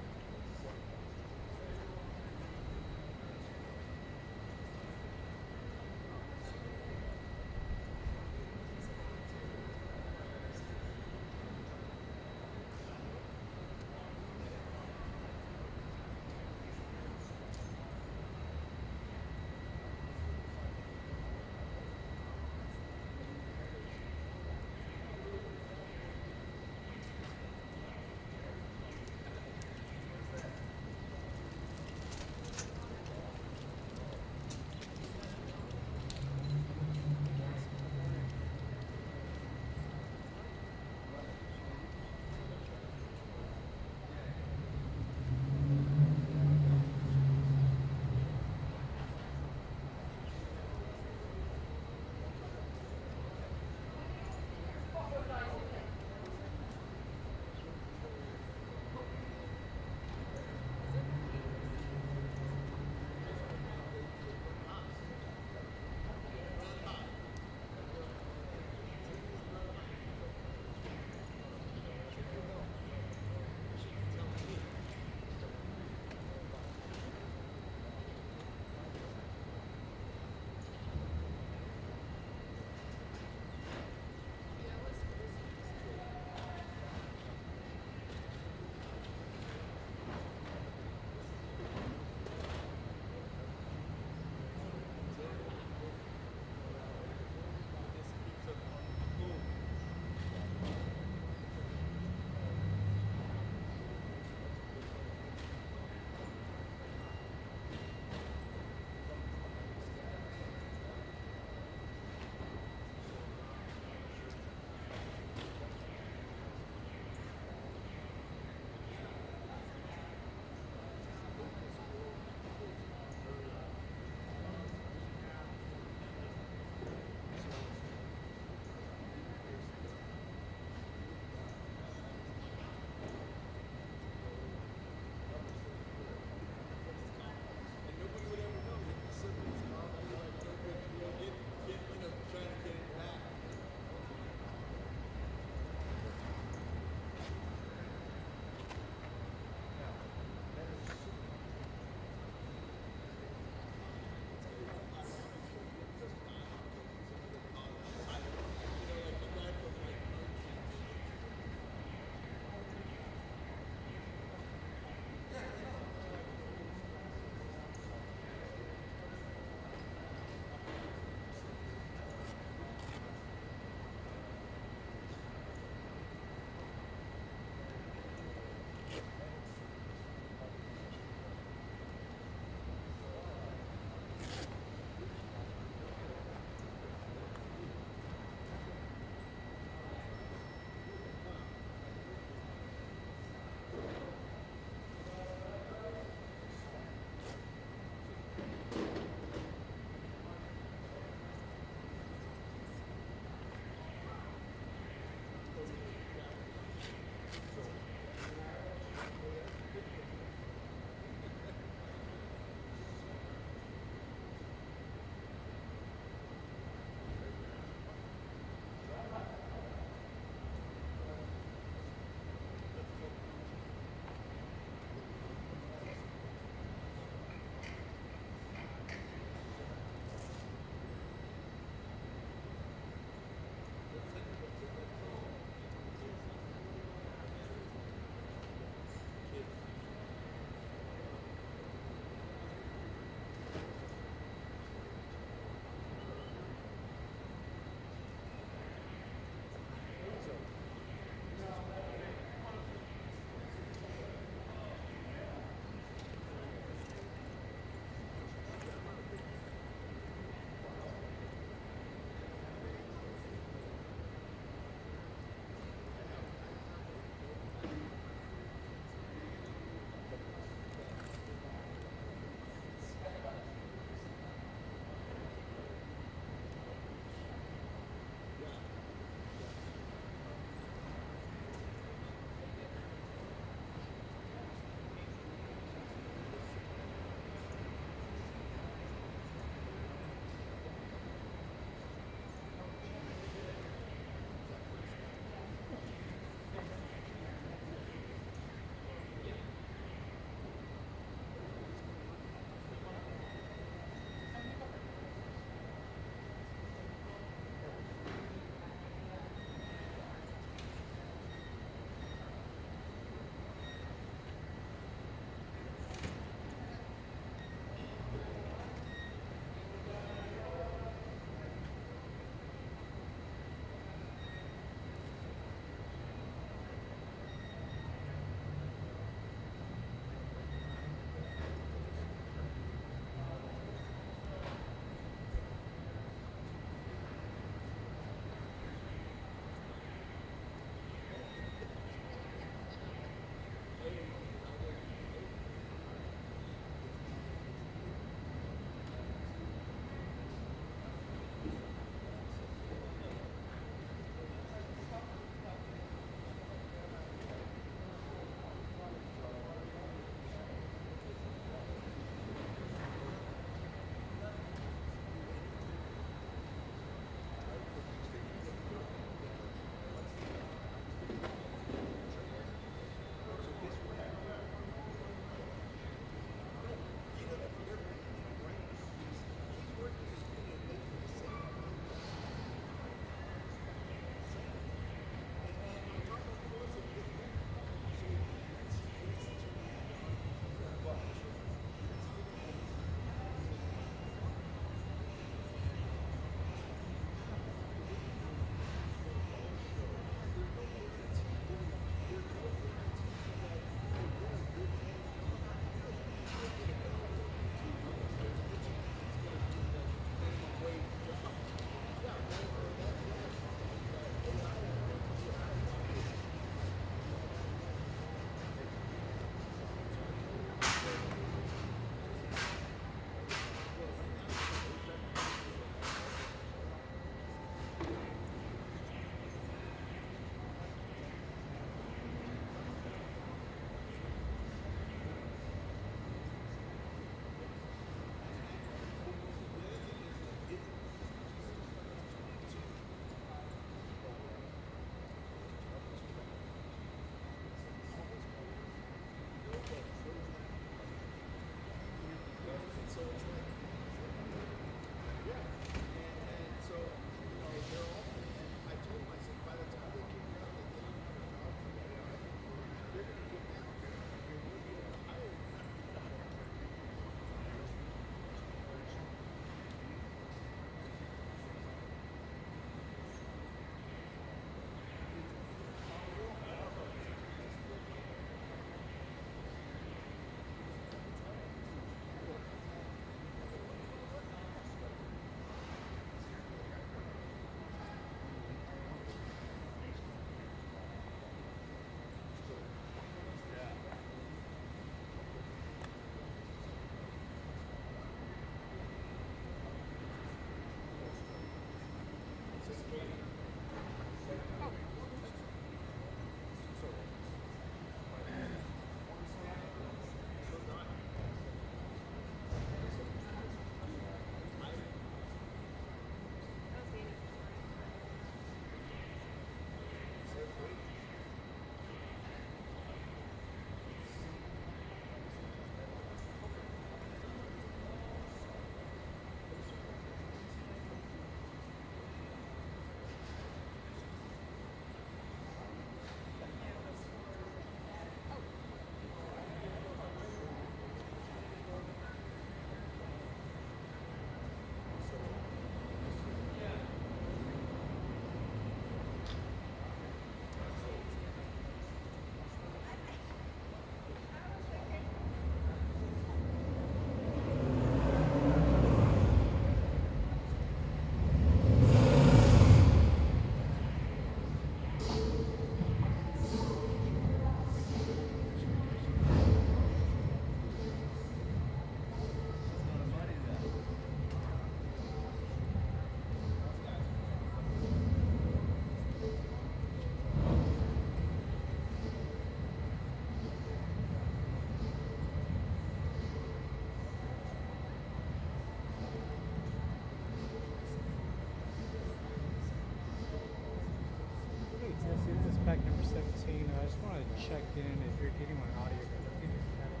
checked in. If you're getting my audio, guys, I think it's kind of.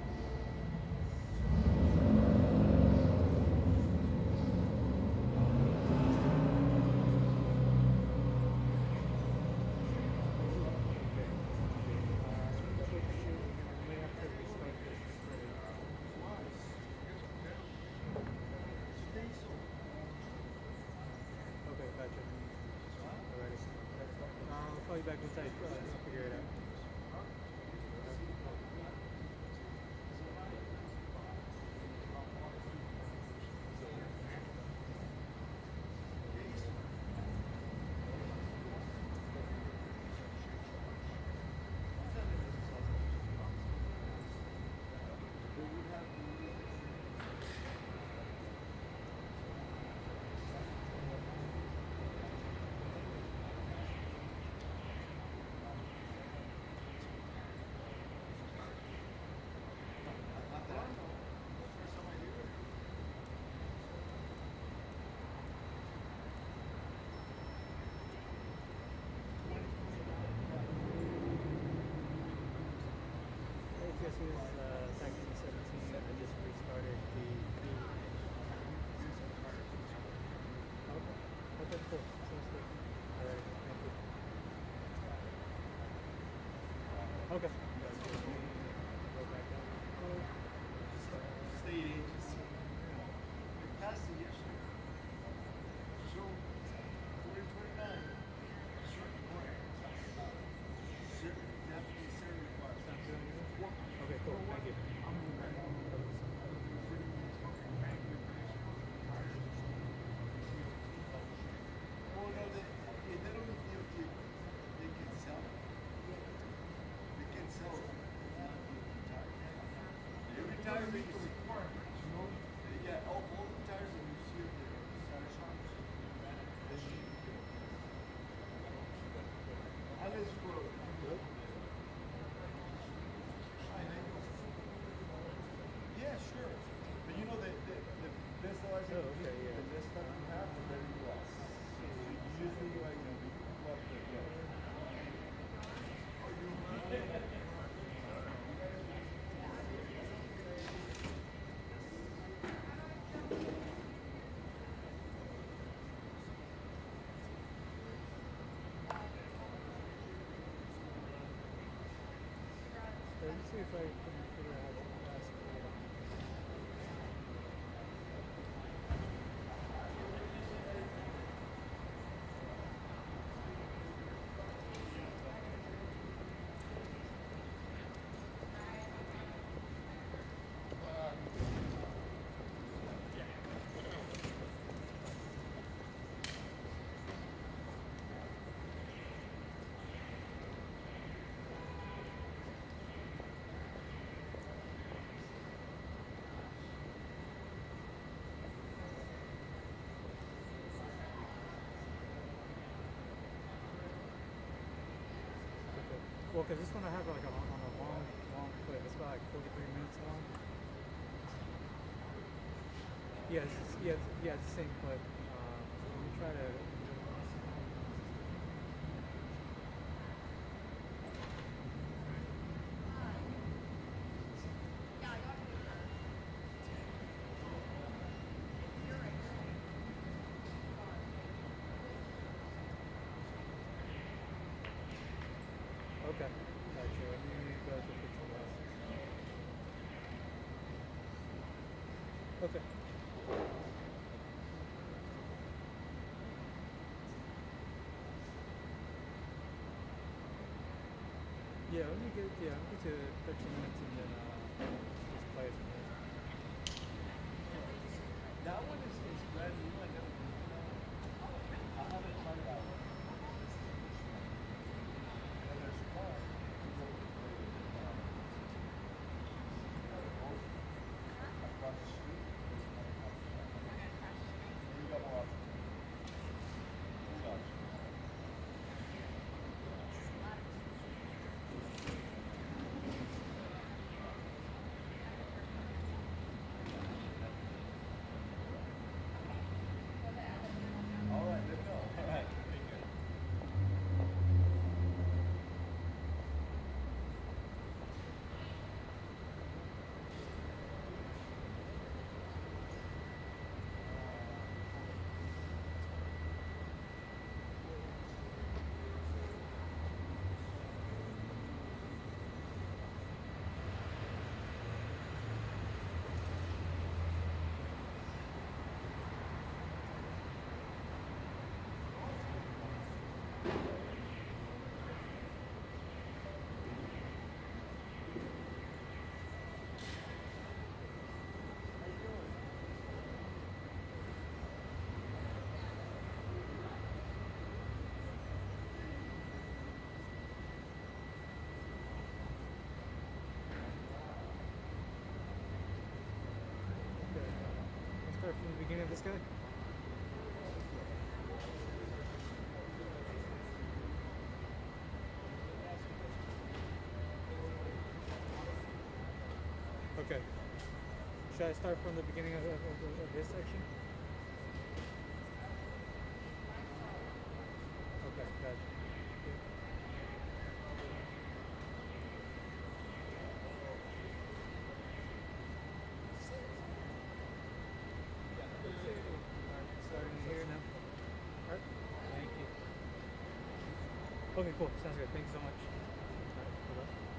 Okay, gotcha. Alrighty. I'll call you back once I figure it out. This is back in 2017. I just restarted the. Okay. Okay, cool. Sounds good. Alright, thank you. Okay. Go back down. State agency. It passed it yesterday. So, 2029. Certain point. Definitely certain requirements. Sounds good. Okay, cool. Thank you. Oh no, they don't need DOT. They can sell it. They can sell it. Every tire they can requirements, you know? Yeah, all the tires that you see at the tire shops. Alice Road. Yeah, sure. But you know the best advice I can give you, the less stuff you have, the better you are. So usually like what Let me see if I can figure out how to ask for it. Well, because this one I have like on a long clip. It's about like 43 minutes long. Yeah, it's the same clip. Let me try to. Okay, gotcha. Let me go to 15 minutes. Okay. Yeah, let me get to 13 minutes and then just play it from there. that one is brand new. I never did that. I haven't tried that one. And there's one. Across the street. You got more options. name of this guy? Okay. Should I start from the beginning of this section? Okay, gotcha. Starting here now. Alright, thank you. Okay, cool. Sounds good. Thank you so much. Alright, bye-bye.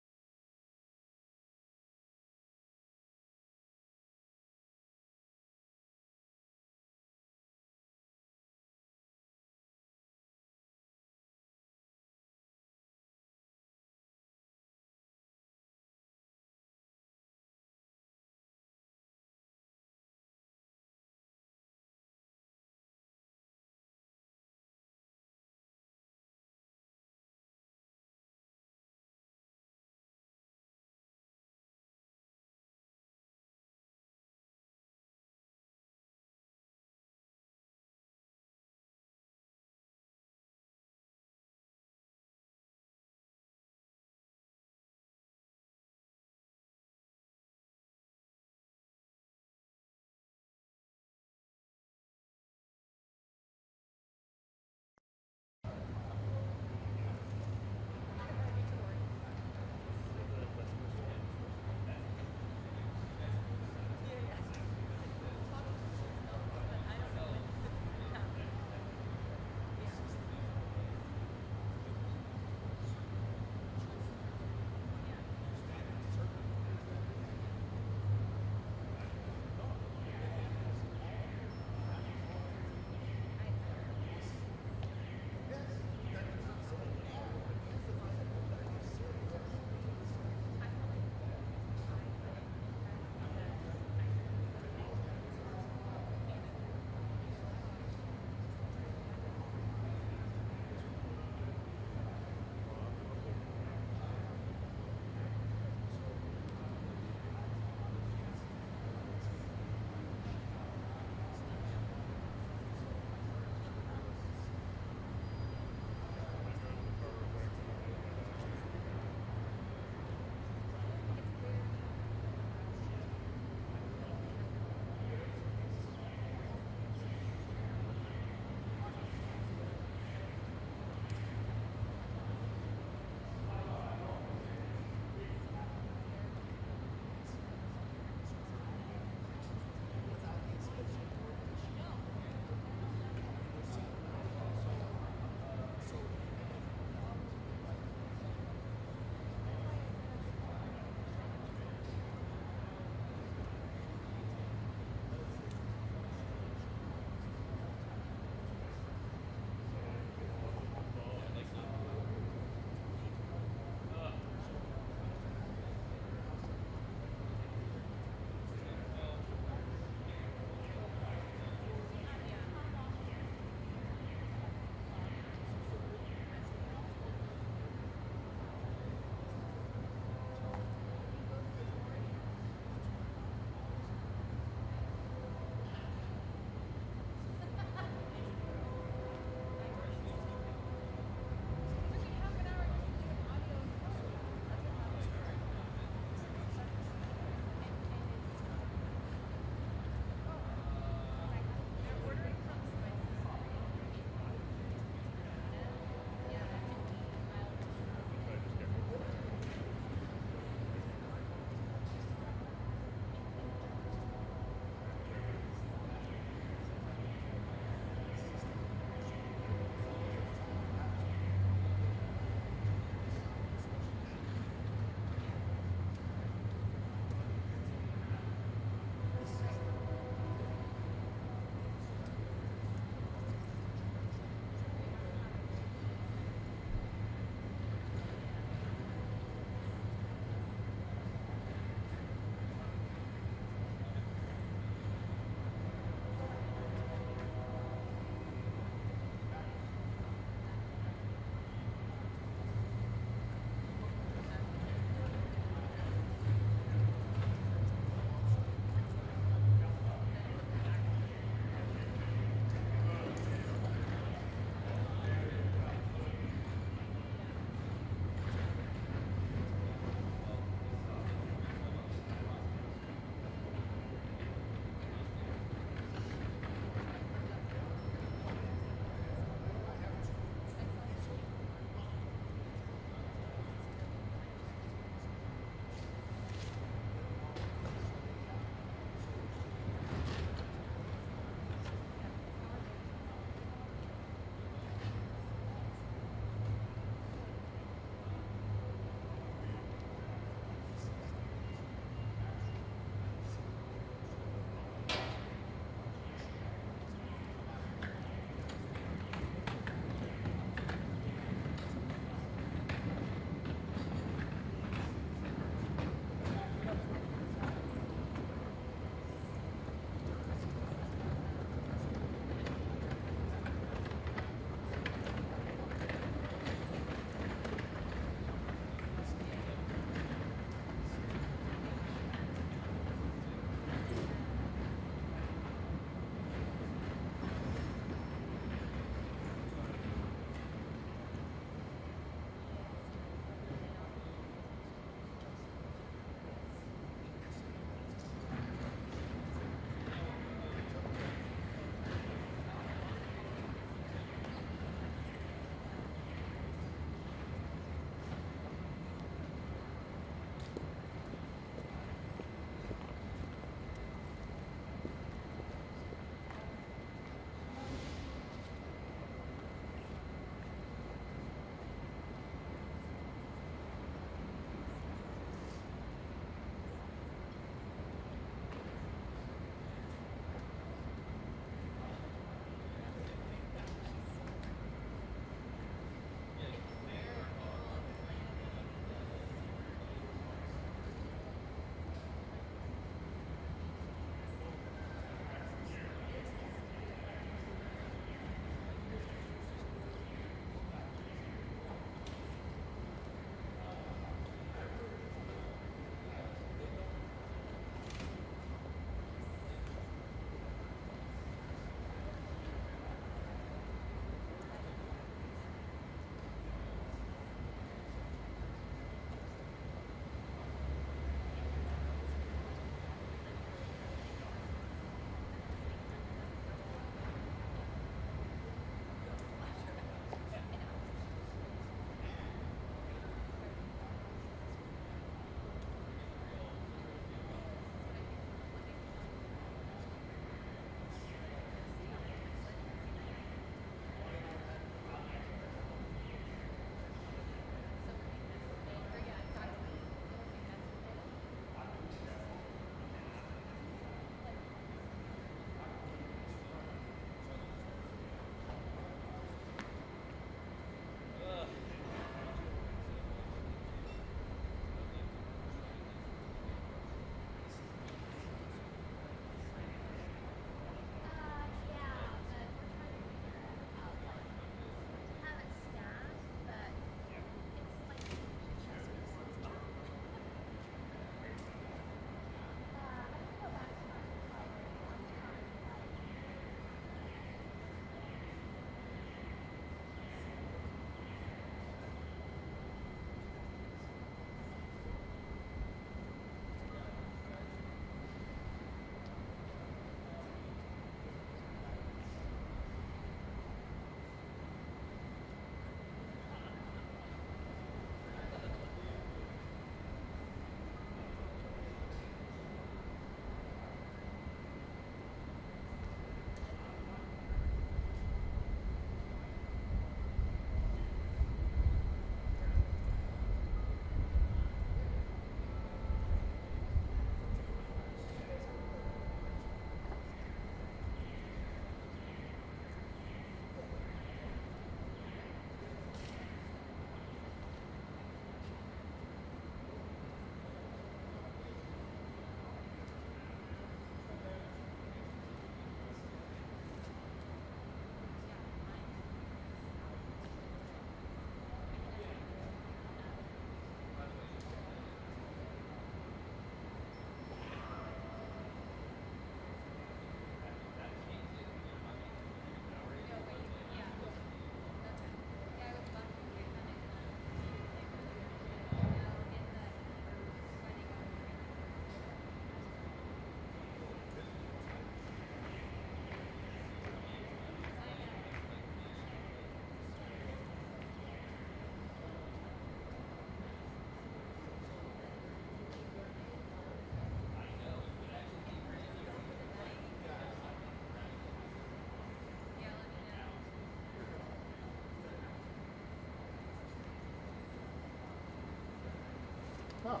Oh. Oh,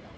no.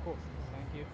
cool. Thank you.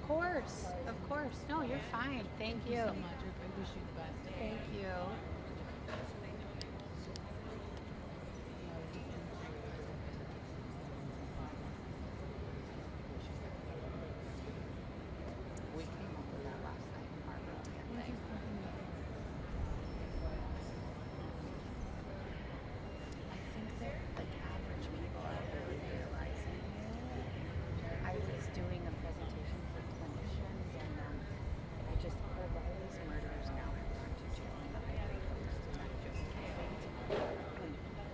course. Of course. No, you're fine. Thank you. so much. I wish you the best. Thank you. We came up with that last night in our brilliant thing. I think that like average people are really realizing it. I was doing a presentation for clinicians and I just heard Riley's murderers now have gone to jail in the Ivory Coast and I just can't. And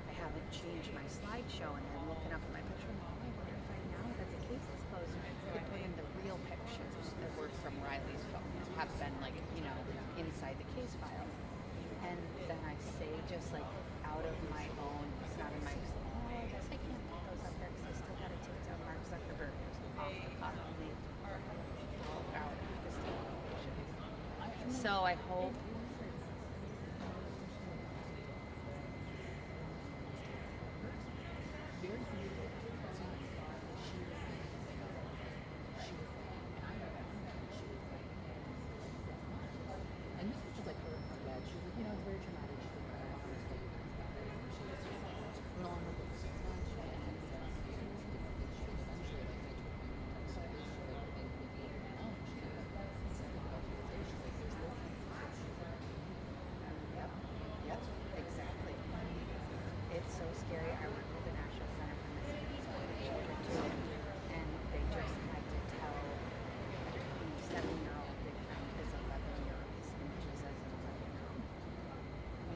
I haven't changed my slideshow and I'm looking up at my picture and I wonder if I now that the case is closed I could put in the real pictures that were from Riley's phone have been like, you know, inside the case file. And then I say just like out of my own, it's not in my, oh, I guess I can't put those up there because I still got to take down Mark Zuckerberg off the cuff and leave out this information. So I hope And this was just like her bed. She was like, you know, it's very traumatic. She's like, I don't want to stay with this guy. She was just went on with it for 6 months. She had and eventually, like, they took me outside. She's like, they would be alone. She's like, it's like about to say, she's like, there's no Yep. Yep. Exactly. It's so scary. I work with the National Center for Missing and Exploited Children too, and they just had to tell the 7-year-old they found his 11-year-old images as an 11-year-old. I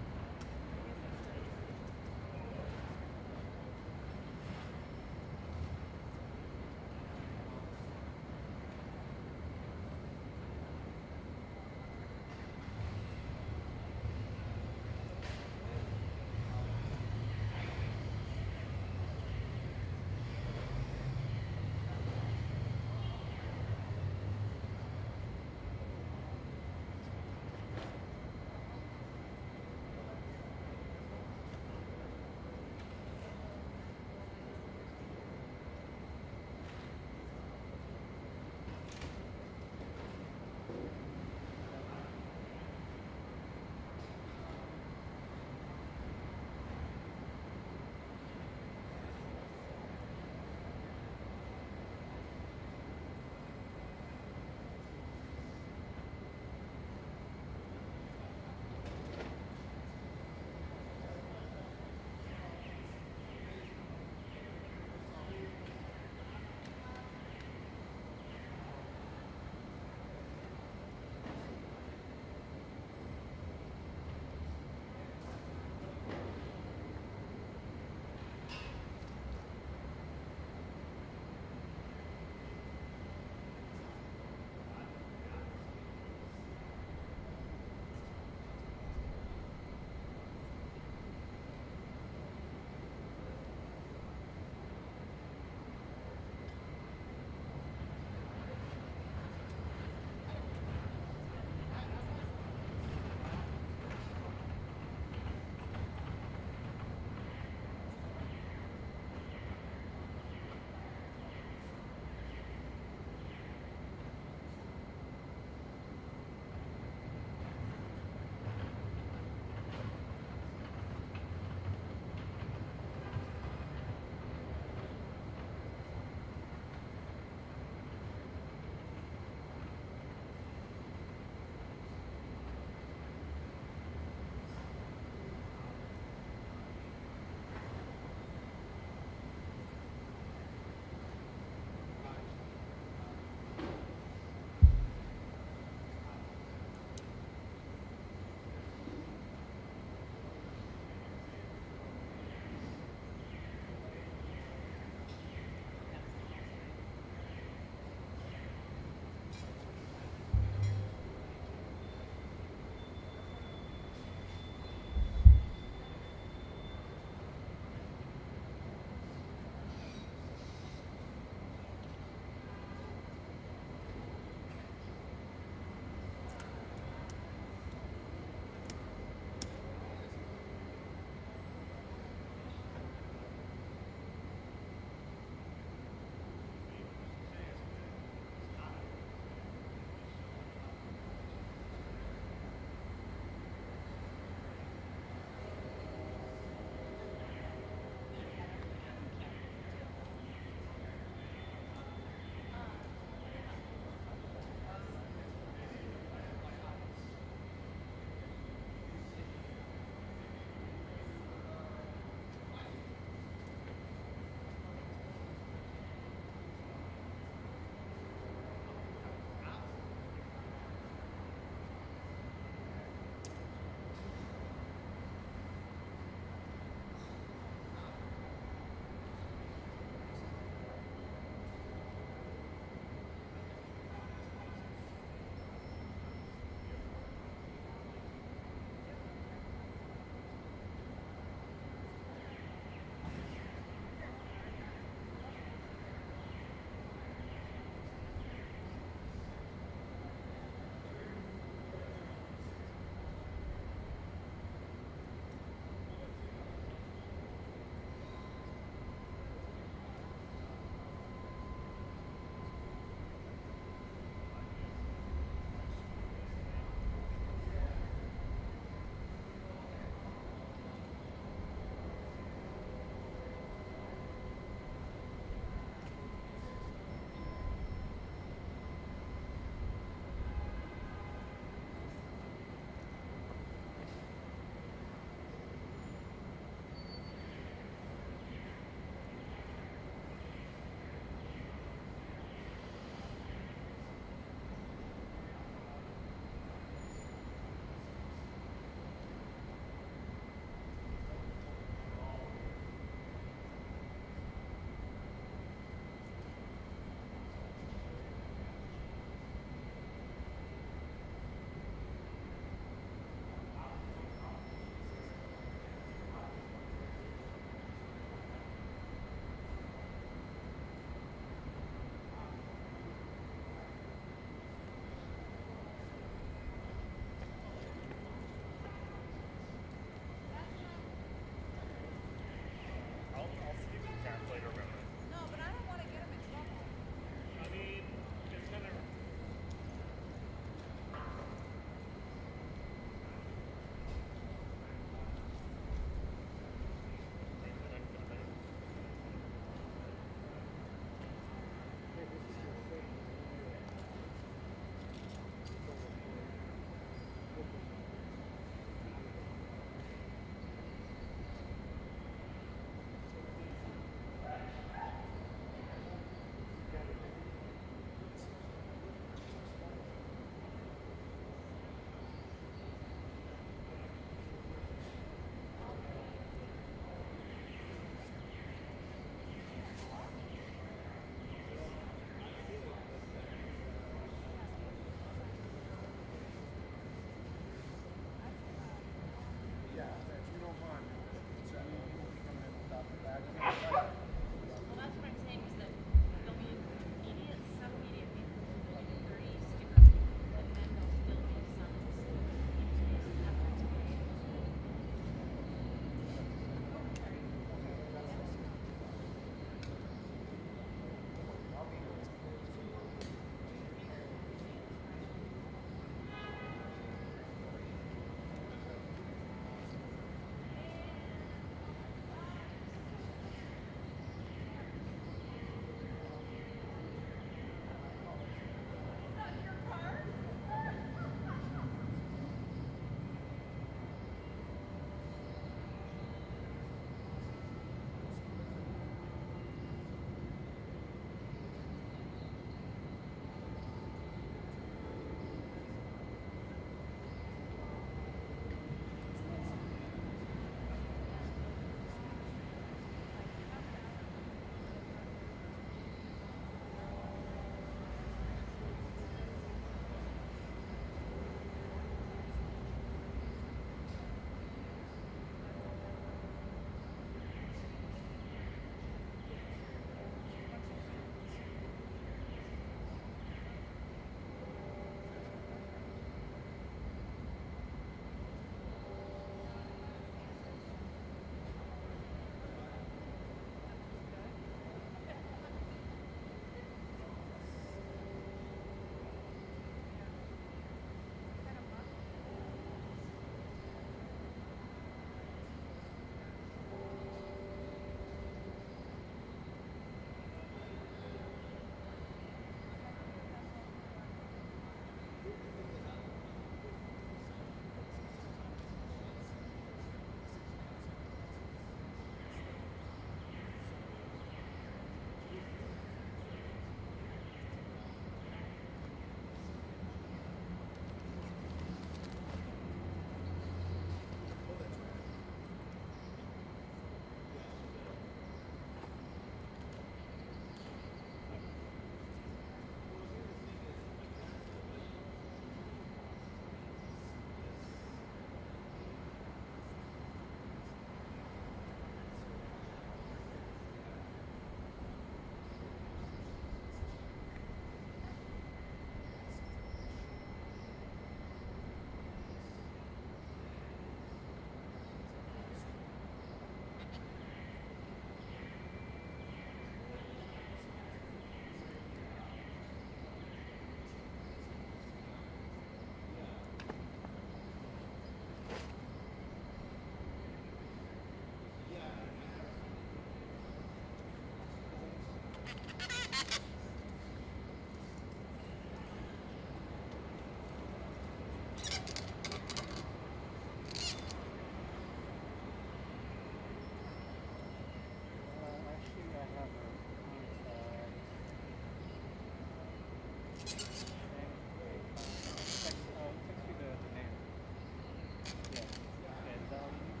is that all you need?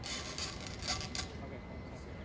Okay, cool. Sounds good.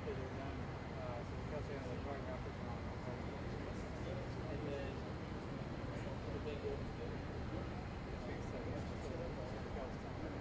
after they're done. So the cops are gonna like run after them. And then they go to the fix that. So the cops come.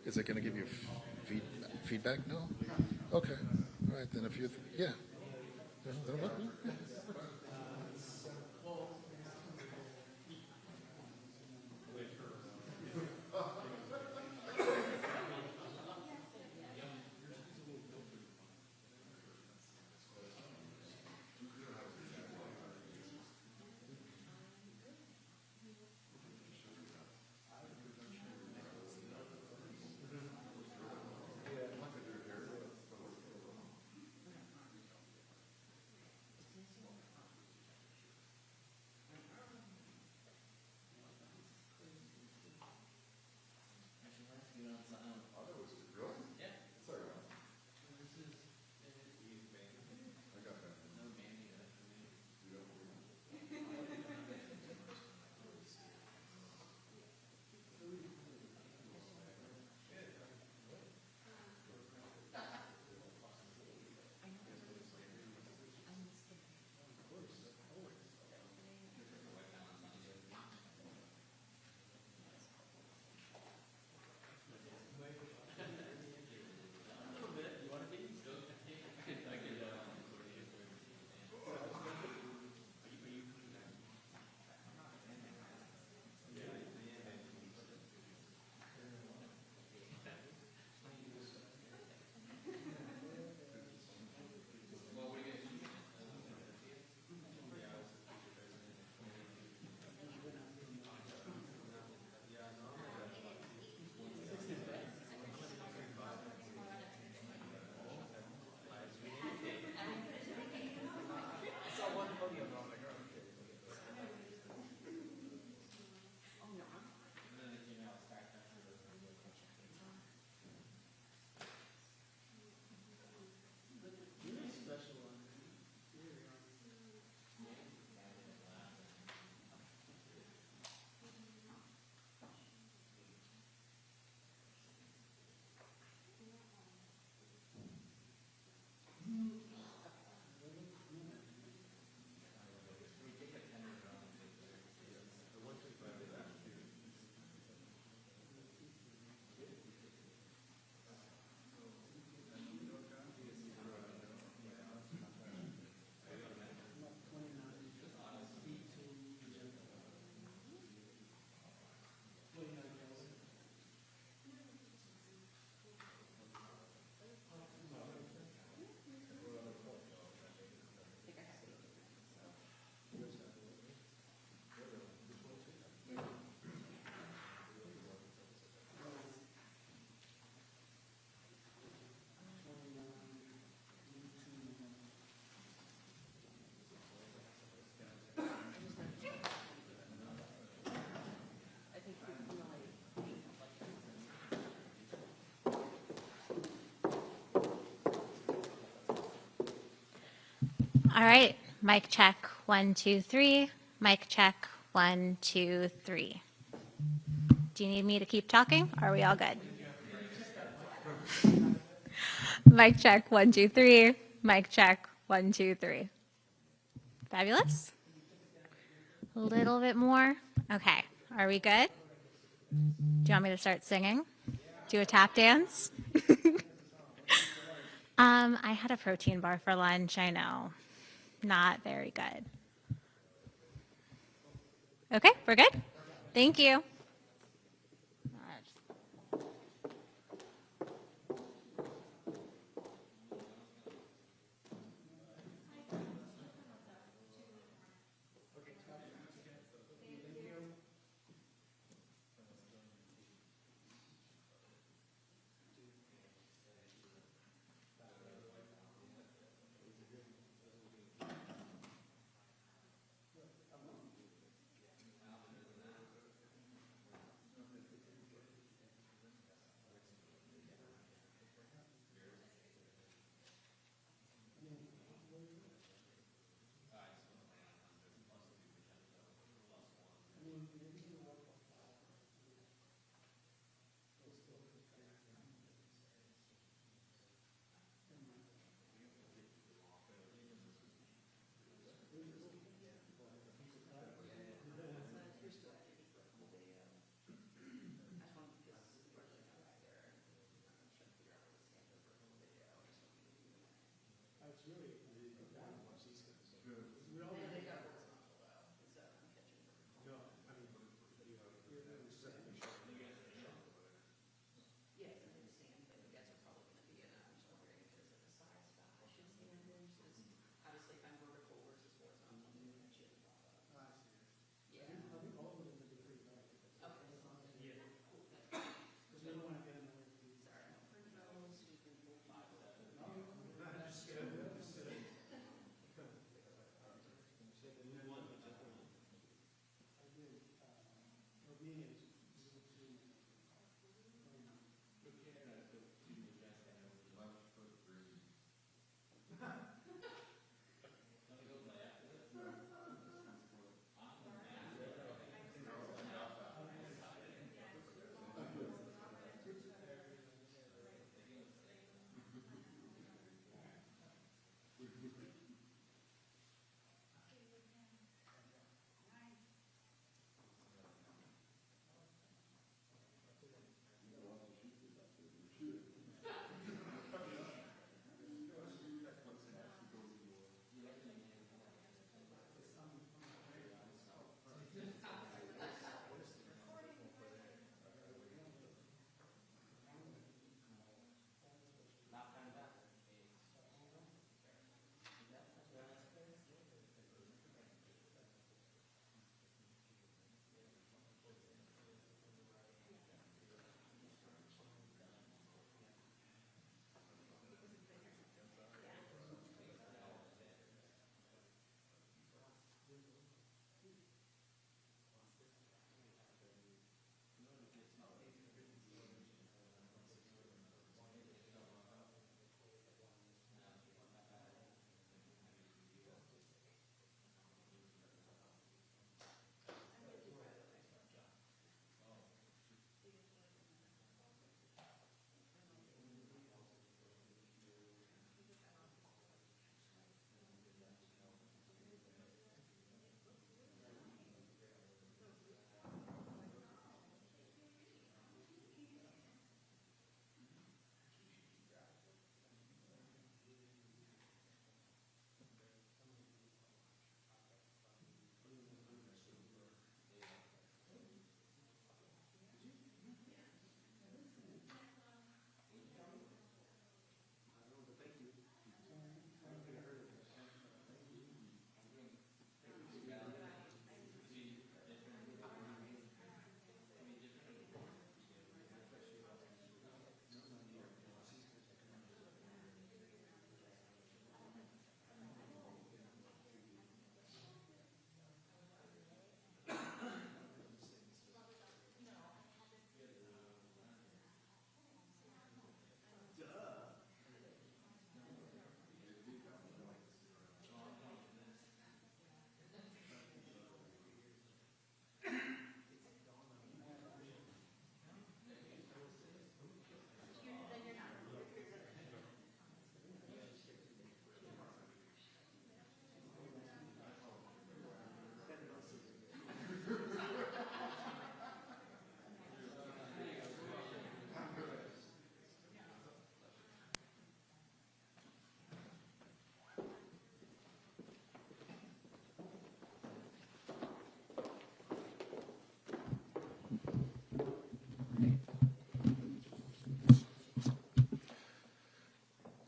Is it going to give you feedback? No? Okay. All right, then if you, yeah. That'll work. Yeah. All right, mic check, 1, 2, 3. Mic check, 1, 2, 3. Do you need me to keep talking? Or are we all good? Mic check, 1, 2, 3. Mic check, 1, 2, 3. Fabulous. A little bit more. Okay, are we good? Do you want me to start singing? Do a tap dance? I had a protein bar for lunch, I know. Not very good. Okay, we're good? Thank you.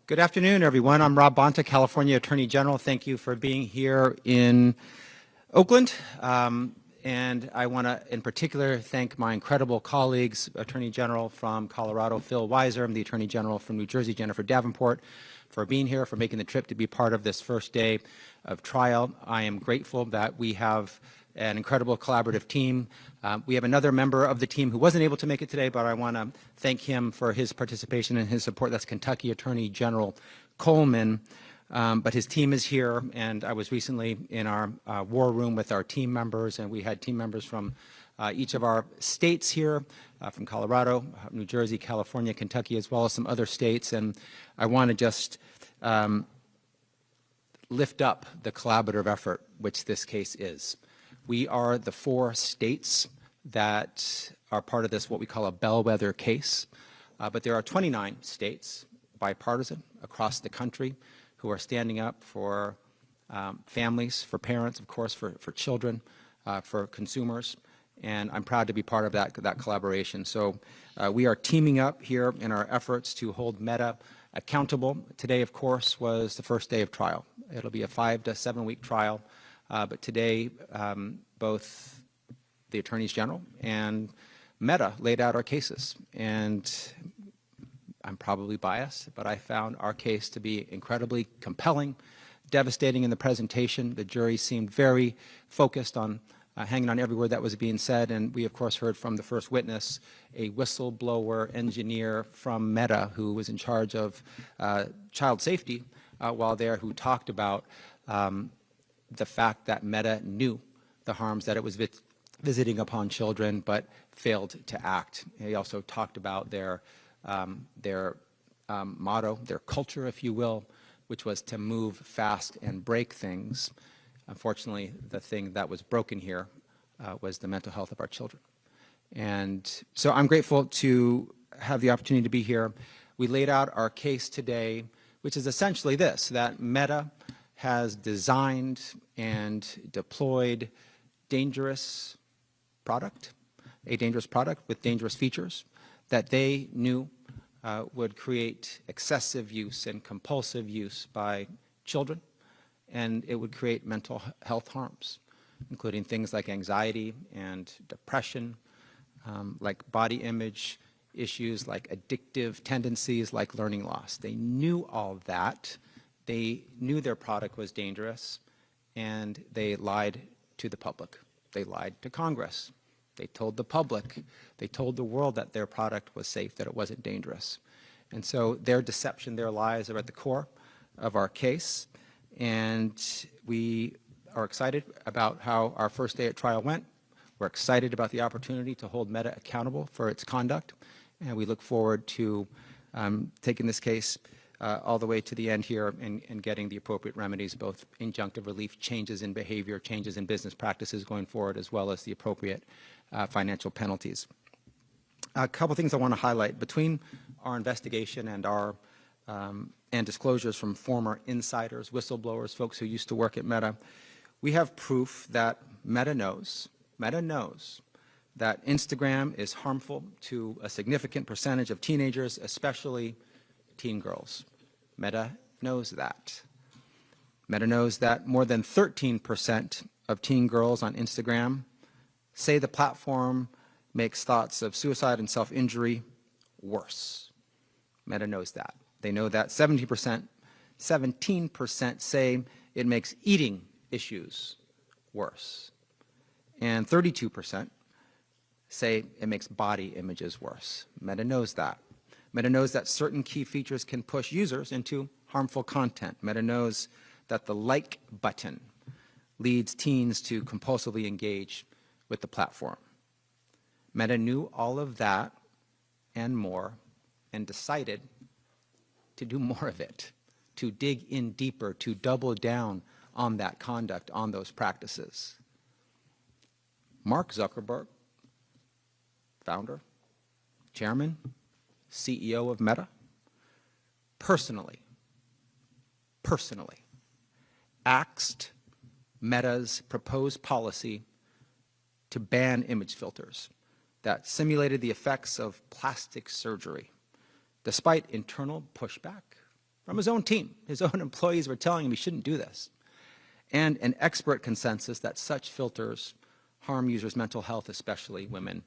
Good afternoon, everyone. I'm Rob Bonta, California Attorney General. Thank you for being here in Oakland. And I want to, in particular, thank my incredible colleagues, Attorney General from Colorado, Phil Weiser, and the Attorney General from New Jersey, Jennifer Davenport, for being here, for making the trip to be part of this first day of trial. I am grateful that we have an incredible collaborative team. We have another member of the team who wasn't able to make it today, but I want to thank him for his participation and his support. That's Kentucky Attorney General Coleman. But his team is here, and I was recently in our war room with our team members, and we had team members from each of our states here, from Colorado, New Jersey, California, Kentucky, as well as some other states. And I want to just lift up the collaborative effort which this case is. We are the 4 states that are part of this, what we call a bellwether case. But there are 29 states, bipartisan, across the country, who are standing up for families, for parents, of course, for children, for consumers. And I'm proud to be part of that collaboration. So we are teaming up here in our efforts to hold Meta accountable. Today, of course, was the first day of trial. It'll be a 5 to 7 week trial. But today, both the attorneys general and Meta laid out our cases. And I'm probably biased, but I found our case to be incredibly compelling, devastating in the presentation. The jury seemed very focused on hanging on every word that was being said. And we, of course, heard from the first witness, a whistleblower engineer from Meta who was in charge of child safety while there, who talked about the fact that Meta knew the harms that it was visiting upon children, but failed to act. He also talked about their motto, their culture, if you will, which was to move fast and break things. Unfortunately, the thing that was broken here was the mental health of our children. And so I'm grateful to have the opportunity to be here. We laid out our case today, which is essentially this, that Meta has designed and deployed a dangerous product with dangerous features that they knew would create excessive use and compulsive use by children, and it would create mental health harms, including things like anxiety and depression, like body image issues, like addictive tendencies, like learning loss. They knew all that. They knew their product was dangerous, and they lied to the public. They lied to Congress. They told the public, they told the world that their product was safe, that it wasn't dangerous. And so their deception, their lies are at the core of our case. And we are excited about how our first day at trial went. We're excited about the opportunity to hold Meta accountable for its conduct. And we look forward to taking this case all the way to the end here and getting the appropriate remedies, both injunctive relief, changes in behavior, changes in business practices going forward, as well as the appropriate financial penalties. A couple things I want to highlight. Between our investigation and our and disclosures from former insiders, whistleblowers, folks who used to work at Meta, we have proof that Meta knows that Instagram is harmful to a significant percentage of teenagers, especially teen girls. Meta knows that. Meta knows that more than 13% of teen girls on Instagram say the platform makes thoughts of suicide and self-injury worse. Meta knows that. They know that 17% say it makes eating issues worse. And 32% say it makes body images worse. Meta knows that. Meta knows that certain key features can push users into harmful content. Meta knows that the like button leads teens to compulsively engage with the platform. Meta knew all of that and more and decided to do more of it, to dig in deeper, to double down on that conduct, on those practices. Mark Zuckerberg, founder, chairman, CEO of Meta, personally axed Meta's proposed policy to ban image filters that simulated the effects of plastic surgery, despite internal pushback, from his own team. His own employees were telling him he shouldn't do this. And an expert consensus that such filters harm users' mental health, especially women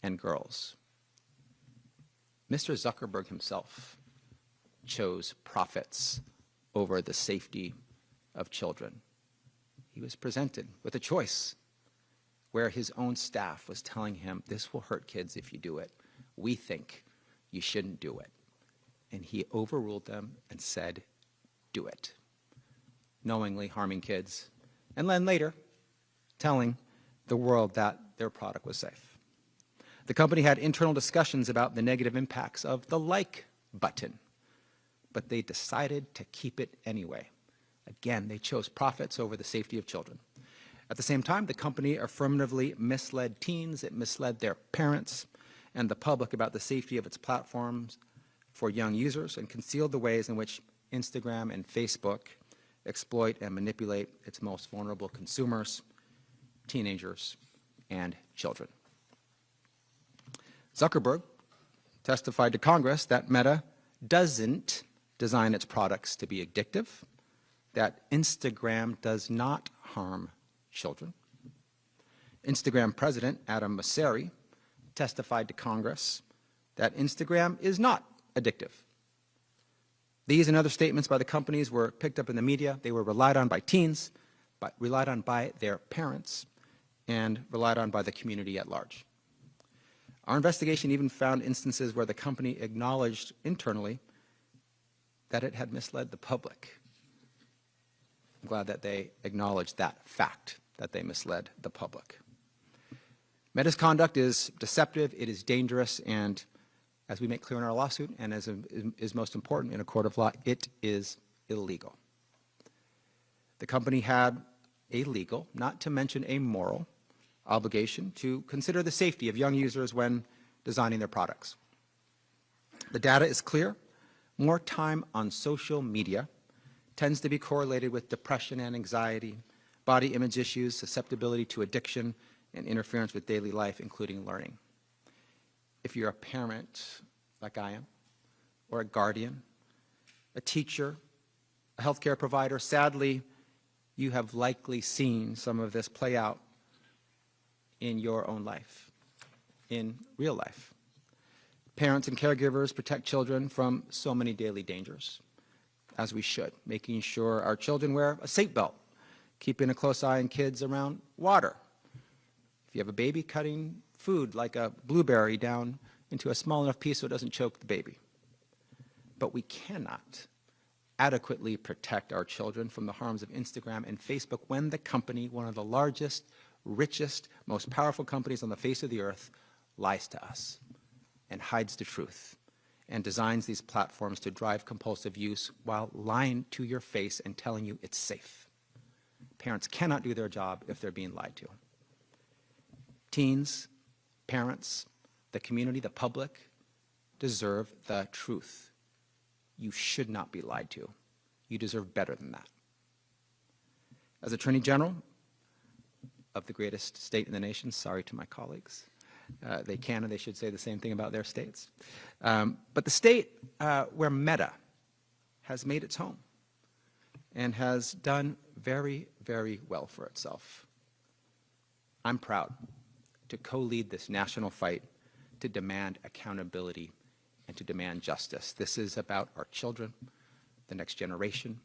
and girls. Mr. Zuckerberg himself chose profits over the safety of children. He was presented with a choice where his own staff was telling him, this will hurt kids if you do it. We think you shouldn't do it. And he overruled them and said, do it, knowingly harming kids, and then later telling the world that their product was safe. The company had internal discussions about the negative impacts of the like button, but they decided to keep it anyway. Again, they chose profits over the safety of children. At the same time, the company affirmatively misled teens, it misled their parents and the public about the safety of its platforms for young users, and concealed the ways in which Instagram and Facebook exploit and manipulate its most vulnerable consumers, teenagers, and children. Zuckerberg testified to Congress that Meta doesn't design its products to be addictive, that Instagram does not harm children. Instagram president Adam Mosseri testified to Congress that Instagram is not addictive. These and other statements by the companies were picked up in the media. They were relied on by teens, but relied on by their parents, and relied on by the community at large. Our investigation even found instances where the company acknowledged internally that it had misled the public. I'm glad that they acknowledged that fact, that they misled the public. Meta's conduct is deceptive, it is dangerous, and as we make clear in our lawsuit, and as is most important in a court of law, it is illegal. The company had a legal, not to mention a moral, obligation to consider the safety of young users when designing their products. The data is clear. More time on social media tends to be correlated with depression and anxiety, body image issues, susceptibility to addiction, and interference with daily life, including learning. If you're a parent, like I am, or a guardian, a teacher, a healthcare provider, sadly, you have likely seen some of this play out in your own life, in real life. Parents and caregivers protect children from so many daily dangers, as we should, making sure our children wear a seatbelt, keeping a close eye on kids around water. If you have a baby, cutting food like a blueberry down into a small enough piece so it doesn't choke the baby. But we cannot adequately protect our children from the harms of Instagram and Facebook when the company, one of the largest, richest, most powerful companies on the face of the earth, lies to us and hides the truth and designs these platforms to drive compulsive use while lying to your face and telling you it's safe. Parents cannot do their job if they're being lied to. Teens, parents, the community, the public deserve the truth. You should not be lied to. You deserve better than that. As Attorney General of the greatest state in the nation, sorry to my colleagues, they can and they should say the same thing about their states. But the state where Meta has made its home and has done very, very well for itself. I'm proud to co-lead this national fight to demand accountability and to demand justice. This is about our children, the next generation,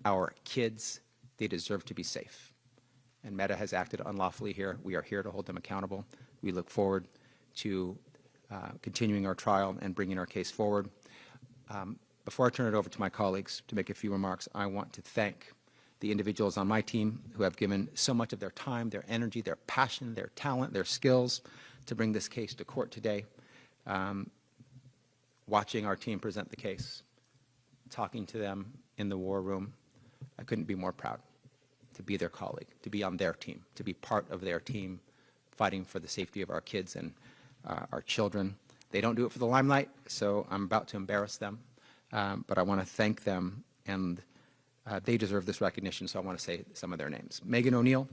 our kids. They deserve to be safe. And Meta has acted unlawfully here. We are here to hold them accountable. We look forward to continuing our trial and bringing our case forward. Before I turn it over to my colleagues to make a few remarks, I want to thank the individuals on my team who have given so much of their time, their energy, their passion, their talent, their skills to bring this case to court today. Watching our team present the case, talking to them in the war room, I couldn't be more proud to be their colleague, to be on their team, to be part of their team fighting for the safety of our kids and our children. They don't do it for the limelight, so I'm about to embarrass them, but I want to thank them, and they deserve this recognition, so I want to say some of their names. Megan O'Neill,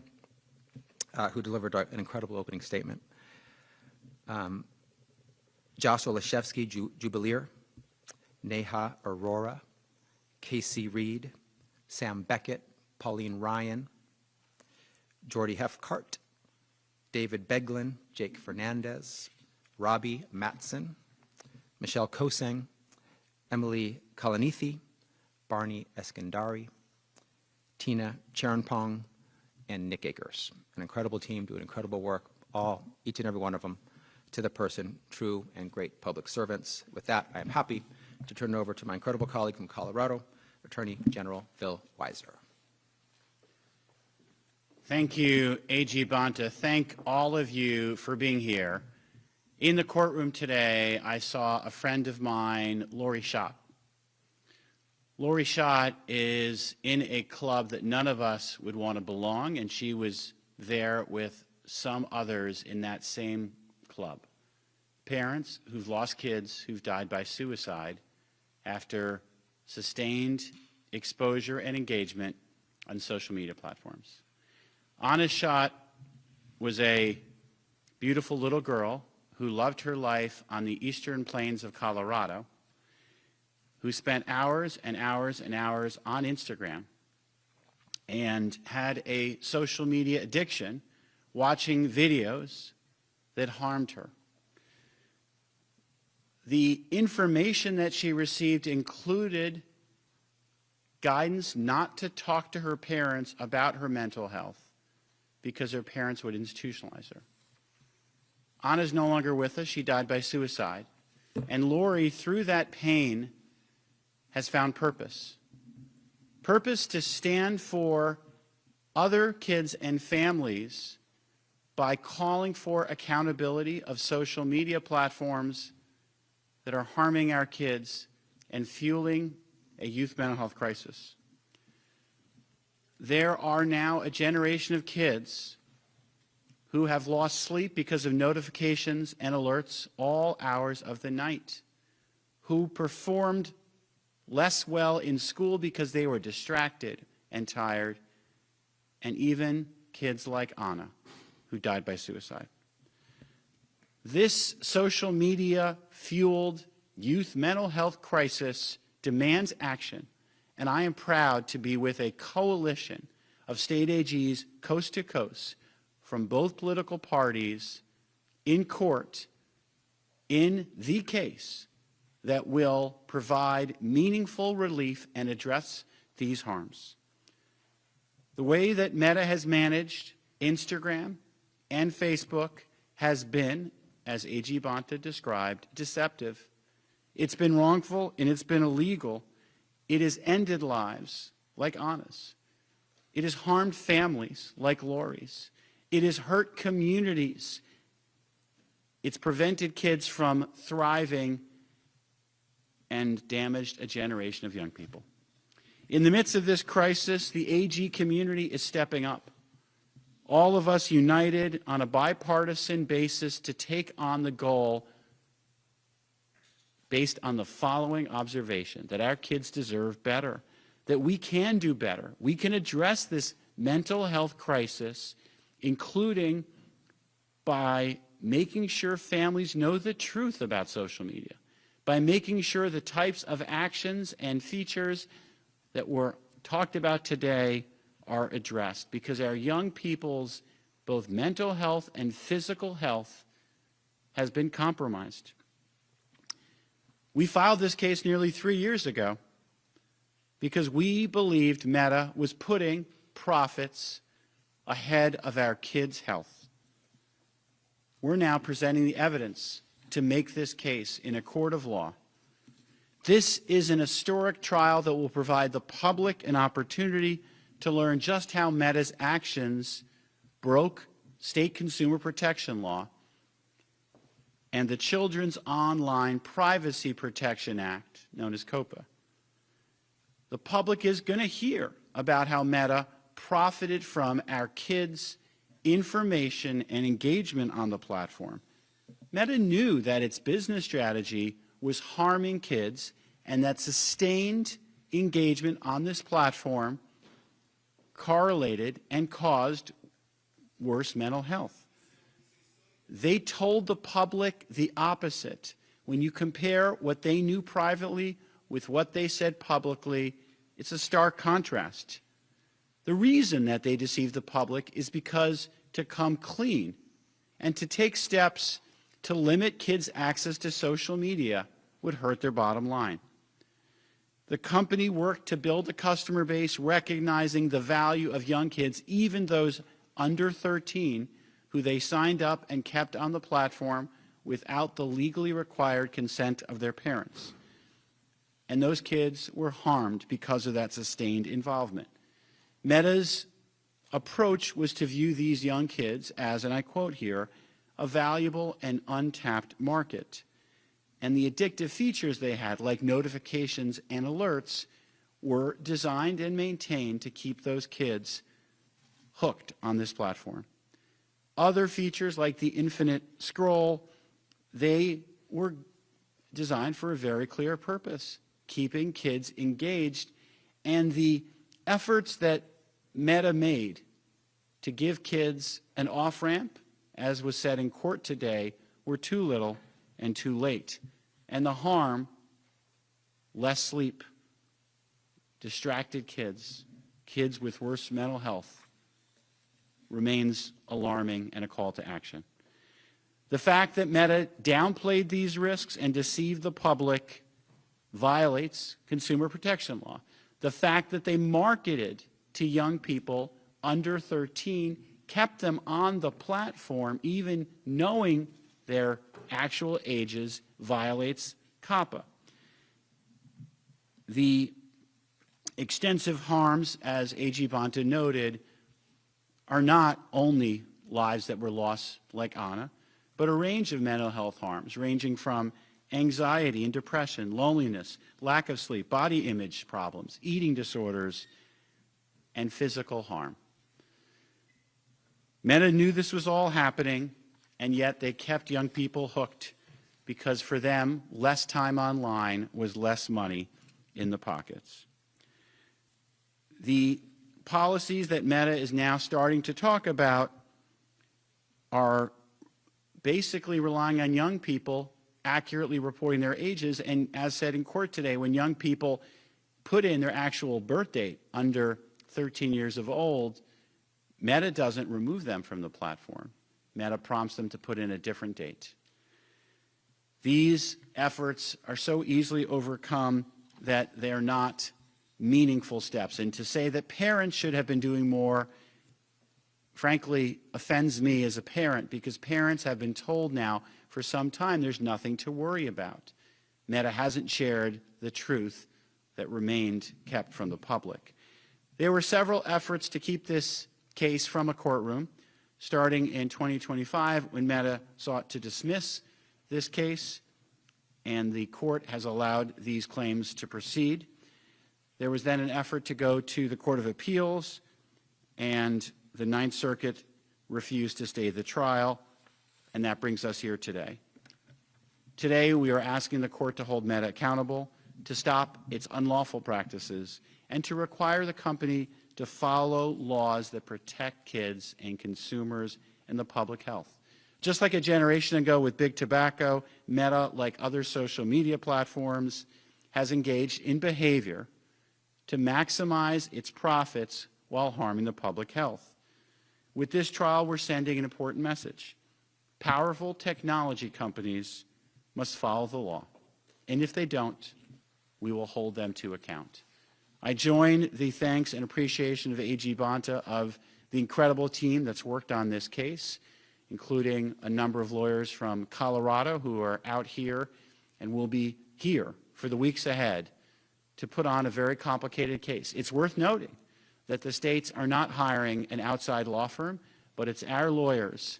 who delivered an incredible opening statement. Josh Oleszewski, Jubileer, Neha Arora, Casey Reed, Sam Beckett, Pauline Ryan, Jordy Hefcart, David Beglin, Jake Fernandez, Robbie Matson, Michelle Koseng, Emily Kalanithi, Barney Eskandari, Tina Charanpong, and Nick Akers. An incredible team doing incredible work, each and every one of them, to the person, true and great public servants. With that, I am happy to turn it over to my incredible colleague from Colorado, Attorney General Phil Weiser. Thank you, AG Bonta. Thank all of you for being here. In the courtroom today, I saw a friend of mine, Lori Schott. Lori Schott is in a club that none of us would want to belong, and she was there with some others in that same club. Parents who've lost kids who've died by suicide after sustained exposure and engagement on social media platforms. Anna Schott was a beautiful little girl who loved her life on the eastern plains of Colorado, who spent hours and hours and hours on Instagram and had a social media addiction, watching videos that harmed her. The information that she received included guidance not to talk to her parents about her mental health because her parents would institutionalize her. Anna's no longer with us. She died by suicide. And Lori, through that pain, has found purpose. Purpose to stand for other kids and families by calling for accountability of social media platforms that are harming our kids and fueling a youth mental health crisis. There are now a generation of kids who have lost sleep because of notifications and alerts all hours of the night, who performed less well in school because they were distracted and tired, and even kids like Anna, who died by suicide. This social media-fueled youth mental health crisis demands action, and I am proud to be with a coalition of state AGs coast to coast from both political parties in court in the case that will provide meaningful relief and address these harms. The way that Meta has managed Instagram and Facebook has been, as AG Bonta described, deceptive. It's been wrongful and it's been illegal. It has ended lives like Anna's. It has harmed families like Lori's. It has hurt communities. It's prevented kids from thriving and damaged a generation of young people. In the midst of this crisis, the AG community is stepping up. All of us united on a bipartisan basis to take on the goal based on the following observation, that our kids deserve better, that we can do better. We can address this mental health crisis, including by making sure families know the truth about social media, by making sure the types of actions and features that were talked about today are addressed, because our young people's both mental health and physical health has been compromised. We filed this case nearly 3 years ago because we believed Meta was putting profits ahead of our kids' health. We're now presenting the evidence to make this case in a court of law. This is an historic trial that will provide the public an opportunity to learn just how Meta's actions broke state consumer protection law and the Children's Online Privacy Protection Act, known as COPA. The public is going to hear about how Meta profited from our kids' information and engagement on the platform. Meta knew that its business strategy was harming kids and that sustained engagement on this platform correlated and caused worse mental health. They told the public the opposite. When you compare what they knew privately with what they said publicly, It's a stark contrast. The reason that they deceive the public is because to come clean and to take steps to limit kids' access to social media would hurt their bottom line. The company worked to build a customer base recognizing the value of young kids, even those under 13, who they signed up and kept on the platform without the legally required consent of their parents. And those kids were harmed because of that sustained involvement. Meta's approach was to view these young kids as, and I quote here, a valuable and untapped market. And the addictive features they had, like notifications and alerts, were designed and maintained to keep those kids hooked on this platform. Other features, like the infinite scroll, they were designed for a very clear purpose, keeping kids engaged. And the efforts that Meta made to give kids an off-ramp, as was said in court today, were too little and too late. And the harm, less sleep, distracted kids, kids with worse mental health, remains alarming and a call to action. The fact that Meta downplayed these risks and deceived the public violates consumer protection law. The fact that they marketed to young people under 13, kept them on the platform even knowing their actual ages, violates COPPA. The extensive harms, as AG Bonta noted, are not only lives that were lost like Anna, but a range of mental health harms ranging from anxiety and depression, loneliness, lack of sleep, body image problems, eating disorders, and physical harm. Meta knew this was all happening, and yet they kept young people hooked because for them, less time online was less money in the pockets. The policies that Meta is now starting to talk about are basically relying on young people accurately reporting their ages, and as said in court today, when young people put in their actual birth date under 13 years of old, Meta doesn't remove them from the platform. Meta prompts them to put in a different date. These efforts are so easily overcome that they're not meaningful steps. And to say that parents should have been doing more, frankly, offends me as a parent, because parents have been told now for some time there's nothing to worry about. Meta hasn't shared the truth that remained kept from the public. There were several efforts to keep this case from a courtroom, starting in 2025 when Meta sought to dismiss this case, and the court has allowed these claims to proceed. There was then an effort to go to the Court of Appeals, and the Ninth Circuit refused to stay the trial, and that brings us here today. Today, we are asking the court to hold Meta accountable, to stop its unlawful practices, and to require the company to follow laws that protect kids and consumers and the public health. Just like a generation ago with big tobacco, Meta, like other social media platforms, has engaged in behavior to maximize its profits while harming the public health. With this trial, we're sending an important message. Powerful technology companies must follow the law, and if they don't, we will hold them to account. I join the thanks and appreciation of AG Bonta of the incredible team that's worked on this case, including a number of lawyers from Colorado who are out here and will be here for the weeks ahead to put on a very complicated case. It's worth noting that the states are not hiring an outside law firm, but it's our lawyers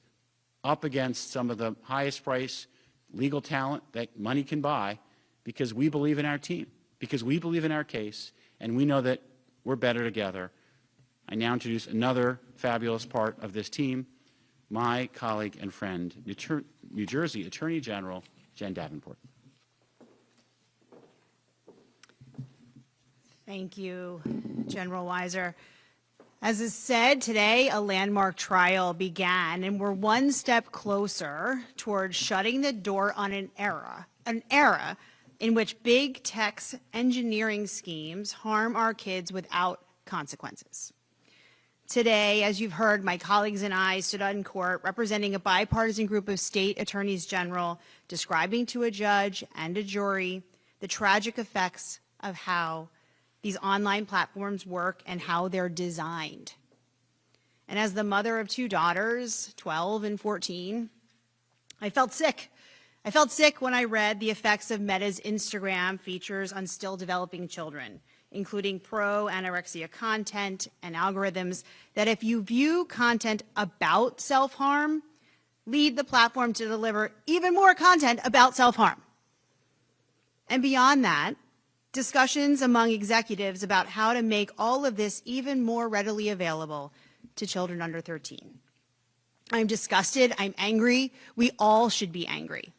up against some of the highest price legal talent that money can buy, because we believe in our team, because we believe in our case, and we know that we're better together. I now introduce another fabulous part of this team, my colleague and friend, New Jersey Attorney General Jen Davenport. Thank you, General Weiser. As is said, today a landmark trial began, and we're one step closer towards shutting the door on an era in which big tech's engineering schemes harm our kids without consequences. Today, as you've heard, my colleagues and I stood in court representing a bipartisan group of state attorneys general, describing to a judge and a jury the tragic effects of how these online platforms work and how they're designed. And as the mother of two daughters, 12 and 14, I felt sick. I felt sick when I read the effects of Meta's Instagram features on still developing children, including pro-anorexia content and algorithms that, if you view content about self-harm, lead the platform to deliver even more content about self-harm. And beyond that, discussions among executives about how to make all of this even more readily available to children under 13. I'm disgusted, I'm angry, we all should be angry.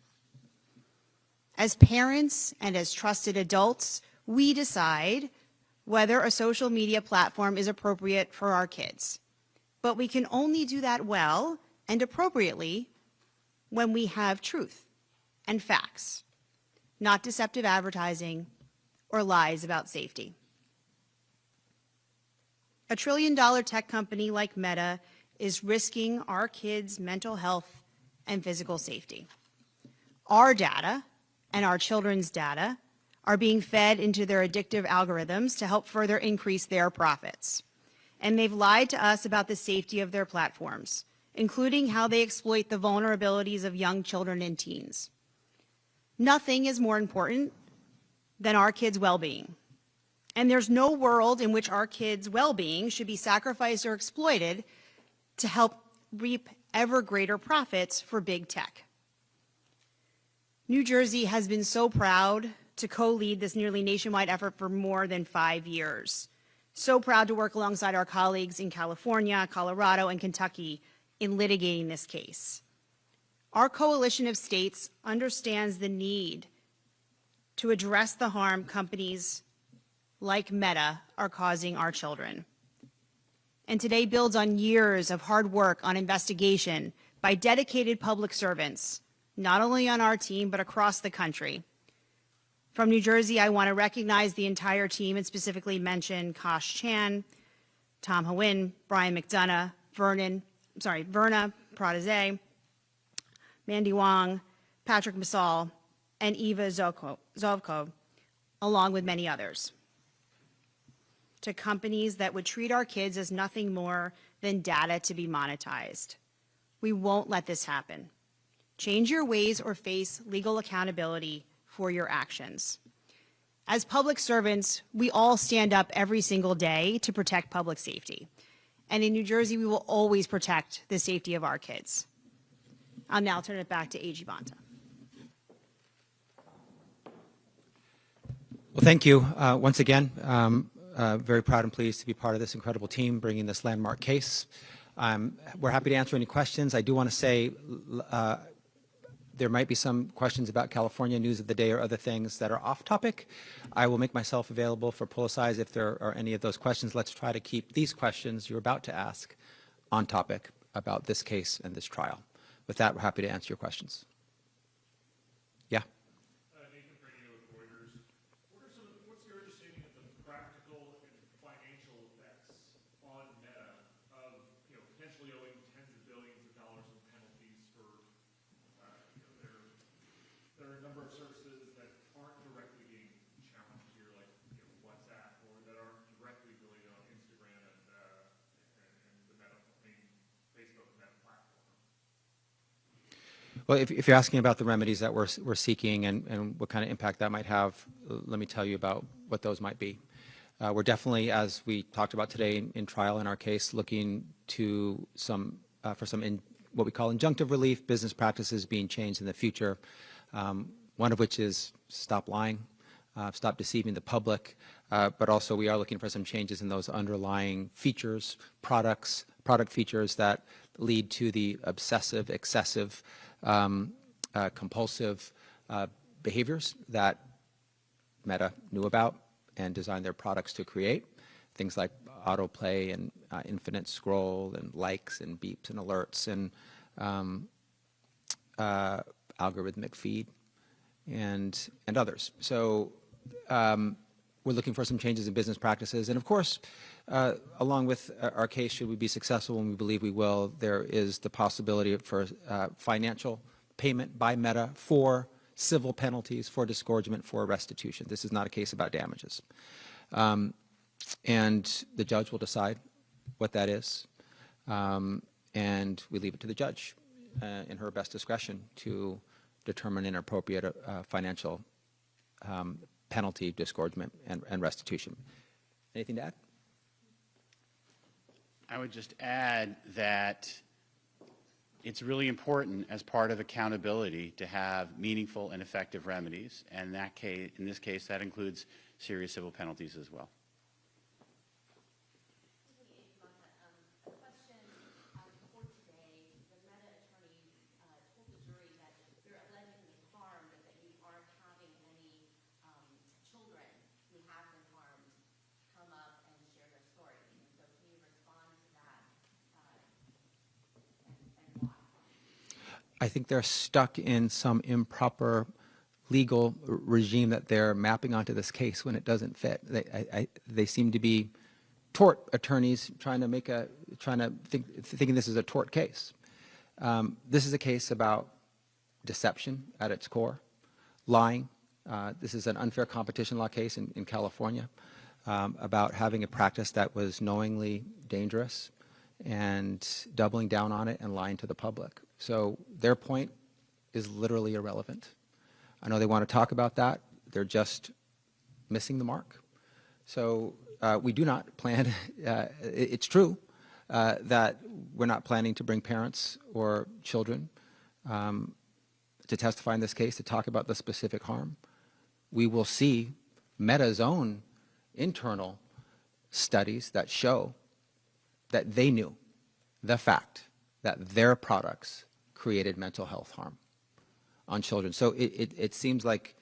As parents and as trusted adults, we decide whether a social media platform is appropriate for our kids. But we can only do that well and appropriately when we have truth and facts, not deceptive advertising or lies about safety. A $1 trillion tech company like Meta is risking our kids' mental health and physical safety. Our data and our children's data are being fed into their addictive algorithms to help further increase their profits. And they've lied to us about the safety of their platforms, including how they exploit the vulnerabilities of young children and teens. Nothing is more important than our kids' well-being. And there's no world in which our kids' well-being should be sacrificed or exploited to help reap ever greater profits for big tech. New Jersey has been so proud to co-lead this nearly nationwide effort for more than 5 years. So proud to work alongside our colleagues in California, Colorado, and Kentucky in litigating this case. Our coalition of states understands the need to address the harm companies like Meta are causing our children. And today builds on years of hard work on investigation by dedicated public servants, not only on our team, but across the country. From New Jersey, I want to recognize the entire team and specifically mention Kosh Chan, Tom Hawin, Brian McDonough, Verna Pratazé, Mandy Wong, Patrick Masal, and Eva Zovko, along with many others. To companies that would treat our kids as nothing more than data to be monetized. We won't let this happen. Change your ways or face legal accountability for your actions. As public servants, we all stand up every single day to protect public safety. And in New Jersey, we will always protect the safety of our kids. I'll now turn it back to AG Bonta. Well, thank you once again. Very proud and pleased to be part of this incredible team bringing this landmark case. We're happy to answer any questions. I do want to say there might be some questions about California news of the day or other things that are off topic. I will make myself available for pull-asides if there are any of those questions. Let's try to keep these questions you're about to ask on topic about this case and this trial. With that, we're happy to answer your questions. Yeah. What's your understanding of the practical and financial effects on Meta of potentially owing tens of billions of dollars in penalties for there are a number of services that aren't directly being challenged here, like WhatsApp, or that aren't directly related on Instagram and the Facebook Meta platform. Well, if you're asking about the remedies that we're seeking and what kind of impact that might have, let me tell you about what those might be. We're definitely, as we talked about today in trial in our case, looking to for some what we call injunctive relief, business practices being changed in the future. One of which is stop lying, stop deceiving the public, but also we are looking for some changes in those underlying features, product features that lead to the obsessive, excessive, compulsive behaviors that Meta knew about and designed their products to create. Things like autoplay and infinite scroll and likes and beeps and alerts and algorithmic feed. and others. So we're looking for some changes in business practices. And of course, along with our case, should we be successful, and we believe we will, there is the possibility for financial payment by Meta for civil penalties, for disgorgement, for restitution. This is not a case about damages. And the judge will decide what that is. And we leave it to the judge in her best discretion to determine an appropriate financial penalty, disgorgement, and restitution. Anything to add? I would just add that it's really important as part of accountability to have meaningful and effective remedies, and in this case, that includes serious civil penalties as well. I think they're stuck in some improper legal regime that they're mapping onto this case when it doesn't fit. They seem to be tort attorneys thinking this is a tort case. This is a case about deception at its core, lying. This is an unfair competition law case in California about having a practice that was knowingly dangerous and doubling down on it and lying to the public. So their point is literally irrelevant. I know they want to talk about that. They're just missing the mark. So we do not plan, it's true that we're not planning to bring parents or children to testify in this case to talk about the specific harm. We will see Meta's own internal studies that show that they knew the fact that their products created mental health harm on children. So it seems like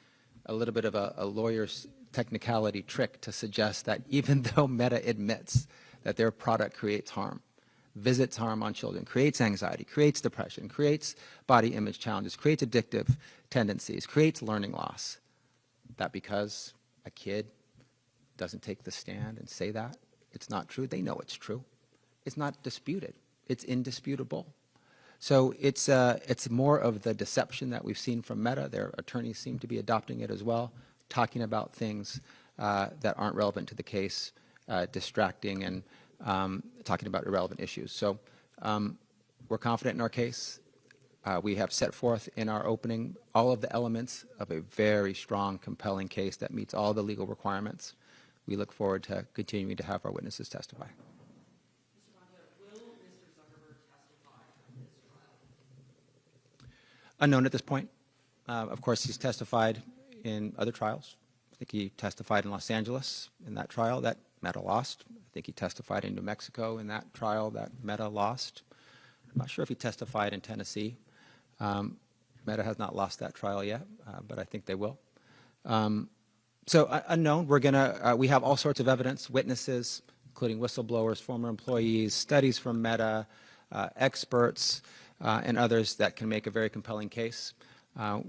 a little bit of a lawyer's technicality trick to suggest that even though Meta admits that their product creates harm, visits harm on children, creates anxiety, creates depression, creates body image challenges, creates addictive tendencies, creates learning loss, that because a kid doesn't take the stand and say that, it's not true. They know it's true. It's not disputed. It's indisputable. So it's more of the deception that we've seen from Meta. Their attorneys seem to be adopting it as well, talking about things that aren't relevant to the case, distracting and talking about irrelevant issues. So we're confident in our case. We have set forth in our opening all of the elements of a very strong, compelling case that meets all the legal requirements. We look forward to continuing to have our witnesses testify. Unknown at this point. Of course, he's testified in other trials. I think he testified in Los Angeles in that trial that Meta lost. I think he testified in New Mexico in that trial that Meta lost. I'm not sure if he testified in Tennessee. Meta has not lost that trial yet, but I think they will. So unknown. We have all sorts of evidence, witnesses, including whistleblowers, former employees, studies from Meta, experts, and others that can make a very compelling case.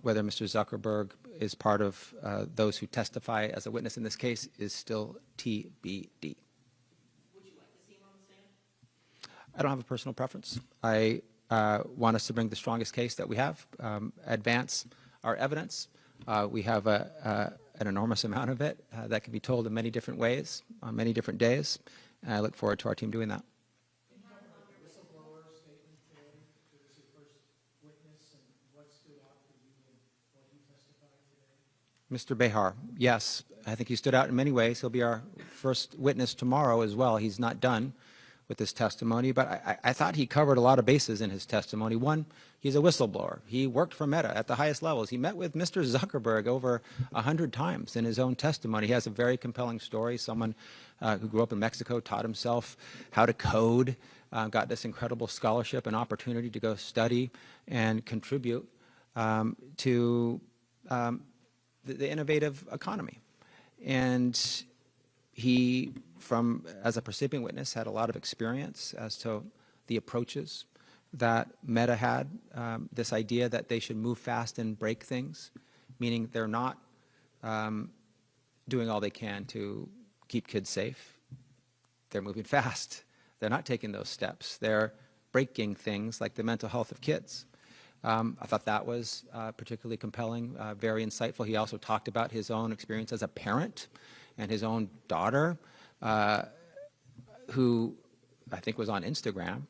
Whether Mr. Zuckerberg is part of those who testify as a witness in this case is still TBD. Would you like to see him on the stand? I don't have a personal preference. I want us to bring the strongest case that we have, advance our evidence. We have an enormous amount of it that can be told in many different ways on many different days, and I look forward to our team doing that. Mr. Behar, yes, I think he stood out in many ways. He'll be our first witness tomorrow as well. He's not done with his testimony, but I thought he covered a lot of bases in his testimony. One, he's a whistleblower. He worked for Meta at the highest levels. He met with Mr. Zuckerberg over 100 times in his own testimony. He has a very compelling story. Someone who grew up in Mexico, taught himself how to code, got this incredible scholarship and opportunity to go study and contribute to the innovative economy. And he, as a recipient witness, had a lot of experience as to the approaches that Meta had, this idea that they should move fast and break things, meaning they're not doing all they can to keep kids safe. They're moving fast. They're not taking those steps. They're breaking things like the mental health of kids. I thought that was particularly compelling, very insightful. He also talked about his own experience as a parent and his own daughter, who I think was on Instagram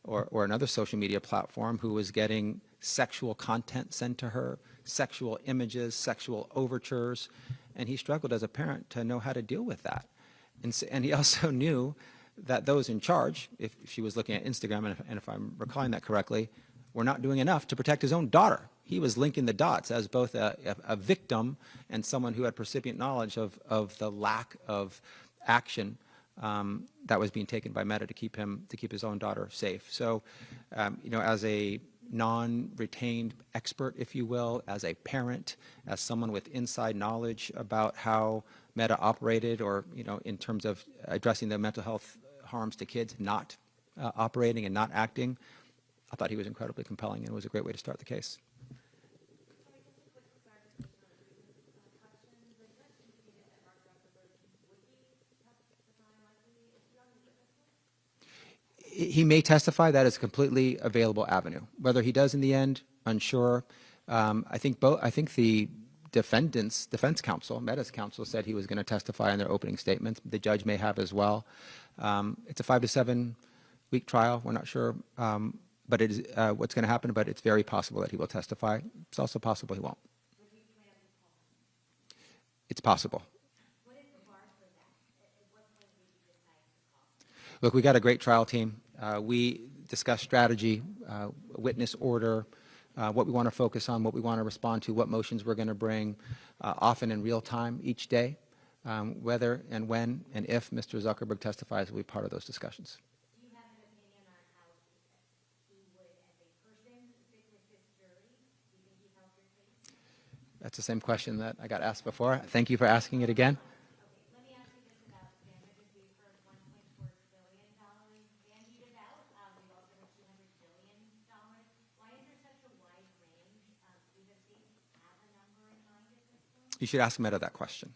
or another social media platform, who was getting sexual content sent to her, sexual images, sexual overtures, and he struggled as a parent to know how to deal with that. And he also knew that those in charge, if she was looking at Instagram, and if I'm recalling that correctly, were not doing enough to protect his own daughter. He was linking the dots as both a victim and someone who had percipient knowledge of the lack of action that was being taken by Meta to keep his own daughter safe. So, as a non-retained expert, if you will, as a parent, as someone with inside knowledge about how Meta operated, or in terms of addressing the mental health harms to kids, not operating and not acting, I thought he was incredibly compelling, and it was a great way to start the case. He may testify. That is a completely available avenue. Whether he does in the end, unsure. I think the defense counsel, Meta's counsel, said he was going to testify in their opening statements. The judge may have as well. It's a 5 to 7 week trial. We're not sure, but it is what's going to happen. But it's very possible that he will testify. It's also possible he won't. It's possible. Look, we got a great trial team. We discuss strategy, witness order, what we want to focus on, what we want to respond to, what motions we're going to bring, often in real time each day. Whether and when and if Mr. Zuckerberg testifies will be part of those discussions. Do you have an opinion on how he would, as a person, sit with this jury? Do you think he helped your case? That's the same question that I got asked before. Thank you for asking it again. Let me ask you this about damages. We've heard $1.4 trillion bandied about. We've also heard $200 billion. Why is there such a wide range? Do the states have a number in mind at this point? You should ask Meta that question.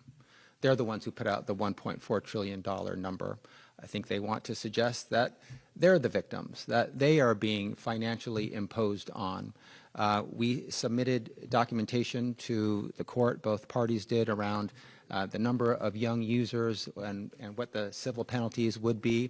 They're the ones who put out the $1.4 trillion number. I think they want to suggest that they're the victims, that they are being financially imposed on. We submitted documentation to the court, both parties did, around the number of young users and what the civil penalties would be.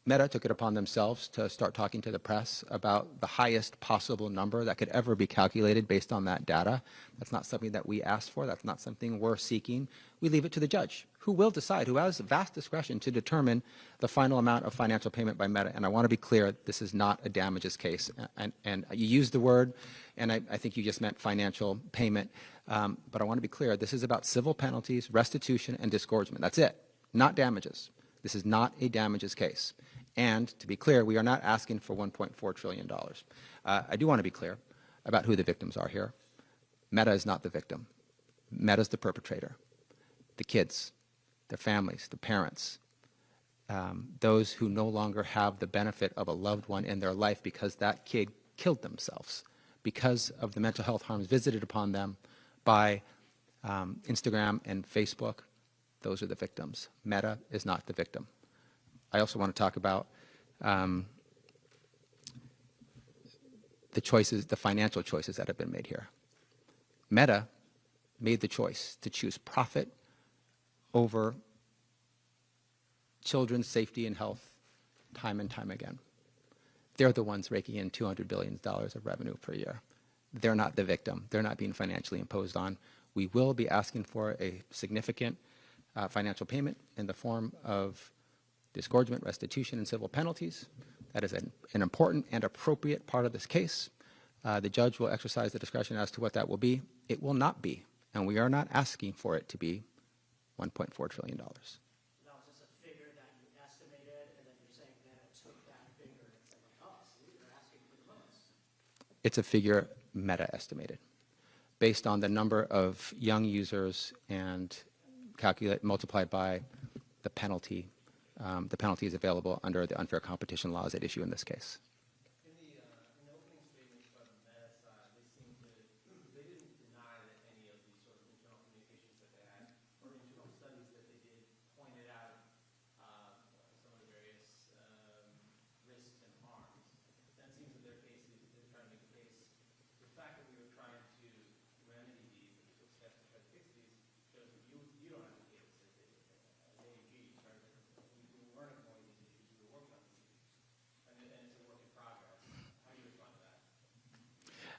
Meta took it upon themselves to start talking to the press about the highest possible number that could ever be calculated based on that data. That's not something that we asked for. That's not something we're seeking. We leave it to the judge, who will decide, who has vast discretion to determine the final amount of financial payment by Meta. And I want to be clear, this is not a damages case. And you used the word, and I think you just meant financial payment. But I want to be clear, this is about civil penalties, restitution, and disgorgement. That's it, not damages. This is not a damages case. And to be clear, we are not asking for $1.4 trillion. I do want to be clear about who the victims are here. Meta is not the victim. Meta is the perpetrator. The kids, their families, the parents, those who no longer have the benefit of a loved one in their life because that kid killed themselves because of the mental health harms visited upon them by Instagram and Facebook. Those are the victims. Meta is not the victim. I also want to talk about the choices, the financial choices that have been made here. Meta made the choice to choose profit over children's safety and health time and time again. They're the ones raking in $200 billion of revenue per year. They're not the victim. They're not being financially imposed on. We will be asking for a significant financial payment in the form of disgorgement, restitution, and civil penalties. That is an important and appropriate part of this case. The judge will exercise the discretion as to what that will be. It will not be, and we are not asking for it to be $1.4 trillion. That was just a figure that you estimated, and then you're saying that it took that figure and said, like, oh, see, you're asking for the most. It's a figure Meta estimated based on the number of young users and multiplied by the penalty. The penalty is available under the unfair competition laws at issue in this case. In the opening statements by the Meta side, they seem to, they didn't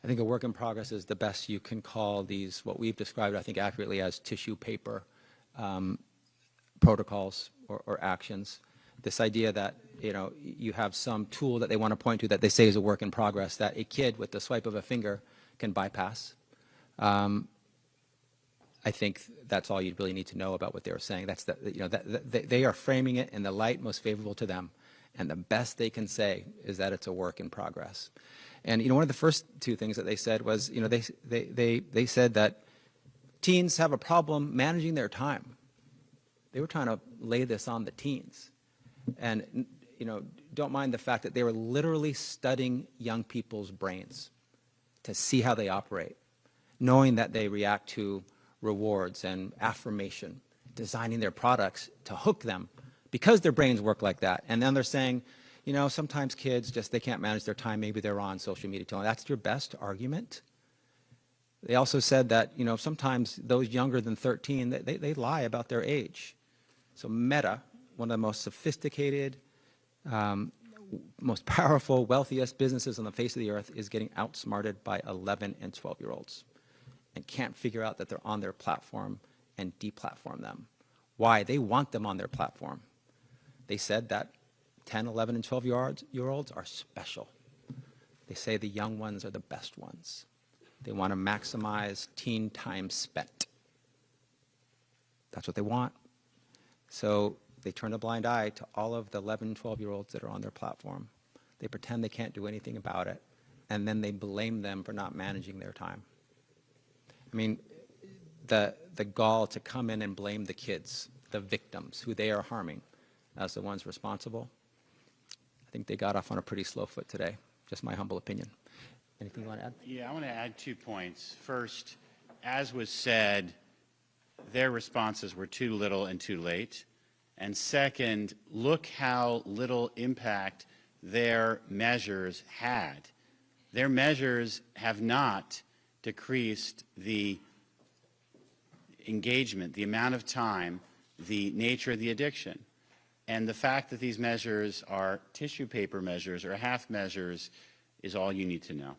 I think a work in progress is the best you can call these, what we've described, I think accurately, as tissue paper protocols or actions. This idea that, you know, you have some tool that they want to point to that they say is a work in progress that a kid with the swipe of a finger can bypass. I think that's all you really need to know about what they were saying. That's the, you know, they are framing it in the light most favorable to them, and the best they can say is that it's a work in progress. And you know, one of the first two things that they said was, you know, they said that teens have a problem managing their time. They were trying to lay this on the teens, and you know, don't mind the fact that they were literally studying young people's brains to see how they operate, knowing that they react to rewards and affirmation, designing their products to hook them because their brains work like that. And then they're saying, you know, sometimes kids just, they can't manage their time. Maybe they're on social media. That's your best argument. They also said that, you know, sometimes those younger than 13, they lie about their age. So Meta, one of the most sophisticated, most powerful, wealthiest businesses on the face of the earth, is getting outsmarted by 11 and 12-year-olds and can't figure out that they're on their platform and deplatform them. Why? They want them on their platform. They said that 10, 11, and 12-year-olds are special. They say the young ones are the best ones. They want to maximize teen time spent. That's what they want. So they turn a blind eye to all of the 11, 12-year-olds that are on their platform. They pretend they can't do anything about it, and then they blame them for not managing their time. I mean, the gall to come in and blame the kids, the victims, who they are harming, as the ones responsible, I think they got off on a pretty slow foot today, just my humble opinion. Anything you want to add? Yeah, I want to add 2 points. First, as was said, their responses were too little and too late. And second, look how little impact their measures had. Their measures have not decreased the engagement, the amount of time, the nature of the addiction. And the fact that these measures are tissue paper measures or half measures is all you need to know.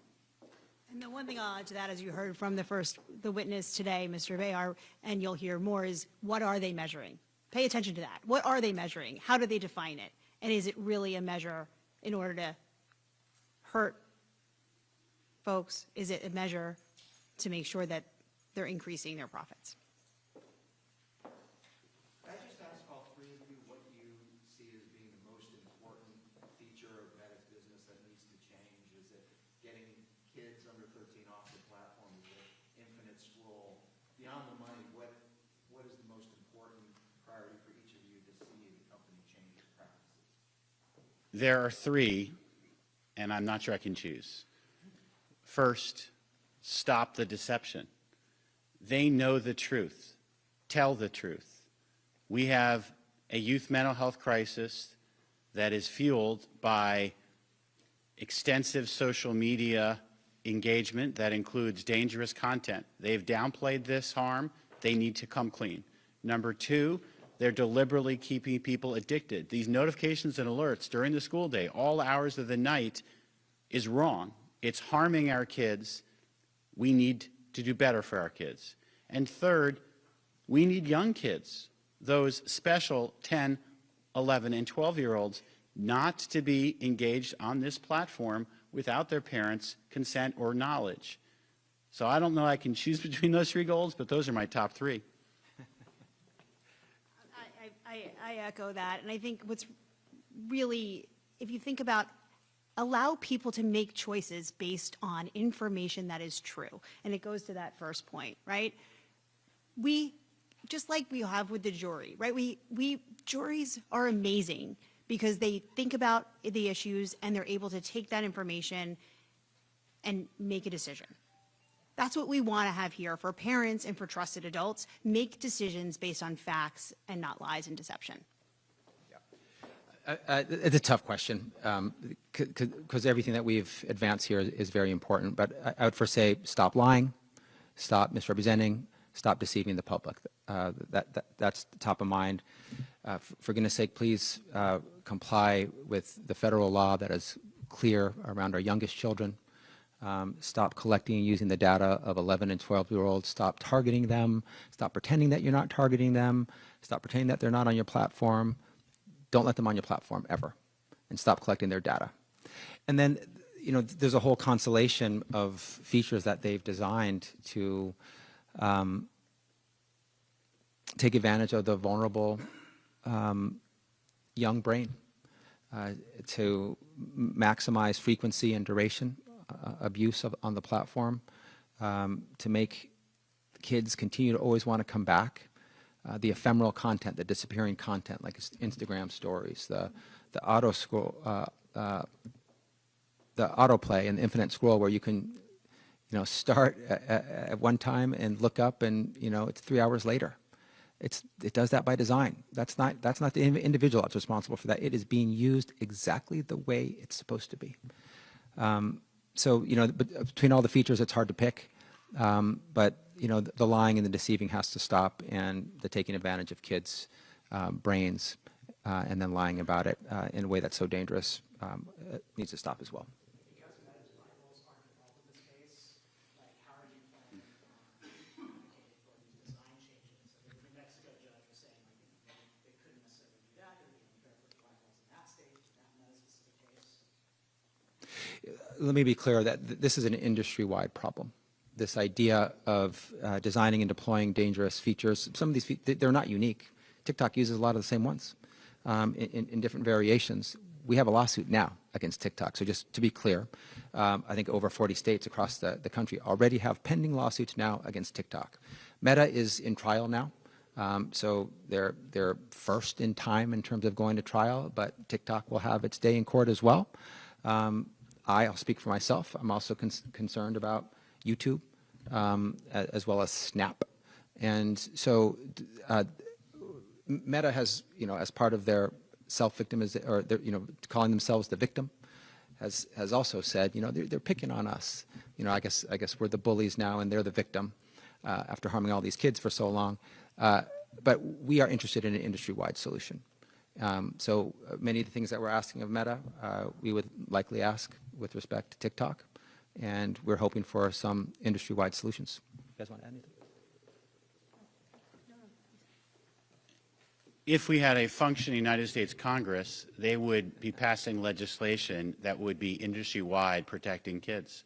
And the one thing I'll add to that, as you heard from the witness today, Mr. Bayar, and you'll hear more, is what are they measuring? Pay attention to that. What are they measuring? How do they define it? And is it really a measure in order to hurt folks? Is it a measure to make sure that they're increasing their profits? Can I just ask all three of you what you see as being the most important feature of Meta's business that needs to change? Is it getting kids under 13 off the platform? Is it infinite scroll? Beyond the money, what is the most important priority for each of you to see the company change its practices? There are 3, and I'm not sure I can choose. First, stop the deception. They know the truth. Tell the truth. We have a youth mental health crisis that is fueled by extensive social media engagement that includes dangerous content. They've downplayed this harm. They need to come clean. Number 2, they're deliberately keeping people addicted. These notifications and alerts during the school day, all hours of the night, is wrong. It's harming our kids. We need to do better for our kids. And third, we need young kids, those special 10, 11, and 12-year-olds, not to be engaged on this platform without their parents' consent or knowledge. So I don't know I can choose between those 3 goals, but those are my top 3. I echo that. And I think what's really, if you think about, allow people to make choices based on information that is true. And it goes to that first point, right? We, just like we have with the jury, right? Juries are amazing because they think about the issues and they're able to take that information and make a decision. That's what we want to have here for parents and for trusted adults. Make decisions based on facts and not lies and deception. It's a tough question because everything that we've advanced here is very important. But I would first say stop lying, stop misrepresenting, stop deceiving the public. That's top of mind. For goodness sake, please comply with the federal law that is clear around our youngest children. Stop collecting and using the data of 11 and 12-year-olds. Stop targeting them. Stop pretending that you're not targeting them. Stop pretending that they're not on your platform. Don't let them on your platform ever. And stop collecting their data. And then, you know, there's a whole constellation of features that they've designed to take advantage of the vulnerable young brain, to maximize frequency and duration abuse on the platform, to make kids continue to always want to come back. The ephemeral content, the disappearing content, like Instagram stories, the auto scroll, the autoplay and the infinite scroll, where you can, you know, start at one time and look up, and you know it's 3 hours later. It does that by design. That's not the individual that's responsible for that. It is being used exactly the way it's supposed to be. So you know, between all the features, it's hard to pick. But you know, the lying and the deceiving has to stop, and the taking advantage of kids' brains and then lying about it in a way that's so dangerous needs to stop as well. Because Meta's rivals aren't involved in this case, like how are you planning on advocating for these design changes? So the New Mexico judge was saying like, you know, they couldn't necessarily do that. It would be unfair for the rivals in that state, that Meta specific case. Let me be clear that this is an industry-wide problem. This idea of designing and deploying dangerous features, some of these they're not unique. TikTok uses a lot of the same ones in different variations. We have a lawsuit now against TikTok. So just to be clear, I think over 40 states across the country already have pending lawsuits now against TikTok. Meta is in trial now. So they're first in time in terms of going to trial, but TikTok will have its day in court as well. I'll speak for myself. I'm also concerned about YouTube as well as Snap. And so Meta has, you know, as part of their self-victimization, or they're, you know, calling themselves the victim, has also said, you know, they're picking on us. You know, I guess we're the bullies now, and they're the victim after harming all these kids for so long. But we are interested in an industry-wide solution. So many of the things that we're asking of Meta, we would likely ask with respect to TikTok, and we're hoping for some industry-wide solutions. You guys want to add anything? If we had a functioning United States Congress, they would be passing legislation that would be industry-wide protecting kids.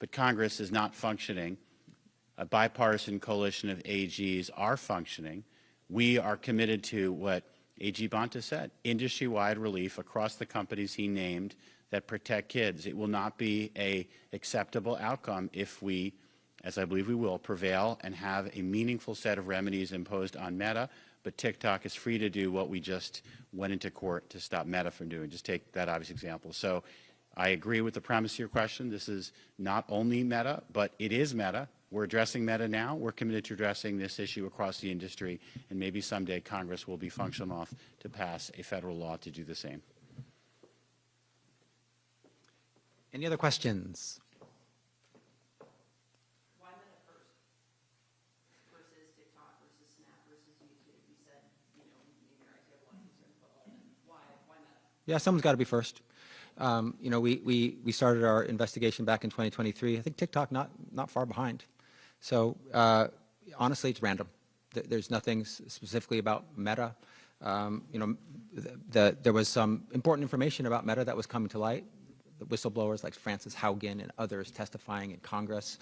But Congress is not functioning. A bipartisan coalition of AGs are functioning. We are committed to what AG Bonta said, industry-wide relief across the companies he named that protect kids. It will not be an acceptable outcome if we, as I believe we will, prevail and have a meaningful set of remedies imposed on Meta. But TikTok is free to do what we just went into court to stop Meta from doing. Just take that obvious example. So I agree with the premise of your question. This is not only Meta, but it is Meta. We're addressing Meta now. We're committed to addressing this issue across the industry, and maybe someday Congress will be functional enough to pass a federal law to do the same. Any other questions? Why Meta first versus TikTok versus Snap versus YouTube? You said, you know, maybe you have a lot of concerns, but why Meta? Yeah, someone's got to be first. You know, we started our investigation back in 2023. I think TikTok not far behind. So honestly, it's random. There's nothing specifically about Meta. You know, there was some important information about Meta that was coming to light. The whistleblowers like Frances Haugen and others testifying in Congress.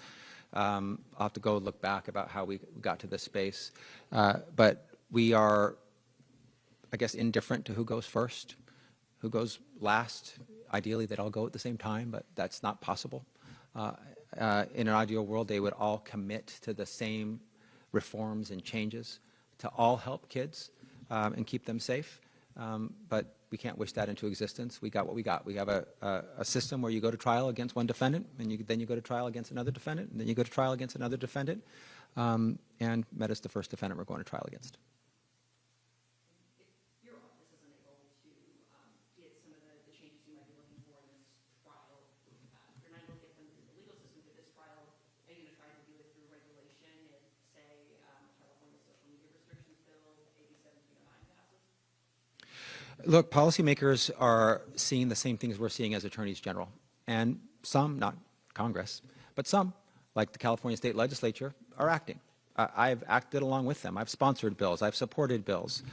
I'll have to go look back about how we got to this space. But we are, I guess, indifferent to who goes first, who goes last. Ideally, they'd all go at the same time, but that's not possible. In an ideal world, they would all commit to the same reforms and changes to all help kids and keep them safe. But we can't wish that into existence. We got what we got. We have a system where you go to trial against one defendant, and then you go to trial against another defendant, and then you go to trial against another defendant. And Meta's the first defendant we're going to trial against. Your office isn't able to get some of the changes you might be looking for in this trial. If you're not able to get them through the legal system for this trial, are you going to try to do it through regulation if, say, California social media restrictions bill, AB15 passes? Look, policymakers are seeing the same things we're seeing as attorneys general, and some, not Congress, but some, like the California State Legislature, are acting. I've acted along with them. I've sponsored bills. I've supported bills.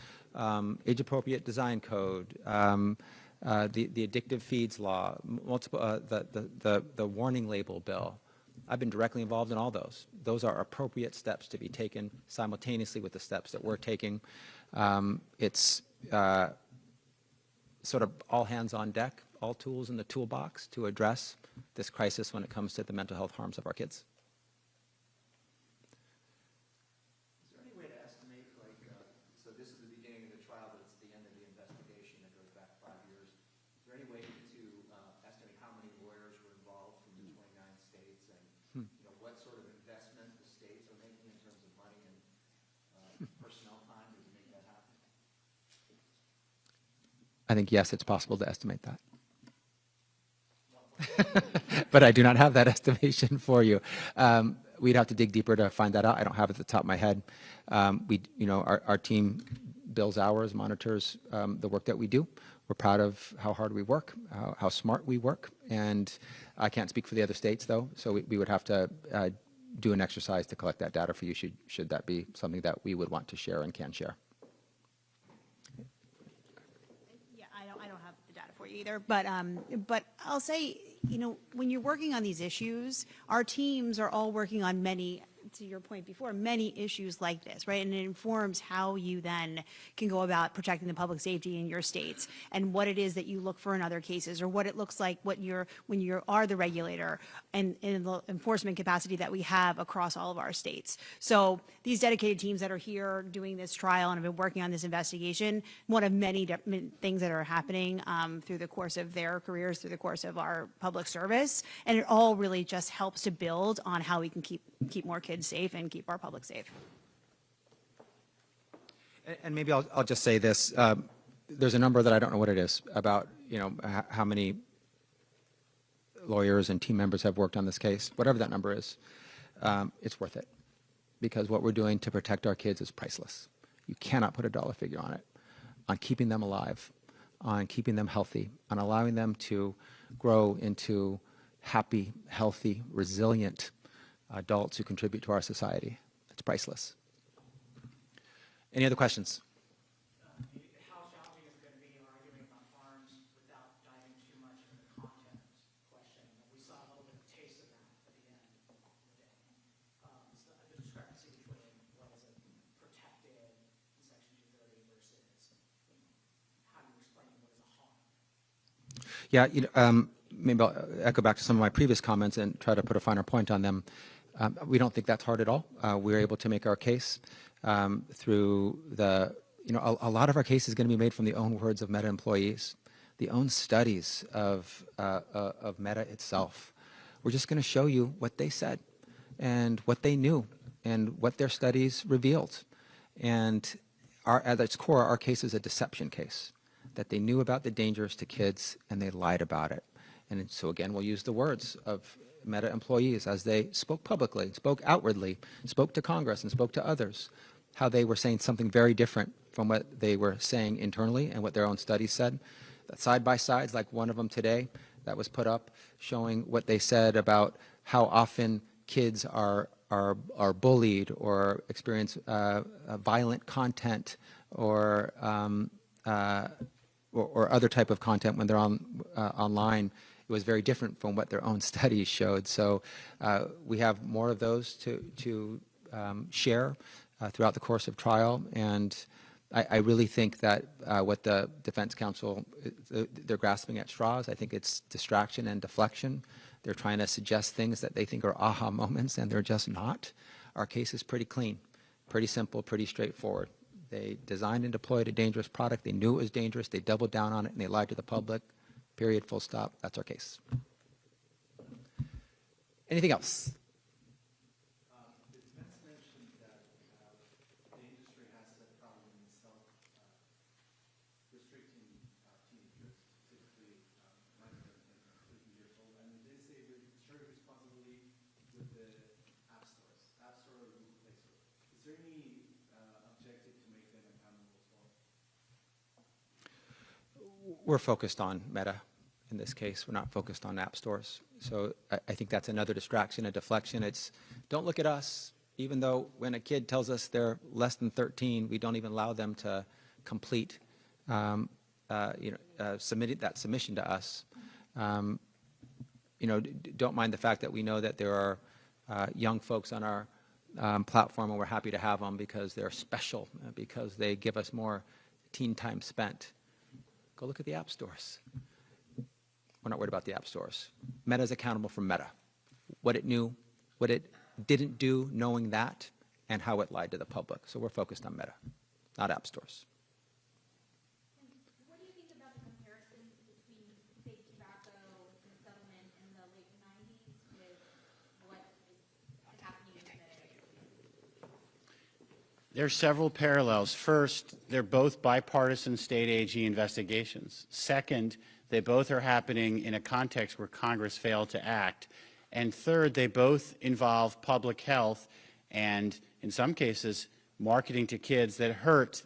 Age-appropriate design code, the addictive feeds law, the warning label bill. I've been directly involved in all those. Those are appropriate steps to be taken simultaneously with the steps that we're taking. It's sort of all hands on deck, all tools in the toolbox to address this crisis when it comes to the mental health harms of our kids. Is there any way to estimate, like, so this is the beginning of the trial, but it's the end of the investigation that goes back 5 years. Is there any way to estimate how many lawyers were involved from the 29 states and what sort of investment the states are making in terms of money and personnel time to make that happen? I think, yes, it's possible to estimate that. But I do not have that estimation for you. We'd have to dig deeper to find that out. I don't have it at the top of my head. Our team bills hours, monitors the work that we do. We're proud of how hard we work, how smart we work. And I can't speak for the other states, though, so we would have to do an exercise to collect that data for you, should that be something that we would want to share and can share. Yeah, I don't have the data for you either, but I'll say, when you're working on these issues, our teams are all working on many, to your point before, many issues like this, right? And it informs how you then can go about protecting the public safety in your states and what it is that you look for in other cases, or what it looks like when you are the regulator and in the enforcement capacity that we have across all of our states. So these dedicated teams that are here doing this trial and have been working on this investigation, one of many things that are happening through the course of their careers, through the course of our public service, and it all really just helps to build on how we can keep more kids safe and keep our public safe. And maybe I'll just say this. There's a number that I don't know what it is about, how many lawyers and team members have worked on this case. Whatever that number is, it's worth it, because what we're doing to protect our kids is priceless. You cannot put a dollar figure on it, on keeping them alive, on keeping them healthy, on allowing them to grow into happy, healthy, resilient adults who contribute to our society. It's priceless. Any other questions? How challenging is it going to be arguing about harms without diving too much into the content question? We saw a little bit of taste of that at the end of the day. So the discrepancy between what is a protected in Section 230 versus how you explain what is a harm. Yeah, maybe I'll echo back to some of my previous comments and try to put a finer point on them. We don't think that's hard at all. We're able to make our case through the, a lot of our case is going to be made from the own words of Meta employees, the own studies of Meta itself. We're just going to show you what they said and what they knew and what their studies revealed. And at its core, our case is a deception case, that they knew about the dangers to kids and they lied about it. And so again, we'll use the words of Meta employees as they spoke publicly, spoke outwardly, spoke to Congress and spoke to others, how they were saying something very different from what they were saying internally and what their own studies said. That side by sides, like one of them today that was put up, showing what they said about how often kids are bullied or experience violent content or other type of content when they're online. It was very different from what their own studies showed. So we have more of those to share throughout the course of trial. And I really think that what the defense counsel, they're grasping at straws. I think it's distraction and deflection. They're trying to suggest things that they think are aha moments, and they're just not. Our case is pretty clean, pretty simple, pretty straightforward. They designed and deployed a dangerous product. They knew it was dangerous. They doubled down on it, and they lied to the public. Period, full stop. That's our case. Anything else? The defense mentioned that the industry has a problem in itself restricting teenagers, specifically minor than 18 years old. And they say that sharing responsibility with the app stores, App Store or Google Play Store. Is there any objective to make them accountable as well? We're focused on Meta in this case. We're not focused on app stores. So I think that's another distraction, a deflection. It's, don't look at us, even though when a kid tells us they're less than 13, we don't even allow them to complete submitted that submission to us. Don't mind the fact that we know that there are young folks on our platform, and we're happy to have them because they're special, because they give us more teen time spent. Go look at the app stores. We're not worried about the app stores. Meta is accountable for Meta. What it knew, what it didn't do, knowing that, and how it lied to the public. So we're focused on Meta, not app stores. What do you think about the comparisons between big tobacco and settlement in the late 90s with what is happening in the There's several parallels. First, they're both bipartisan state AG investigations. Second, they both are happening in a context where Congress failed to act. And third, they both involve public health and, in some cases, marketing to kids that hurt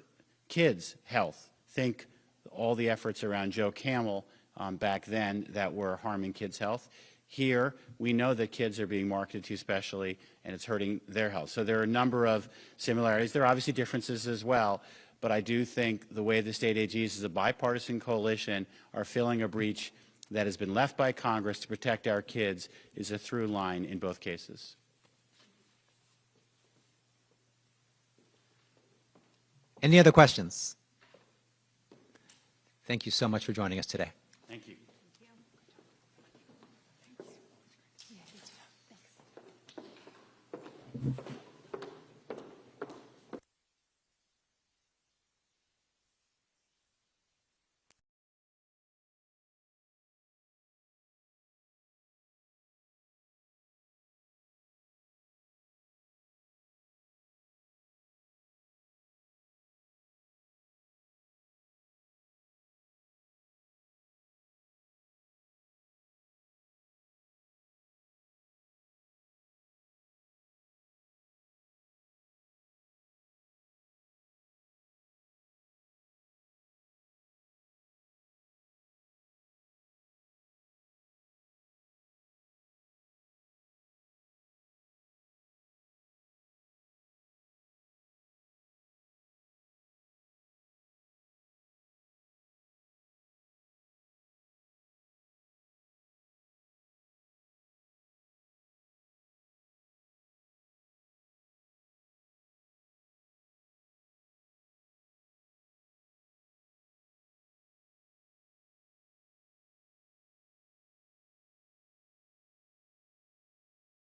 kids' health. Think all the efforts around Joe Camel back then that were harming kids' health. Here, we know that kids are being marketed to specially, and it's hurting their health. So there are a number of similarities. There are obviously differences as well, but I do think the way the state AGs as a bipartisan coalition are filling a breach that has been left by Congress to protect our kids is a through line in both cases. Any other questions? Thank you so much for joining us today.